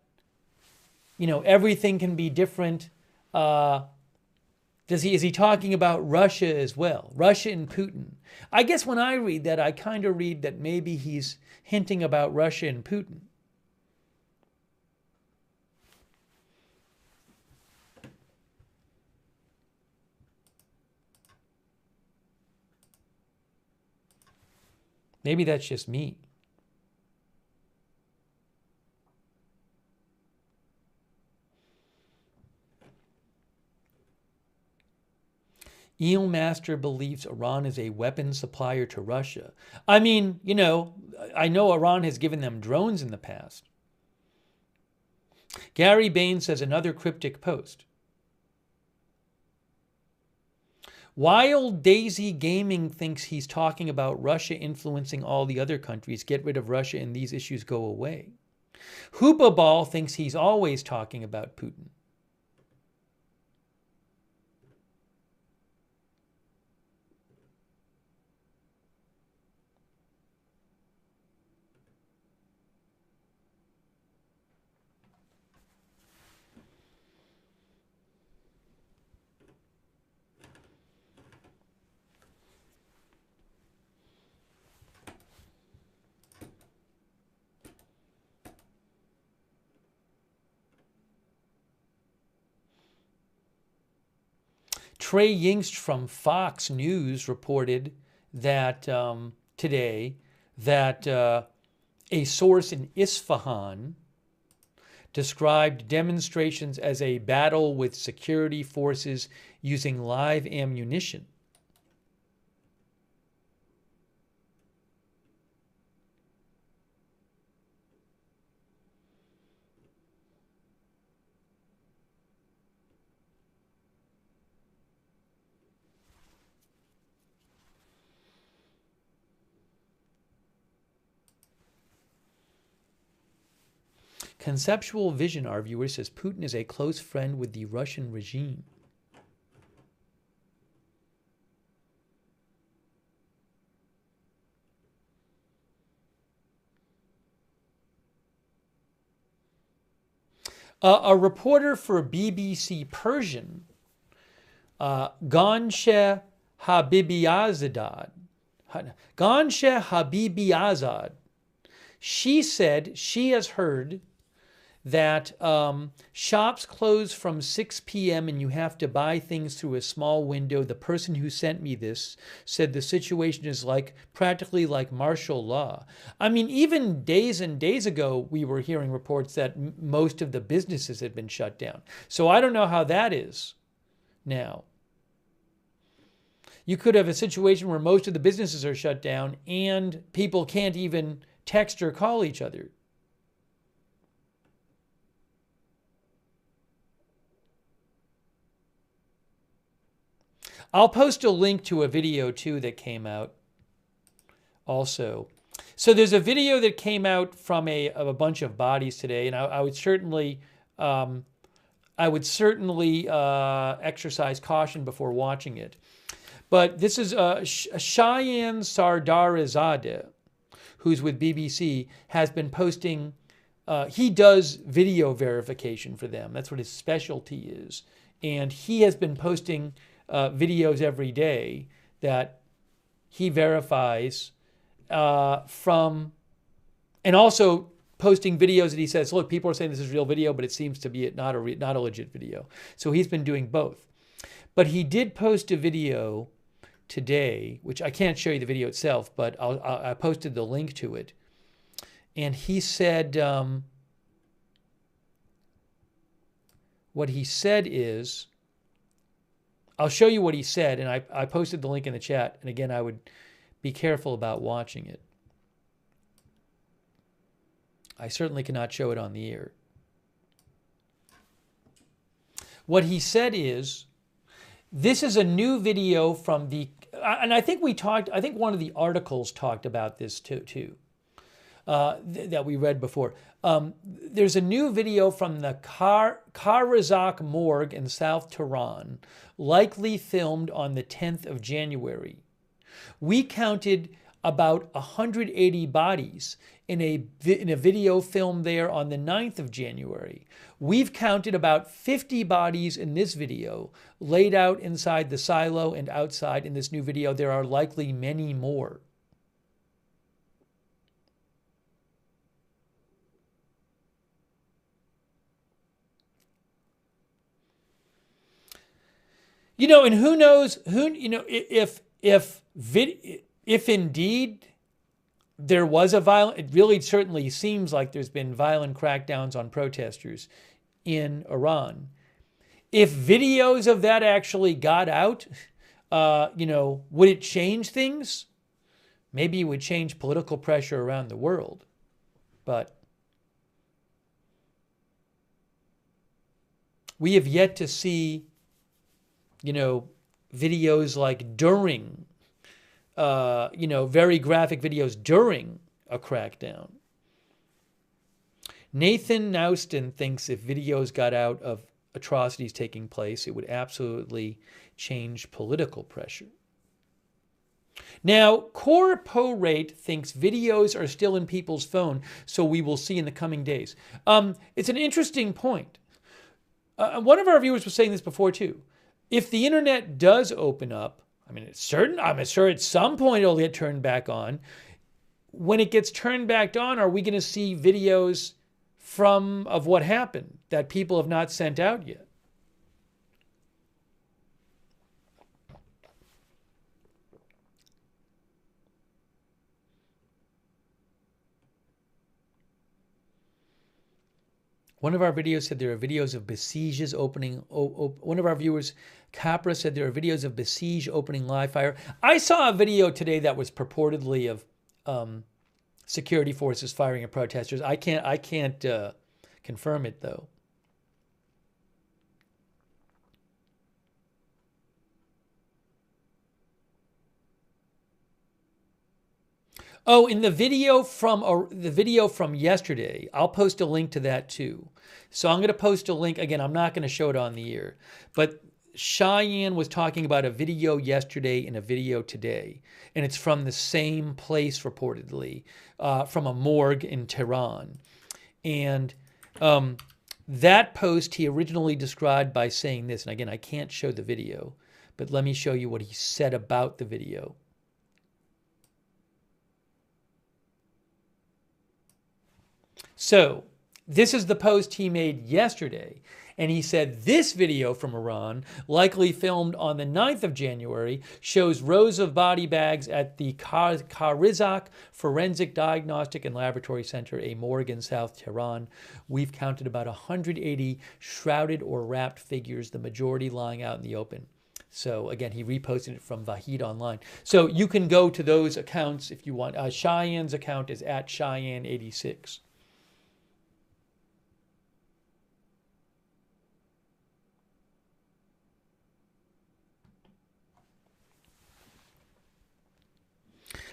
everything can be different. Is he talking about Russia as well? Russia and Putin. I guess when I read that, I kind of read that maybe he's hinting about Russia and Putin. Maybe that's just me. Eelmaster believes Iran is a weapons supplier to Russia. I mean, I know Iran has given them drones in the past. Gary Bain says another cryptic post. Wild Daisy Gaming thinks he's talking about Russia influencing all the other countries. Get rid of Russia and these issues go away. Hoopa Ball thinks he's always talking about Putin. Trey Yingst from Fox News reported that today that a source in Isfahan described demonstrations as a battle with security forces using live ammunition. Conceptual Vision, our viewer, says Putin is a close friend with the Russian regime. A reporter for BBC Persian, Ganshe Habibiazad, she said she has heard that shops close from 6 p.m. and you have to buy things through a small window. The person who sent me this said the situation is practically like martial law. I mean, even days and days ago, we were hearing reports that most of the businesses had been shut down. So I don't know how that is now. You could have a situation where most of the businesses are shut down and people can't even text or call each other. I'll post a link to a video, too, that came out also. So there's a video that came out from of a bunch of bodies today, and I would certainly exercise caution before watching it. But this is Cheyenne Sardarizadeh, who's with BBC, has been posting. He does video verification for them. That's what his specialty is. And he has been posting videos every day that he verifies from, and also posting videos that he says, look, people are saying this is real video, but it seems to be not a legit video. So he's been doing both. But he did post a video today, which I can't show you the video itself, but I posted the link to it. And he said, what he said is, I'll show you what he said, and I posted the link in the chat. And again, I would be careful about watching it. I certainly cannot show it on the air. What he said is, this is a new video from the, and I think one of the articles talked about this too, that we read before. There's a new video from the Kharizak morgue in South Tehran, likely filmed on the 10th of January. We counted about 180 bodies in a video filmed there on the 9th of January. We've counted about 50 bodies in this video laid out inside the silo and outside in this new video. There are likely many more. You know, and who knows, if indeed there was a violent, it really certainly seems like there's been violent crackdowns on protesters in Iran. If videos of that actually got out, would it change things? Maybe it would change political pressure around the world. But we have yet to see, videos like during, very graphic videos during a crackdown. Nathan Nouston thinks if videos got out of atrocities taking place, it would absolutely change political pressure. Now, Core Porate thinks videos are still in people's phone, so we will see in the coming days. It's an interesting point. One of our viewers was saying this before too. If the internet does open up, I'm sure at some point it'll get turned back on. When it gets turned back on, are we going to see videos of what happened that people have not sent out yet? One of our videos said there are videos of Besiege's opening. One of our viewers, Capra, said there are videos of Besiege opening live fire. I saw a video today that was purportedly of security forces firing at protesters. I can't confirm it though. Oh, in the video from yesterday, I'll post a link to that too. So I'm going to post a link. Again, I'm not going to show it on the air. But Cheyenne was talking about a video yesterday and a video today. And it's from the same place, reportedly, from a morgue in Tehran. And that post he originally described by saying this. And again, I can't show the video. But let me show you what he said about the video. So this is the post he made yesterday. And he said, this video from Iran, likely filmed on the 9th of January, shows rows of body bags at the Kharizak Forensic Diagnostic and Laboratory Center, a morgue in South Tehran. We've counted about 180 shrouded or wrapped figures, the majority lying out in the open. So again, he reposted it from Vahid Online. So you can go to those accounts if you want. Cheyenne's account is at Cheyenne86.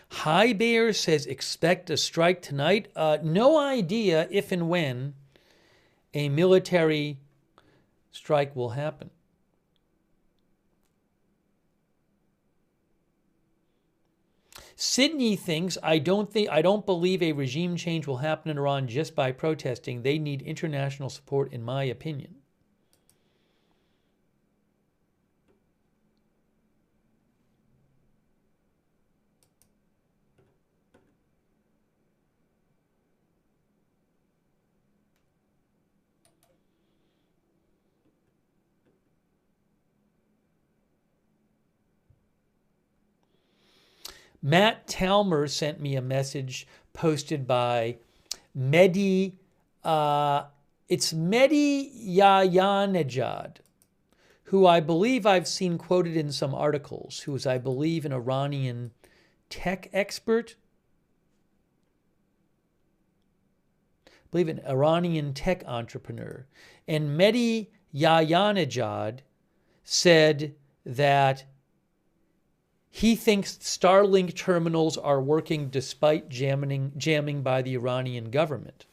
High Bear says, expect a strike tonight. No idea if and when a military strike will happen. Sydney thinks, I don't believe a regime change will happen in Iran just by protesting. They need international support, in my opinion. Matt Talmer sent me a message posted by Mehdi It's Mehdi Yayanejad, who I believe I've seen quoted in some articles, who is, I believe, an Iranian tech expert. I believe an Iranian tech entrepreneur. And Mehdi Yayanejad said that he thinks Starlink terminals are working despite jamming by the Iranian government.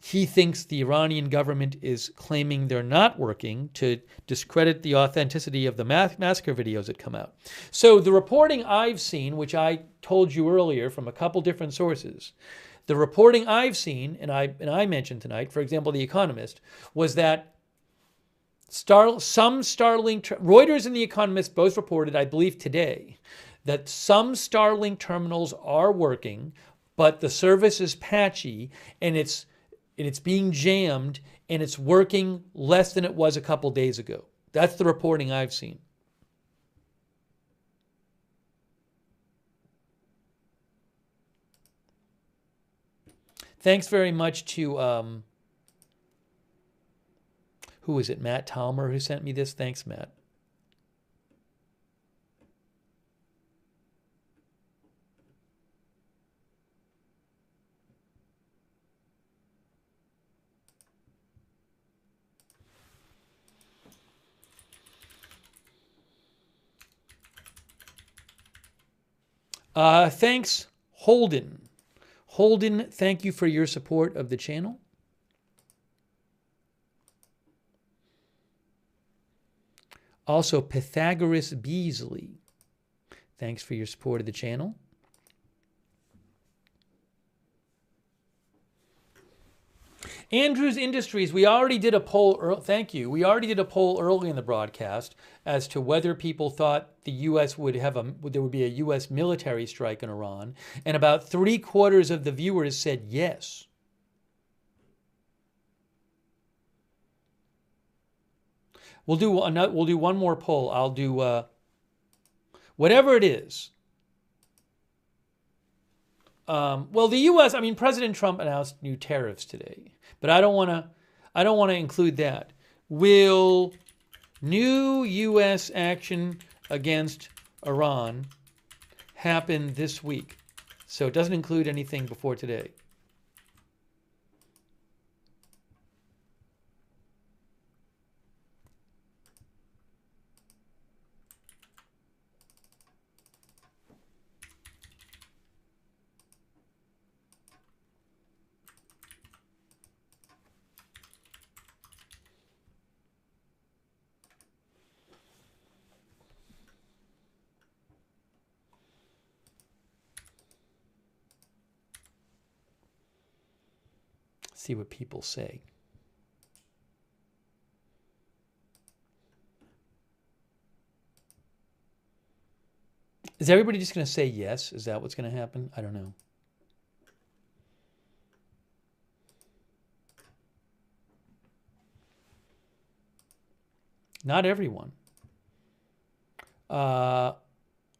He thinks the Iranian government is claiming they're not working to discredit the authenticity of the massacre videos that come out. So the reporting I've seen, which I told you earlier from a couple different sources, the reporting I've seen, and I mentioned tonight, for example, The Economist, was that some Starlink, Reuters and The Economist both reported, I believe today, that some Starlink terminals are working, but the service is patchy and it's being jammed and it's working less than it was a couple days ago. That's the reporting I've seen. Thanks very much to, who is it, Matt Talmer, who sent me this? Thanks, Matt. Thanks, Holden. Holden, thank you for your support of the channel. Also, Pythagoras Beasley, thanks for your support of the channel. Andrews Industries, we already did a poll. Thank you. We already did a poll early in the broadcast as to whether people thought the U.S. would have there would be a U.S. military strike in Iran, and about 3/4 of the viewers said yes. We'll do one more poll. I'll do whatever it is. Well, the U.S. I mean, President Trump announced new tariffs today, but I don't want to include that. Will new U.S. action against Iran happen this week? So it doesn't include anything before today. See what people say. Is everybody just going to say yes? Is that what's going to happen? I don't know. Not everyone. On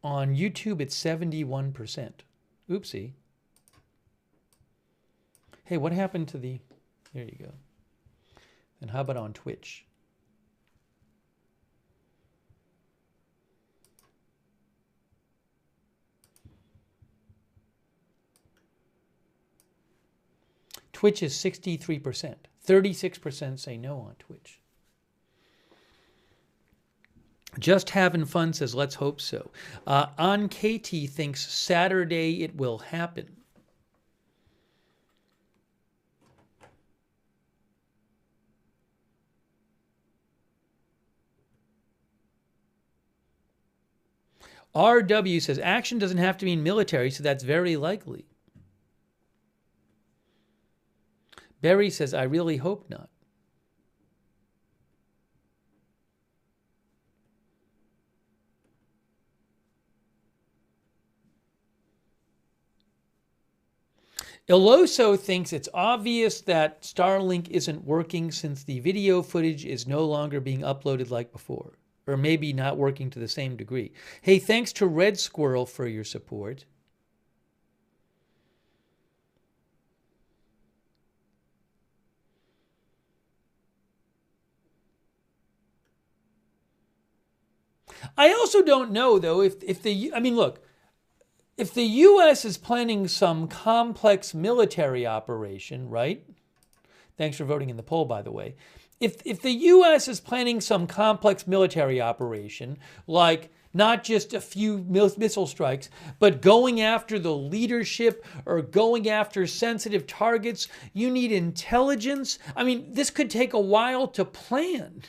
YouTube, it's 71%. Oopsie. Hey, what happened to the... There you go. And how about on Twitch? Twitch is 63%. 36% say no on Twitch. Just having fun says, let's hope so. On KT thinks Saturday it will happen. RW says, action doesn't have to mean military, so that's very likely. Barry says, I really hope not. Iloso thinks it's obvious that Starlink isn't working since the video footage is no longer being uploaded like before. Or maybe not working to the same degree. Hey, thanks to Red Squirrel for your support. I also don't know, though, if the, I mean, look, if the U.S. is planning some complex military operation, right? Thanks for voting in the poll, by the way. If the U.S. is planning some complex military operation, like not just a few missile strikes, but going after the leadership or going after sensitive targets, you need intelligence. I mean, this could take a while to plan.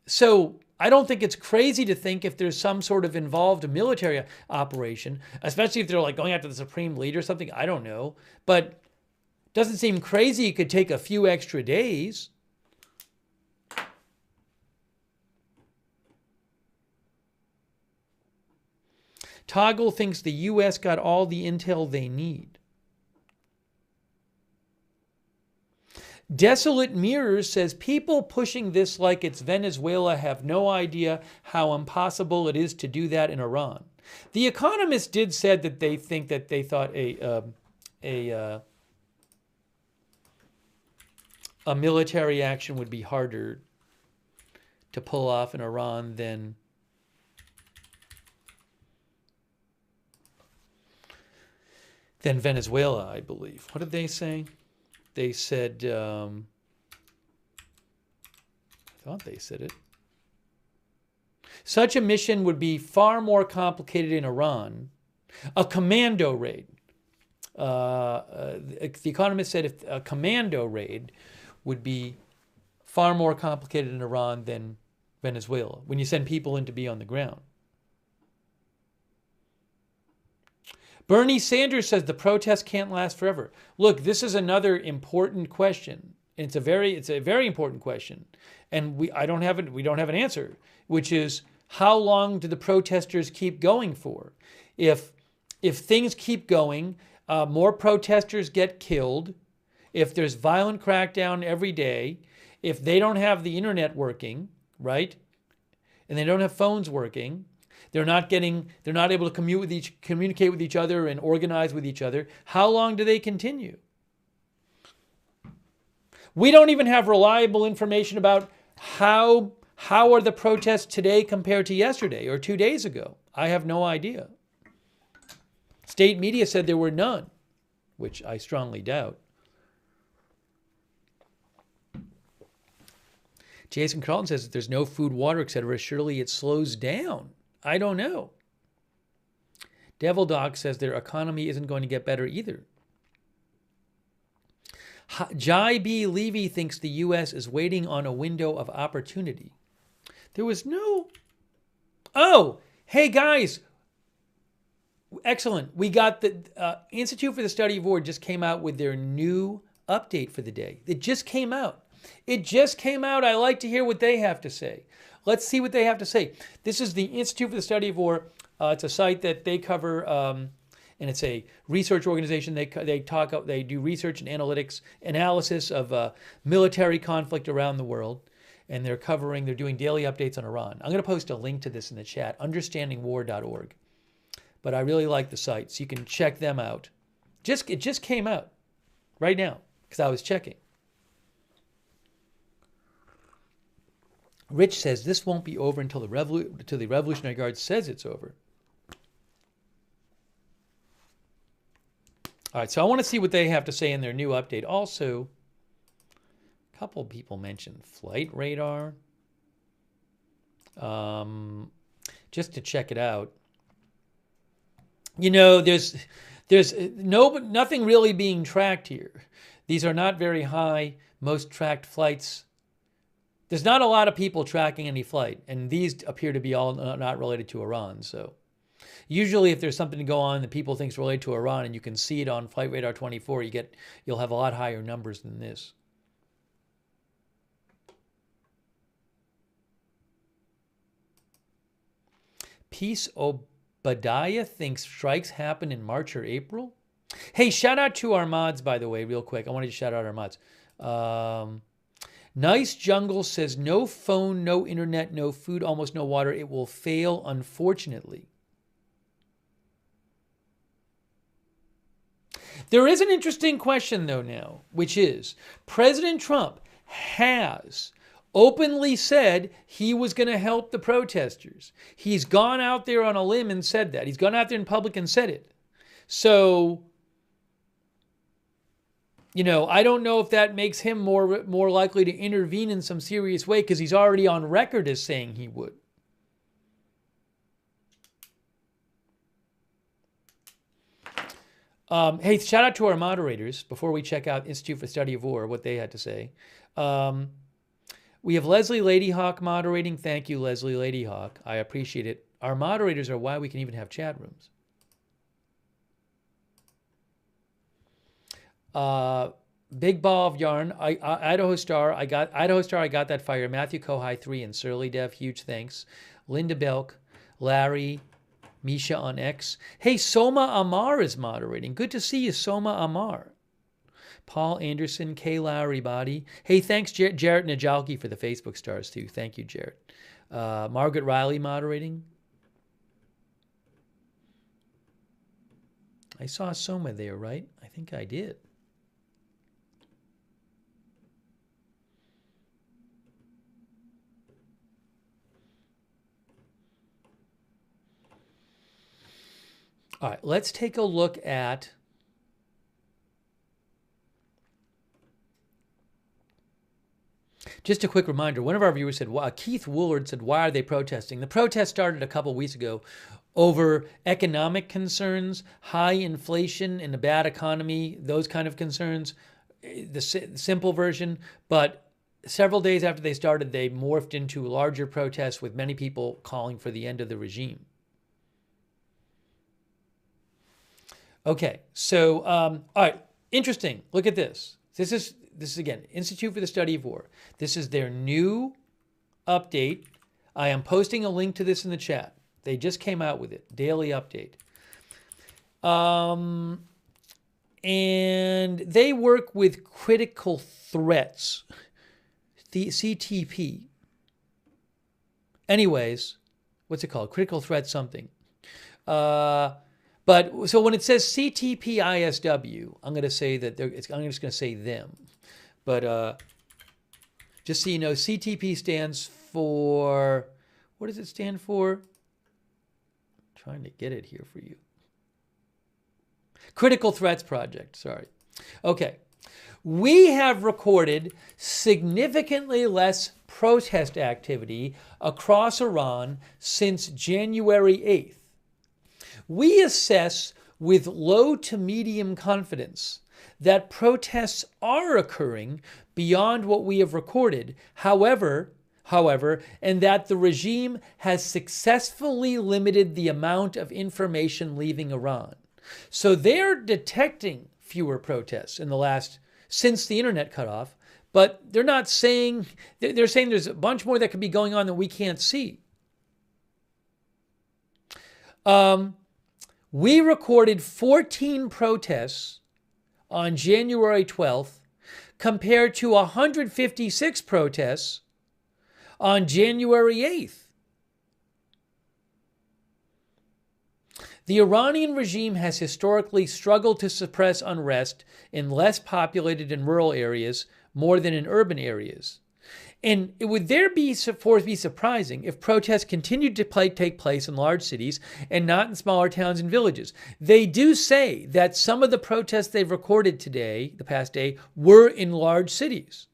So I don't think it's crazy to think if there's some sort of involved military operation, especially if they're like going after the supreme leader or something. I don't know. But it doesn't seem crazy it could take a few extra days. Toggle thinks the U.S. got all the intel they need. Desolate Mirrors says people pushing this like it's Venezuela have no idea how impossible it is to do that in Iran. The Economist did said that they think that they thought a military action would be harder to pull off in Iran than Venezuela, I believe. What did they say? They said, I thought they said it. Such a mission would be far more complicated in Iran. A commando raid. The Economist said if a commando raid would be far more complicated in Iran than Venezuela, when you send people in to be on the ground. Bernie Sanders says the protests can't last forever. Look, this is another important question. It's a very important question, and we don't have an answer, which is how long do the protesters keep going for? If things keep going, more protesters get killed. If there's violent crackdown every day, if they don't have the internet working, right, and they don't have phones working. They're not able to communicate with each other and organize with each other. How long do they continue? We don't even have reliable information about how are the protests today compared to yesterday or 2 days ago. I have no idea. State media said there were none, which I strongly doubt. Jason Carlton says that there's no food, water, etc. Surely it slows down. I don't know. Devil Dog says their economy isn't going to get better either. Jai B. Levy thinks the U.S. is waiting on a window of opportunity. There was no... Oh, hey guys. Excellent. We got the Institute for the Study of War just came out with their new update for the day. It just came out. I like to hear what they have to say. Let's see what they have to say. This is the Institute for the Study of War. It's a site that they cover, and it's a research organization. They do research and analysis of military conflict around the world, and they're doing daily updates on Iran. I'm going to post a link to this in the chat, understandingwar.org. But I really like the site, so you can check them out. It just came out right now because I was checking. Rich says this won't be over until the Revolutionary Guard says it's over. All right, so I want to see what they have to say in their new update. Also, a couple of people mentioned flight radar. Just to check it out. You know, there's nothing really being tracked here. These are not very high. Most tracked flights. There's not a lot of people tracking any flight, and these appear to be all not related to Iran. So usually if there's something to go on that people think is related to Iran and you can see it on Flight Radar 24, you'll have a lot higher numbers than this. Peace Obadiah thinks strikes happen in March or April. Hey, shout out to our mods, by the way, real quick. I wanted to shout out our mods. Nice Jungle says, no phone, no internet, no food, almost no water. It will fail, unfortunately. There is an interesting question, though, now, which is President Trump has openly said he was going to help the protesters. He's gone out there on a limb and said that. He's gone out there in public and said it. So, I don't know if that makes him more likely to intervene in some serious way, because he's already on record as saying he would. Hey, shout out to our moderators before we check out Institute for the Study of War, what they had to say. We have Leslie Ladyhawk moderating. Thank you, Leslie Ladyhawk. I appreciate it. Our moderators are why we can even have chat rooms. Big Ball of Yarn. Idaho Star. I got that fire. Matthew Kohai 3 and Surly Dev. Huge thanks. Linda Belk. Larry. Misha on X. Hey, Soma Amar is moderating. Good to see you, Soma Amar. Paul Anderson, K. Lowry Body. Hey, thanks, Jarrett Najalki, for the Facebook stars, too. Thank you, Jarrett. Margaret Riley moderating. I saw Soma there, right? I think I did. All right, let's take a look at just a quick reminder. One of our viewers said, Keith Woolard said, why are they protesting? The protest started a couple weeks ago over economic concerns, high inflation and a bad economy, those kind of concerns, the simple version. But several days after they started, they morphed into larger protests with many people calling for the end of the regime. Okay, so, all right, interesting. Look at this. This is again, Institute for the Study of War. This is their new update. I am posting a link to this in the chat. They just came out with it, daily update. And they work with critical threats, the CTP. Anyways, what's it called? Critical threat something. But so when it says CTP-ISW, I'm going to say that I'm just going to say them. But just so you know, CTP stands for, what does it stand for? I'm trying to get it here for you. Critical Threats Project, sorry. Okay. We have recorded significantly less protest activity across Iran since January 8th. We assess with low to medium confidence that protests are occurring beyond what we have recorded, however, and that the regime has successfully limited the amount of information leaving Iran. So they're detecting fewer protests since the internet cut off, but they're not saying, they're saying there's a bunch more that could be going on that we can't see. We recorded 14 protests on January 12th compared to 156 protests on January 8th. The Iranian regime has historically struggled to suppress unrest in less populated and rural areas more than in urban areas. And it would be surprising if protests continued to take place in large cities and not in smaller towns and villages. They do say that some of the protests they've recorded today, the past day, were in large cities.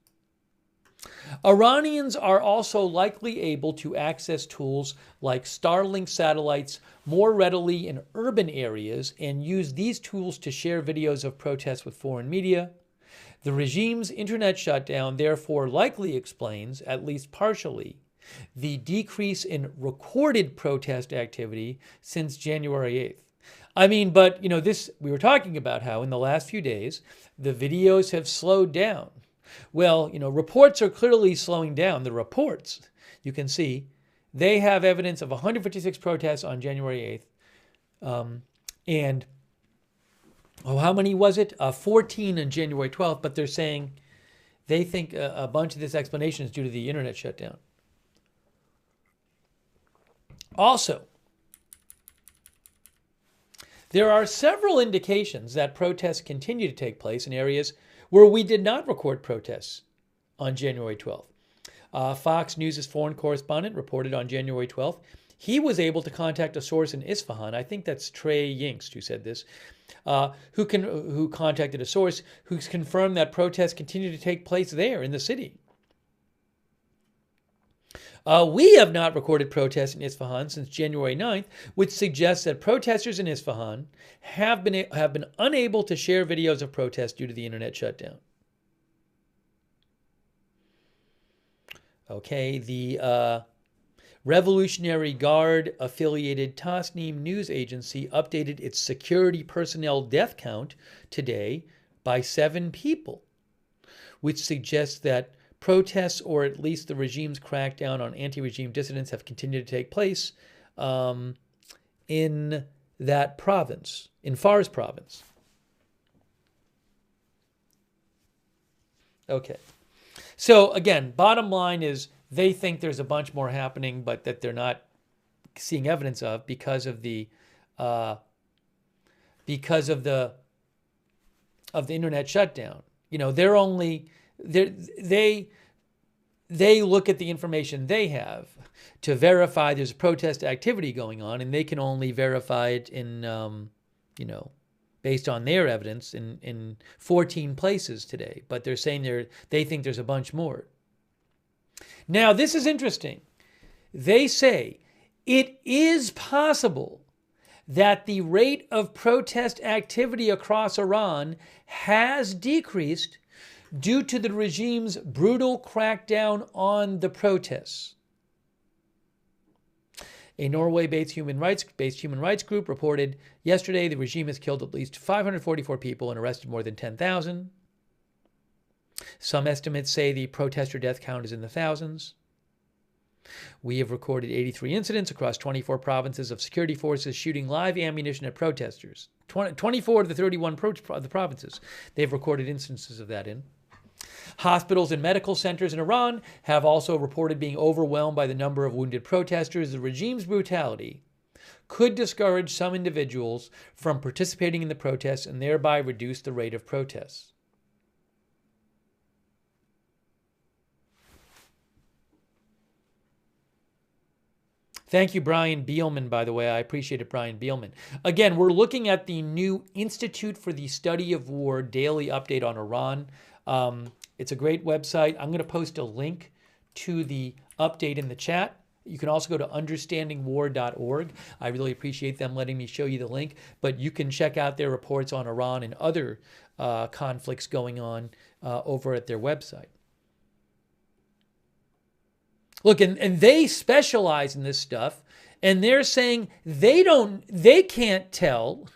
Iranians are also likely able to access tools like Starlink satellites more readily in urban areas and use these tools to share videos of protests with foreign media. The regime's internet shutdown therefore likely explains, at least partially, the decrease in recorded protest activity since January 8th. I mean, but, we were talking about how in the last few days, the videos have slowed down. Well, reports are clearly slowing down. The reports, you can see, they have evidence of 156 protests on January 8th. And how many was it? 14 on January 12th, but they're saying they think a bunch of this explanation is due to the internet shutdown. Also, there are several indications that protests continue to take place in areas where we did not record protests on January 12th. Fox News' foreign correspondent reported on January 12th he was able to contact a source in Isfahan. I think that's Trey Yingst who said this, who contacted a source who's confirmed that protests continue to take place there in the city. We have not recorded protests in Isfahan since January 9th, which suggests that protesters in Isfahan have been unable to share videos of protests due to the internet shutdown. Okay, the Revolutionary Guard affiliated Tasnim news agency updated its security personnel death count today by 7 people, which suggests that protests, or at least the regime's crackdown on anti-regime dissidents, have continued to take place in that province, in Fars province. Okay. So again, bottom line is they think there's a bunch more happening, but that they're not seeing evidence of because of the internet shutdown. You know, they look at the information they have to verify there's protest activity going on, and they can only verify it in based on their evidence in 14 places today. But they're saying they think there's a bunch more. Now, this is interesting. They say it is possible that the rate of protest activity across Iran has decreased due to the regime's brutal crackdown on the protests. A Norway-based human rights group reported yesterday the regime has killed at least 544 people and arrested more than 10,000. Some estimates say the protester death count is in the thousands. We have recorded 83 incidents across 24 provinces of security forces shooting live ammunition at protesters. 24 of the 31 of the provinces they've recorded instances of that in. Hospitals and medical centers in Iran have also reported being overwhelmed by the number of wounded protesters. The regime's brutality could discourage some individuals from participating in the protests and thereby reduce the rate of protests. Thank you, Brian Bielman, by the way. I appreciate it, Brian Bielman. Again, we're looking at the new Institute for the Study of War daily update on Iran. It's a great website. I'm going to post a link to the update in the chat. You can also go to understandingwar.org. I really appreciate them letting me show you the link, but you can check out their reports on Iran and other conflicts going on over at their website. Look, and they specialize in this stuff, and they're saying they can't tell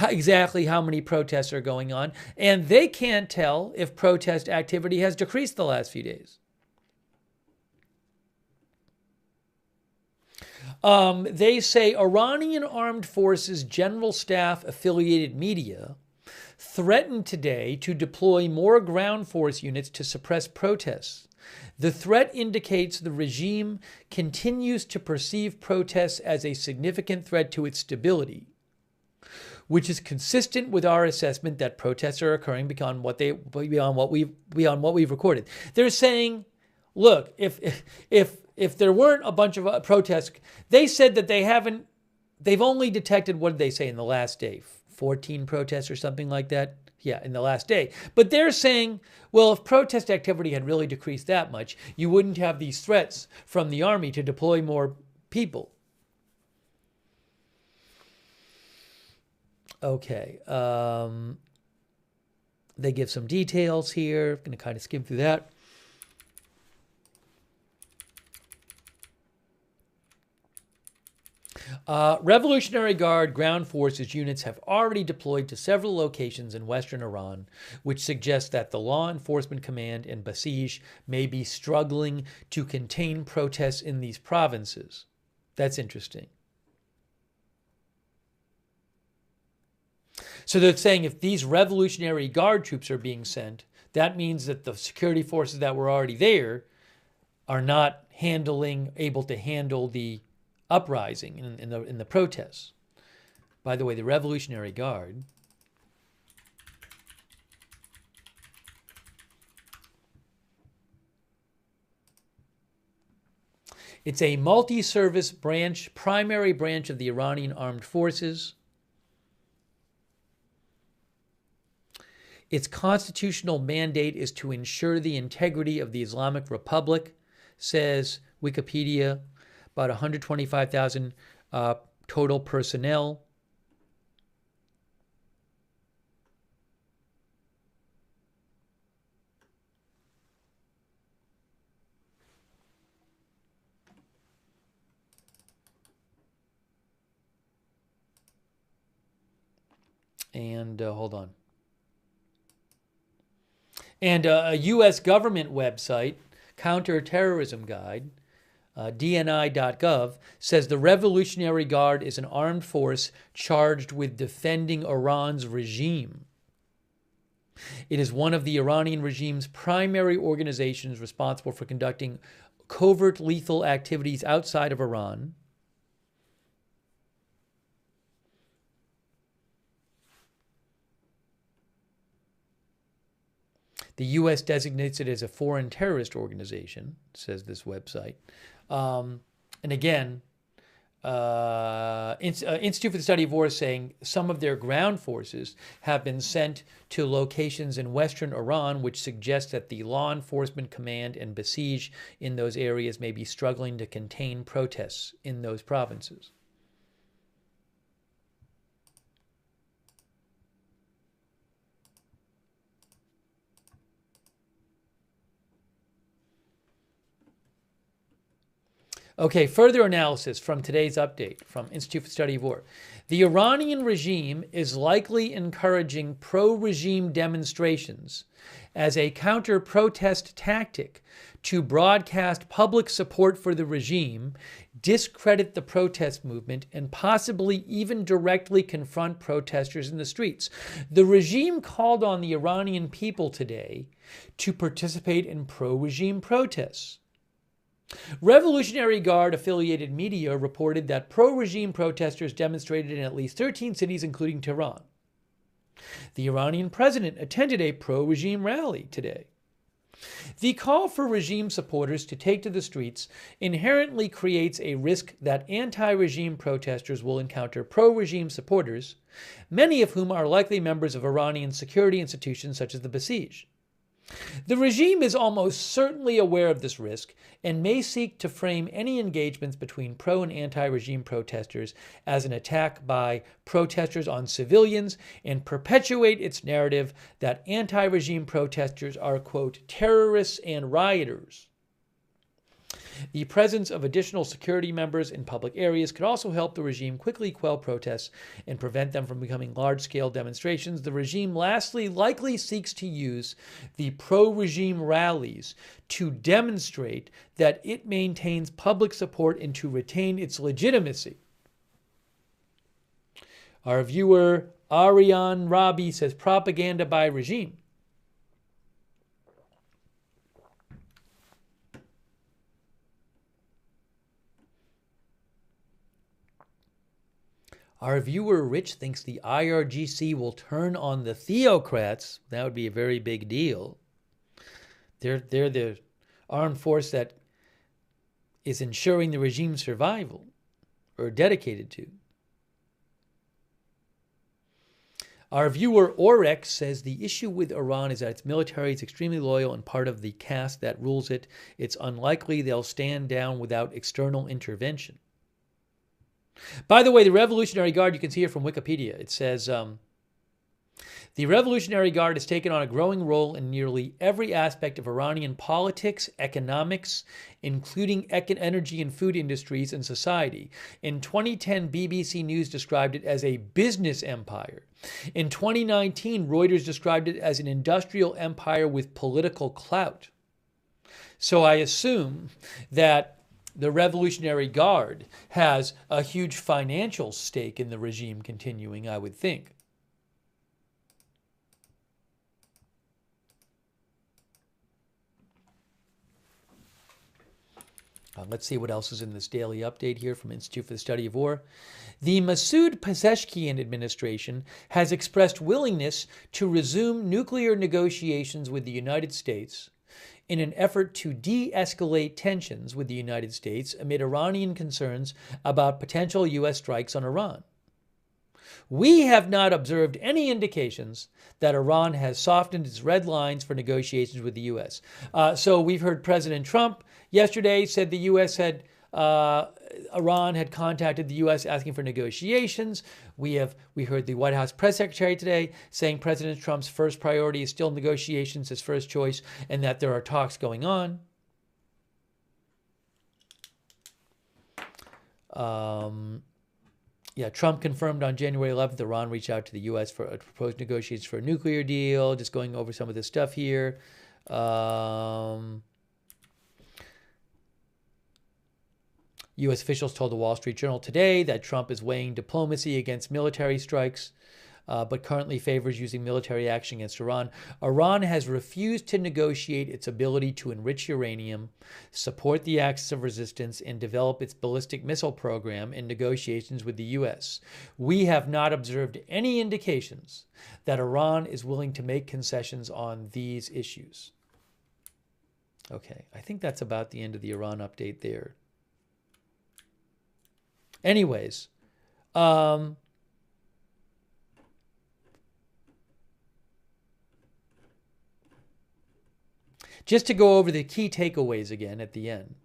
exactly how many protests are going on, and they can't tell if protest activity has decreased the last few days. They say Iranian Armed Forces General Staff affiliated media threatened today to deploy more ground force units to suppress protests. The threat indicates the regime continues to perceive protests as a significant threat to its stability, which is consistent with our assessment that protests are occurring beyond what we've recorded. They're saying, look, if there weren't a bunch of protests, they said that they've only detected, what did they say in the last day, 14 protests or something like that? Yeah, in the last day. But they're saying, well, if protest activity had really decreased that much, you wouldn't have these threats from the army to deploy more people. Okay. They give some details here. I'm going to kind of skim through that. Revolutionary Guard ground forces units have already deployed to several locations in western Iran, which suggests that the Law Enforcement Command in Basij may be struggling to contain protests in these provinces. That's interesting. So they're saying if these Revolutionary Guard troops are being sent, that means that the security forces that were already there are not able to handle the uprising in the protests. By the way, the Revolutionary Guard It's a multi-service branch, primary branch of the Iranian armed forces. Its constitutional mandate is to ensure the integrity of the Islamic Republic, says Wikipedia. About 125,000 total personnel. And hold on. And a U.S. government website, Counterterrorism Guide, DNI.gov, says the Revolutionary Guard is an armed force charged with defending Iran's regime. It is one of the Iranian regime's primary organizations responsible for conducting covert lethal activities outside of Iran. The U.S. designates it as a foreign terrorist organization, says this website. And again, Institute for the Study of War is saying some of their ground forces have been sent to locations in western Iran, which suggests that the law enforcement command and besiege in those areas may be struggling to contain protests in those provinces. Okay, further analysis from today's update from Institute for the Study of War. The Iranian regime is likely encouraging pro-regime demonstrations as a counter-protest tactic to broadcast public support for the regime, discredit the protest movement, and possibly even directly confront protesters in the streets. The regime called on the Iranian people today to participate in pro-regime protests. Revolutionary Guard affiliated media reported that pro-regime protesters demonstrated in at least 13 cities, including Tehran. The Iranian president attended a pro-regime rally today. The call for regime supporters to take to the streets inherently creates a risk that anti-regime protesters will encounter pro-regime supporters, many of whom are likely members of Iranian security institutions such as the Basij. The regime is almost certainly aware of this risk and may seek to frame any engagements between pro and anti-regime protesters as an attack by protesters on civilians and perpetuate its narrative that anti-regime protesters are, quote, terrorists and rioters. The presence of additional security members in public areas could also help the regime quickly quell protests and prevent them from becoming large-scale demonstrations. The regime lastly likely seeks to use the pro-regime rallies to demonstrate that it maintains public support and to retain its legitimacy. Our viewer Ariane Rabi says propaganda by regime. Our viewer Rich thinks the IRGC will turn on the theocrats. That would be a very big deal. They're the armed force that is ensuring the regime's survival, or dedicated to. Our viewer Orex says the issue with Iran is that its military is extremely loyal and part of the caste that rules it. It's unlikely they'll stand down without external intervention. By the way, the Revolutionary Guard, you can see here from Wikipedia, it says, the Revolutionary Guard has taken on a growing role in nearly every aspect of Iranian politics, economics, including energy and food industries and society. In 2010, BBC News described it as a business empire. In 2019, Reuters described it as an industrial empire with political clout. So I assume that the Revolutionary Guard has a huge financial stake in the regime continuing, I would think. Let's see what else is in this daily update here from Institute for the Study of War. The Masoud Pezeshkian administration has expressed willingness to resume nuclear negotiations with the United States in an effort to de-escalate tensions with the United States amid Iranian concerns about potential U.S. strikes on Iran. We have not observed any indications that Iran has softened its red lines for negotiations with the U.S. So we've heard President Trump yesterday said the U.S. had Iran had contacted the U.S. asking for negotiations. We heard the White House press secretary today saying President Trump's first priority is still negotiations, his first choice, and that there are talks going on. Trump confirmed on January 11th Iran reached out to the U.S. for proposed negotiations for a nuclear deal. Just going over some of this stuff here. U.S. officials told the Wall Street Journal today that Trump is weighing diplomacy against military strikes, but currently favors using military action against Iran. Iran has refused to negotiate its ability to enrich uranium, support the axis of resistance, and develop its ballistic missile program in negotiations with the U.S. We have not observed any indications that Iran is willing to make concessions on these issues. Okay, I think that's about the end of the Iran update there. Anyways, just to go over the key takeaways again at the end.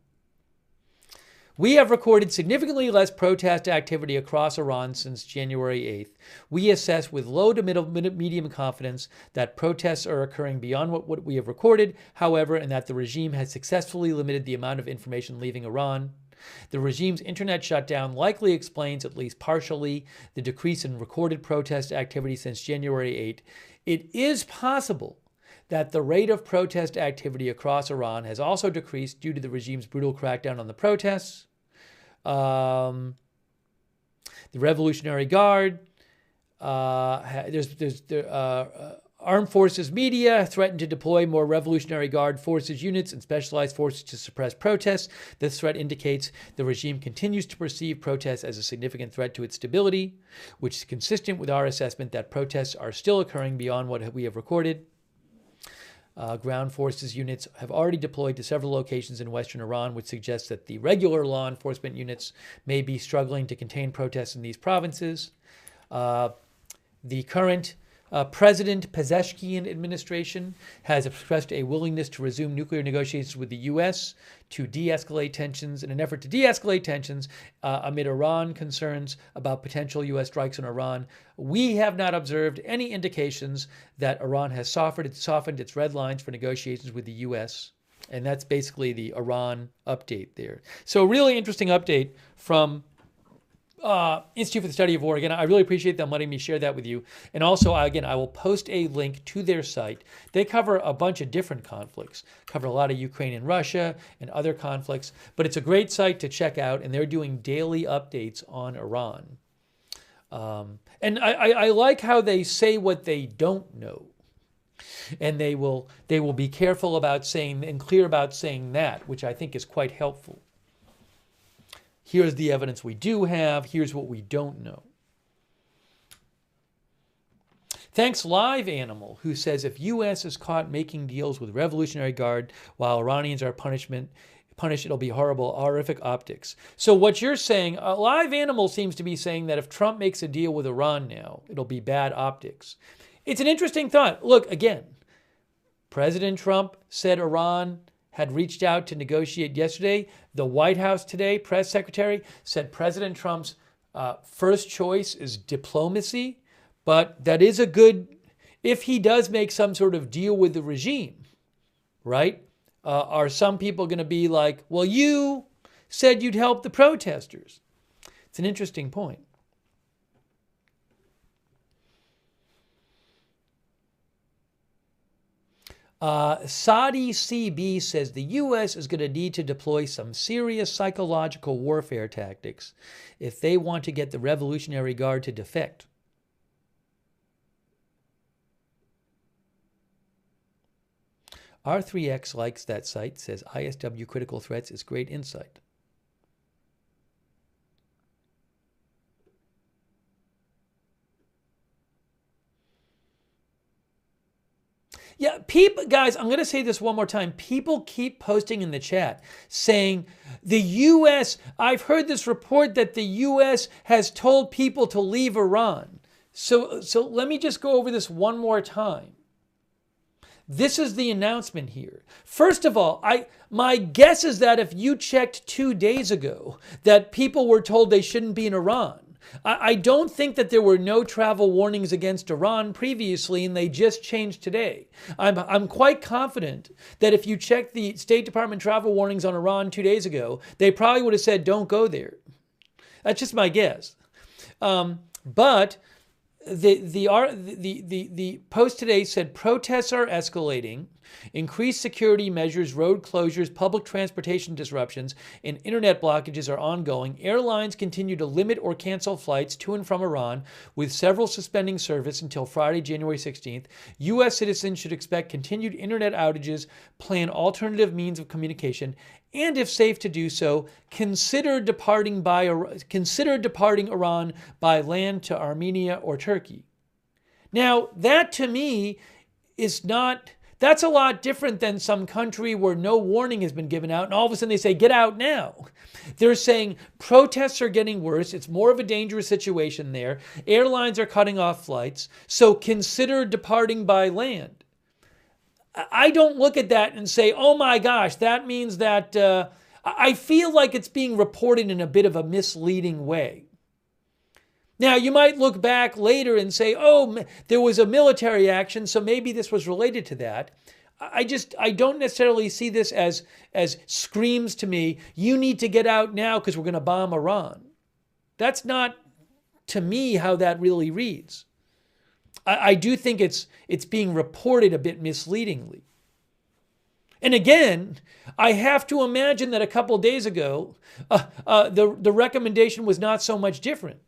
We have recorded significantly less protest activity across Iran since January 8th. We assess with low to medium confidence that protests are occurring beyond what we have recorded, however, and that the regime has successfully limited the amount of information leaving Iran. The regime's internet shutdown likely explains, at least partially, the decrease in recorded protest activity since January 8. It is possible that the rate of protest activity across Iran has also decreased due to the regime's brutal crackdown on the protests. The Revolutionary Guard, Armed Forces media threatened to deploy more Revolutionary Guard forces units and specialized forces to suppress protests. This threat indicates the regime continues to perceive protests as a significant threat to its stability, which is consistent with our assessment that protests are still occurring beyond what we have recorded. Ground forces units have already deployed to several locations in western Iran, which suggests that the regular law enforcement units may be struggling to contain protests in these provinces. The current President Pezeshkian administration has expressed a willingness to resume nuclear negotiations with the U.S. to de-escalate tensions in an effort to de-escalate tensions amid Iran concerns about potential U.S. strikes on Iran. We have not observed any indications that Iran has softened its red lines for negotiations with the U.S. And that's basically the Iran update there. So really interesting update from Institute for the Study of War. Again, I really appreciate them letting me share that with you. And also, again, I will post a link to their site. They cover a bunch of different conflicts, cover a lot of Ukraine and Russia and other conflicts, but it's a great site to check out, and they're doing daily updates on Iran. And I like how they say what they don't know. And they will be careful about saying and clear about saying that, which I think is quite helpful. Here's the evidence we do have. Here's what we don't know. Thanks Live Animal, who says if U.S. is caught making deals with Revolutionary Guard while Iranians are punished, it'll be horrific optics. So what you're saying, Live Animal seems to be saying that if Trump makes a deal with Iran now, it'll be bad optics. It's an interesting thought. Look, again, President Trump said Iran had reached out to negotiate yesterday. The White House today, press secretary, said President Trump's first choice is diplomacy, but that is a good, if he does make some sort of deal with the regime, right? Are some people going to be like, well, you said you'd help the protesters? It's an interesting point. Saudi CB says the U.S. is going to need to deploy some serious psychological warfare tactics if they want to get the Revolutionary Guard to defect. R3X likes that site, says ISW Critical Threats is great insight. Yeah, people, guys, I'm going to say this one more time. People keep posting in the chat saying the U.S., I've heard this report that the U.S. has told people to leave Iran. So let me just go over this one more time. This is the announcement here. First of all, my guess is that if you checked 2 days ago that people were told they shouldn't be in Iran, I don't think that there were no travel warnings against Iran previously and they just changed today. I'm quite confident that if you checked the State Department travel warnings on Iran 2 days ago, they probably would have said, don't go there. That's just my guess. But the post today said protests are escalating, increased security measures, road closures, public transportation disruptions, and internet blockages are ongoing. Airlines continue to limit or cancel flights to and from Iran, with several suspending service until Friday, January 16th. U.S. citizens should expect continued internet outages, plan alternative means of communication, and if safe to do so, consider departing Iran by land to Armenia or Turkey. Now, that to me is not, that's a lot different than some country where no warning has been given out and all of a sudden they say, get out now. They're saying protests are getting worse. It's more of a dangerous situation there. Airlines are cutting off flights, so consider departing by land. I don't look at that and say, oh my gosh, that means that I feel like it's being reported in a bit of a misleading way. Now, you might look back later and say, oh, there was a military action, so maybe this was related to that. I don't necessarily see this as screams to me, you need to get out now because we're going to bomb Iran. That's not, to me, how that really reads. I do think it's being reported a bit misleadingly. And again, I have to imagine that a couple of days ago, the recommendation was not so much different.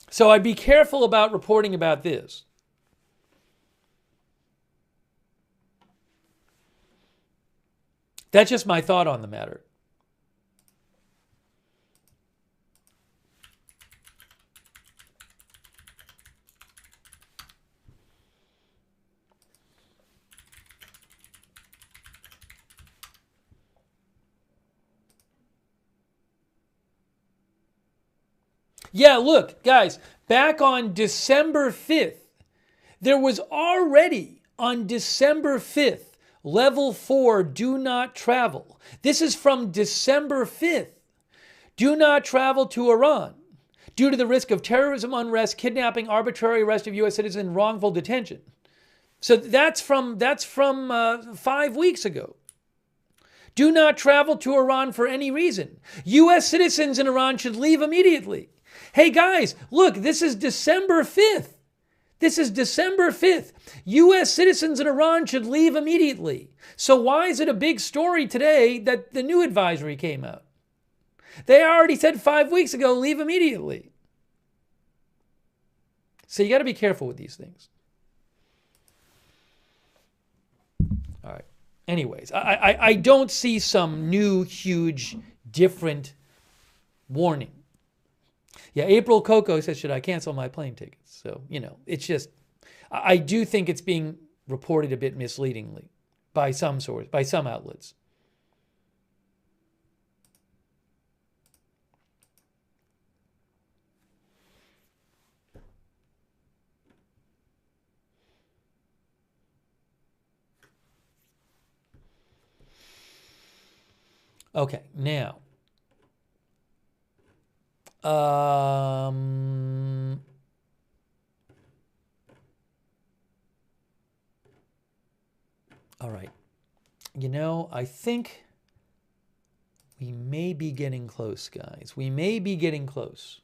So I'd be careful about reporting about this. That's just my thought on the matter. Yeah, look, guys, back on December 5th, there was already on December 5th, level 4, do not travel. This is from December 5th. Do not travel to Iran due to the risk of terrorism, unrest, kidnapping, arbitrary arrest of U.S. citizens, and wrongful detention. So that's from 5 weeks ago. Do not travel to Iran for any reason. U.S. citizens in Iran should leave immediately. Hey guys, look, this is December 5th. This is December 5th. U.S. citizens in Iran should leave immediately. So why is it a big story today that the new advisory came out? They already said 5 weeks ago, leave immediately. So you got to be careful with these things. All right. Anyways, I don't see some new, huge, different warning. Yeah, April Coco says, should I cancel my plane tickets? So, it's just, I do think it's being reported a bit misleadingly by some source, by some outlets. Okay, now. All right. I think we may be getting close, guys. We may be getting close.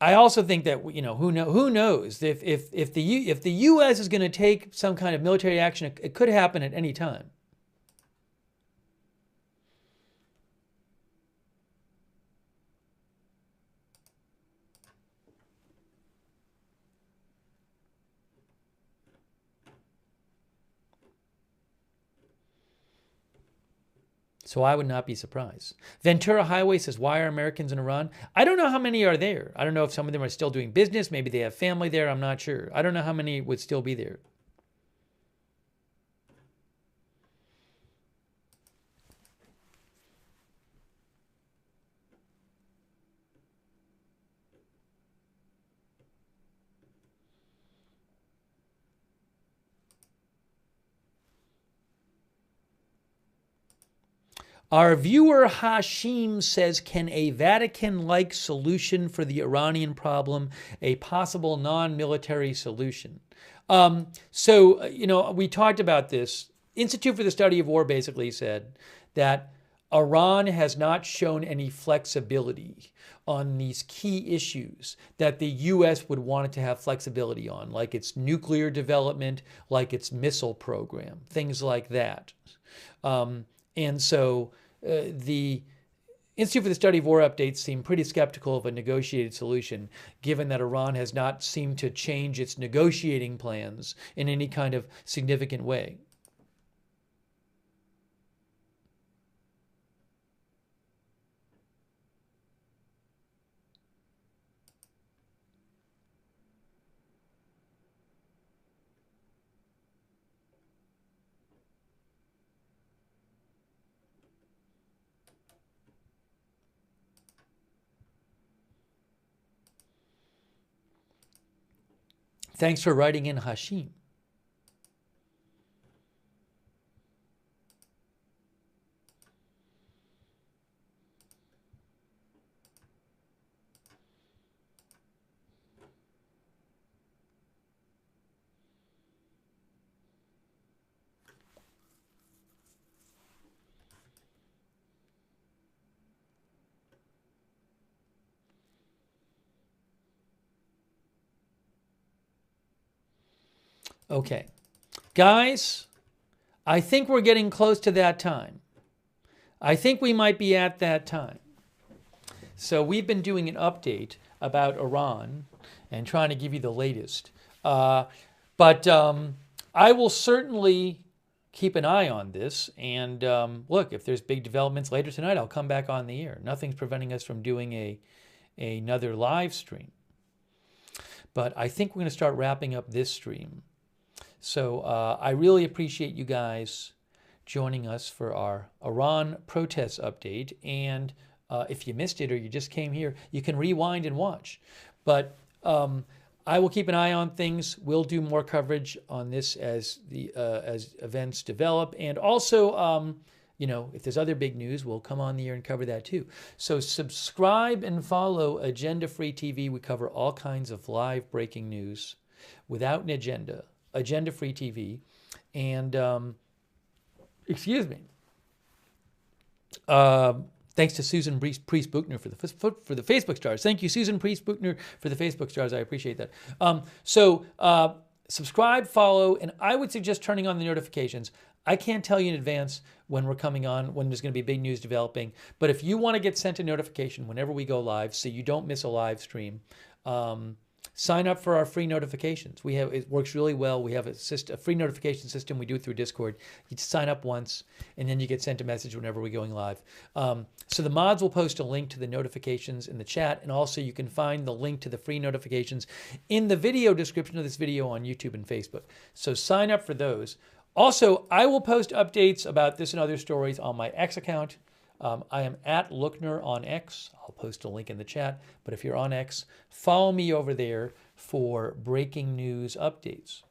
I also think that, who knows if the U.S. is going to take some kind of military action, it could happen at any time. So I would not be surprised. Ventura Highway says, why are Americans in Iran? I don't know how many are there. I don't know if some of them are still doing business. Maybe they have family there. I'm not sure. I don't know how many would still be there. Our viewer Hashim says, can a Vatican-like solution for the Iranian problem, a possible non-military solution? We talked about this. Institute for the Study of War basically said that Iran has not shown any flexibility on these key issues that the U.S. would want it to have flexibility on, like its nuclear development, like its missile program, things like that. The Institute for the Study of War updates seem pretty skeptical of a negotiated solution, given that Iran has not seemed to change its negotiating plans in any kind of significant way. Thanks for writing in, Hashim. Okay, guys, I think we're getting close to that time. I think we might be at that time. So we've been doing an update about Iran and trying to give you the latest. But I will certainly keep an eye on this. And look, if there's big developments later tonight, I'll come back on the air. Nothing's preventing us from doing another live stream. But I think we're going to start wrapping up this stream. So I really appreciate you guys joining us for our Iran protests update. And if you missed it or you just came here, you can rewind and watch. But I will keep an eye on things. We'll do more coverage on this as events develop. And also, if there's other big news, we'll come on the air and cover that too. So subscribe and follow Agenda Free TV. We cover all kinds of live breaking news without an agenda. Agenda Free TV, and thanks to Susan Priest-Buchner for the Facebook stars. Thank you, Susan Priest-Buchner, for the Facebook stars. I appreciate that. Subscribe, follow, and I would suggest turning on the notifications. I can't tell you in advance when we're coming on, when there's going to be big news developing. But if you want to get sent a notification whenever we go live, so you don't miss a live stream. Sign up for our free notifications. It works really well. We have a free notification system. We do it through Discord. You just sign up once, and then you get sent a message whenever we're going live. So the mods will post a link to the notifications in the chat, and also you can find the link to the free notifications in the video description of this video on YouTube and Facebook. So sign up for those. Also, I will post updates about this and other stories on my X account. I am at Lookner on X. I'll post a link in the chat. But if you're on X, follow me over there for breaking news updates.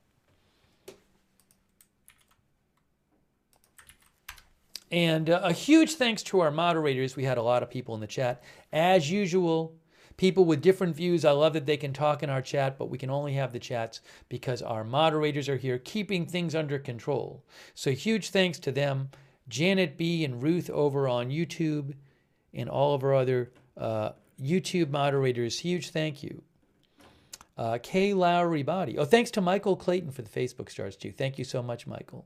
And a huge thanks to our moderators. We had a lot of people in the chat. As usual, people with different views. I love that they can talk in our chat, but we can only have the chats because our moderators are here keeping things under control. So huge thanks to them. Janet B. and Ruth over on YouTube and all of our other YouTube moderators. Huge thank you. Kay Lowry Body. Oh, thanks to Michael Clayton for the Facebook stars too. Thank you so much, Michael.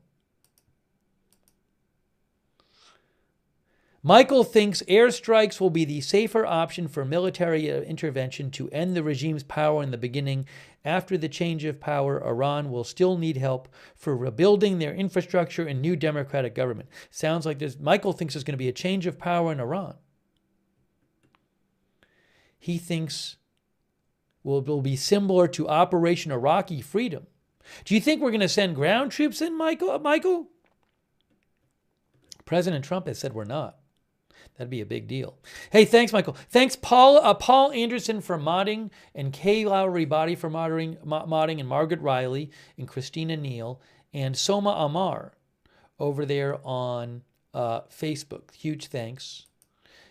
Michael thinks airstrikes will be the safer option for military intervention to end the regime's power in the beginning After the change of power, Iran will still need help for rebuilding their infrastructure and new democratic government. Sounds like Michael thinks there's going to be a change of power in Iran. He thinks will be similar to Operation Iraqi Freedom. Do you think we're going to send ground troops in, Michael? President Trump has said we're not. That'd be a big deal. Hey, thanks, Michael. Thanks, Paul Anderson for modding, and Kay Lowry Body for modding, and Margaret Riley, and Christina Neal, and Soma Amar over there on Facebook. Huge thanks.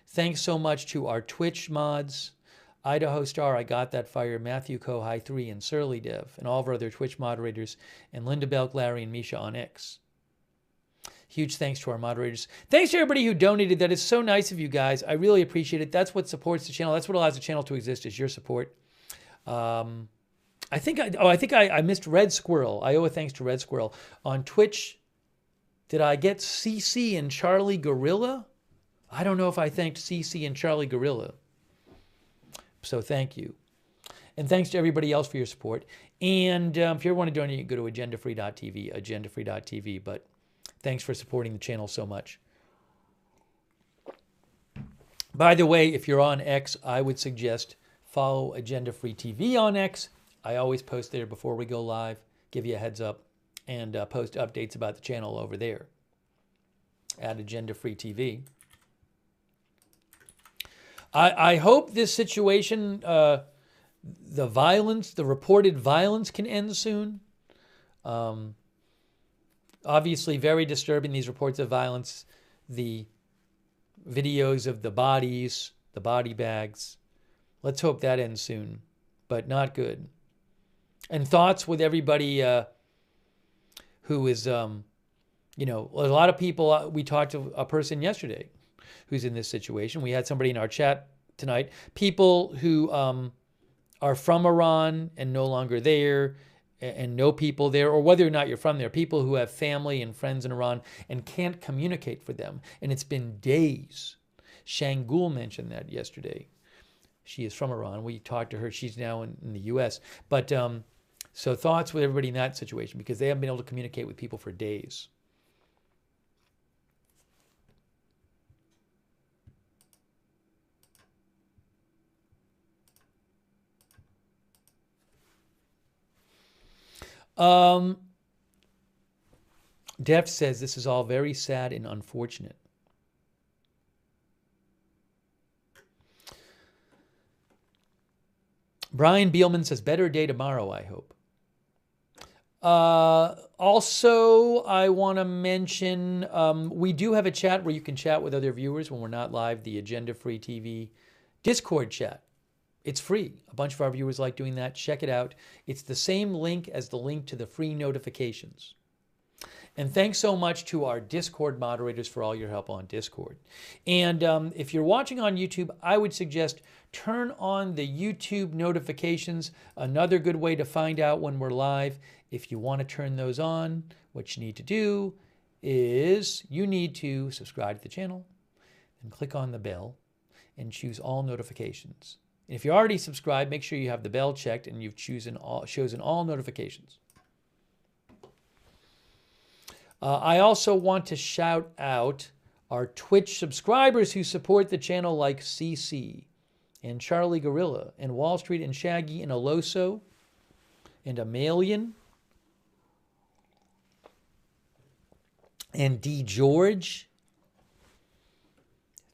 Thanks so much to our Twitch mods, Idaho Star, I Got That Fire, Matthew Kohai 3, and Surly Dev, and all of our other Twitch moderators, and Linda Belk, Larry, and Misha on X. Huge thanks to our moderators. Thanks to everybody who donated. That is so nice of you guys. I really appreciate it. That's what supports the channel. That's what allows the channel to exist, is your support. I think I missed Red Squirrel. I owe a thanks to Red Squirrel. On Twitch, did I get CC and Charlie Gorilla? I don't know if I thanked CC and Charlie Gorilla. So thank you. And thanks to everybody else for your support. And if you ever want to donate, you can go to agendafree.tv, agendafree.tv. But thanks for supporting the channel so much. By the way, if you're on X, I would suggest follow Agenda Free TV on X. I always post there before we go live, give you a heads up, and post updates about the channel over there at Agenda Free TV. I hope this situation, the violence, the reported violence, can end soon. Obviously, very disturbing, these reports of violence, the videos of the bodies, the body bags. Let's hope that ends soon, but not good. And thoughts with everybody who is, a lot of people, we talked to a person yesterday who's in this situation. We had somebody in our chat tonight, people who are from Iran and no longer there, and know people there, or whether or not you're from there, people who have family and friends in Iran and can't communicate for them. And it's been days. Shangul mentioned that yesterday. She is from Iran. We talked to her. She's now in the U.S. But so thoughts with everybody in that situation, because they haven't been able to communicate with people for days. Def says this is all very sad and unfortunate. Brian Beelman says better day tomorrow, I hope. Also, I want to mention we do have a chat where you can chat with other viewers when we're not live, the Agenda Free TV Discord chat. It's free. A bunch of our viewers like doing that. Check it out. It's the same link as the link to the free notifications. And thanks so much to our Discord moderators for all your help on Discord. And if you're watching on YouTube, I would suggest turn on the YouTube notifications. Another good way to find out when we're live. If you want to turn those on, what you need to do is you need to subscribe to the channel and click on the bell and choose all notifications. If you're already subscribed, make sure you have the bell checked and you've chosen all notifications. I also want to shout out our Twitch subscribers who support the channel, like CC and Charlie Gorilla and Wall Street and Shaggy and Aloso and Amalian and D. George.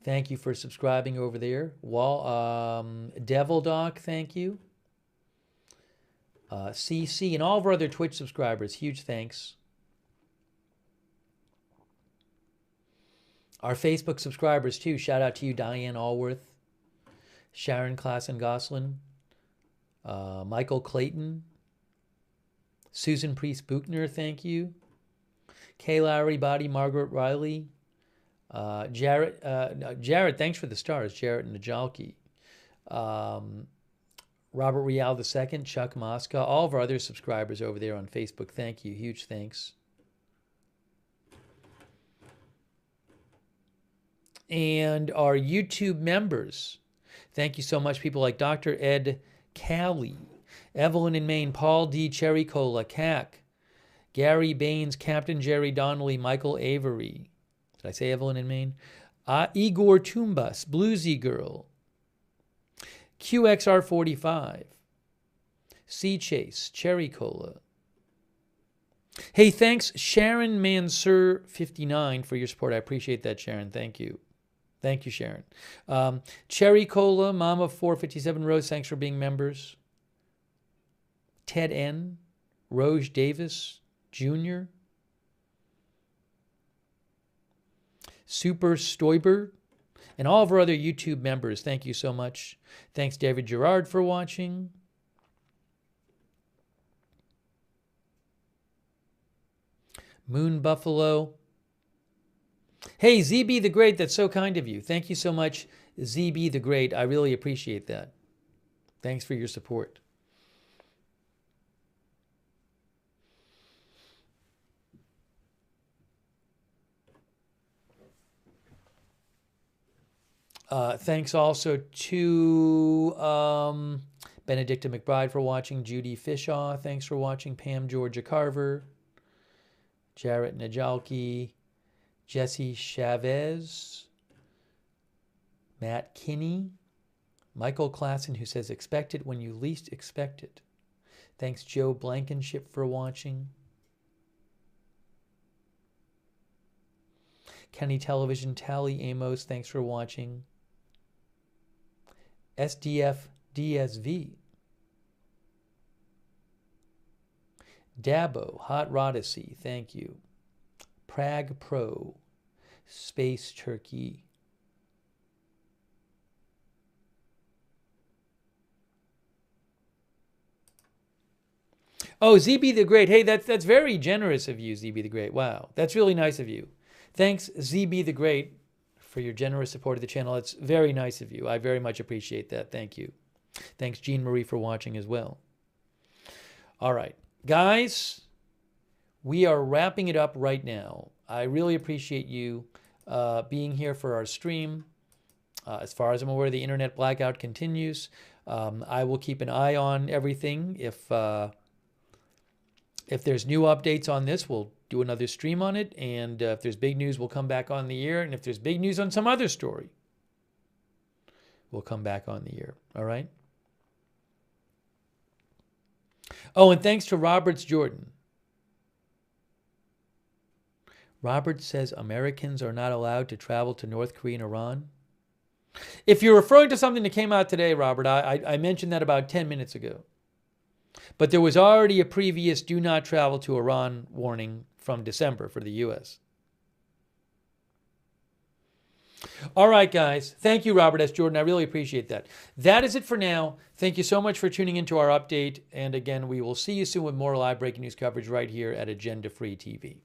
Thank you for subscribing over there. Devil Doc, thank you. CC and all of our other Twitch subscribers, huge thanks. Our Facebook subscribers too, shout out to you, Diane Allworth, Sharon Klassen-Goslin, Michael Clayton, Susan Priest-Buchner, thank you. Kay Lowry Body, Margaret Riley, Jarrett, thanks for the stars, Jarrett Najalki. Robert Rial II, Chuck Mosca, all of our other subscribers over there on Facebook, thank you, huge thanks. And our YouTube members, thank you so much, people like Dr. Ed Calley Evelyn in Maine, Paul D. Cherry Cola, CAC. Gary Baines, Captain Jerry Donnelly, Michael Avery. Did I say Evelyn in Maine? Igor Tumbas, Bluesy Girl. QXR45. Sea Chase, Cherry Cola. Hey, thanks Sharon Mansur 59 for your support. I appreciate that, Sharon. Thank you. Thank you, Sharon. Cherry Cola, Mama 457 Rose, thanks for being members. Ted N, Rose Davis Jr., Super Stoiber, and all of our other YouTube members. Thank you so much. Thanks, David Gerard, for watching. Moon Buffalo. Hey, ZB the Great, that's so kind of you. Thank you so much, ZB the Great. I really appreciate that. Thanks for your support. Thanks also to Benedicta McBride for watching, Judy Fishaw, thanks for watching, Pam Georgia Carver, Jarrett Najalki, Jesse Chavez, Matt Kinney, Michael Klassen, who says, expect it when you least expect it. Thanks, Joe Blankenship, for watching. Kenny Television, Tally Amos, thanks for watching. SDF DSV. Dabo, Hot Rodacy, thank you. Prague Pro, Space Turkey. Oh, ZB the Great. Hey, that's very generous of you, ZB the Great. Wow, that's really nice of you. Thanks, ZB the Great, for your generous support of the channel. It's very nice of you. I very much appreciate that. Thank you. Thanks, Jean Marie, for watching as well. All right, guys, we are wrapping it up right now. I really appreciate you being here for our stream. As far as I'm aware, the internet blackout continues. I will keep an eye on everything. If there's new updates on this, we'll do another stream on it. And if there's big news, we'll come back on the air. And if there's big news on some other story, we'll come back on the air. All right? Oh, and thanks to Roberts Jordan. Robert says Americans are not allowed to travel to North Korea and Iran. If you're referring to something that came out today, Robert, I mentioned that about 10 minutes ago. But there was already a previous do not travel to Iran warning from December for the U.S. All right, guys. Thank you, Robert S. Jordan. I really appreciate that. That is it for now. Thank you so much for tuning into our update. And again, we will see you soon with more live breaking news coverage right here at Agenda Free TV.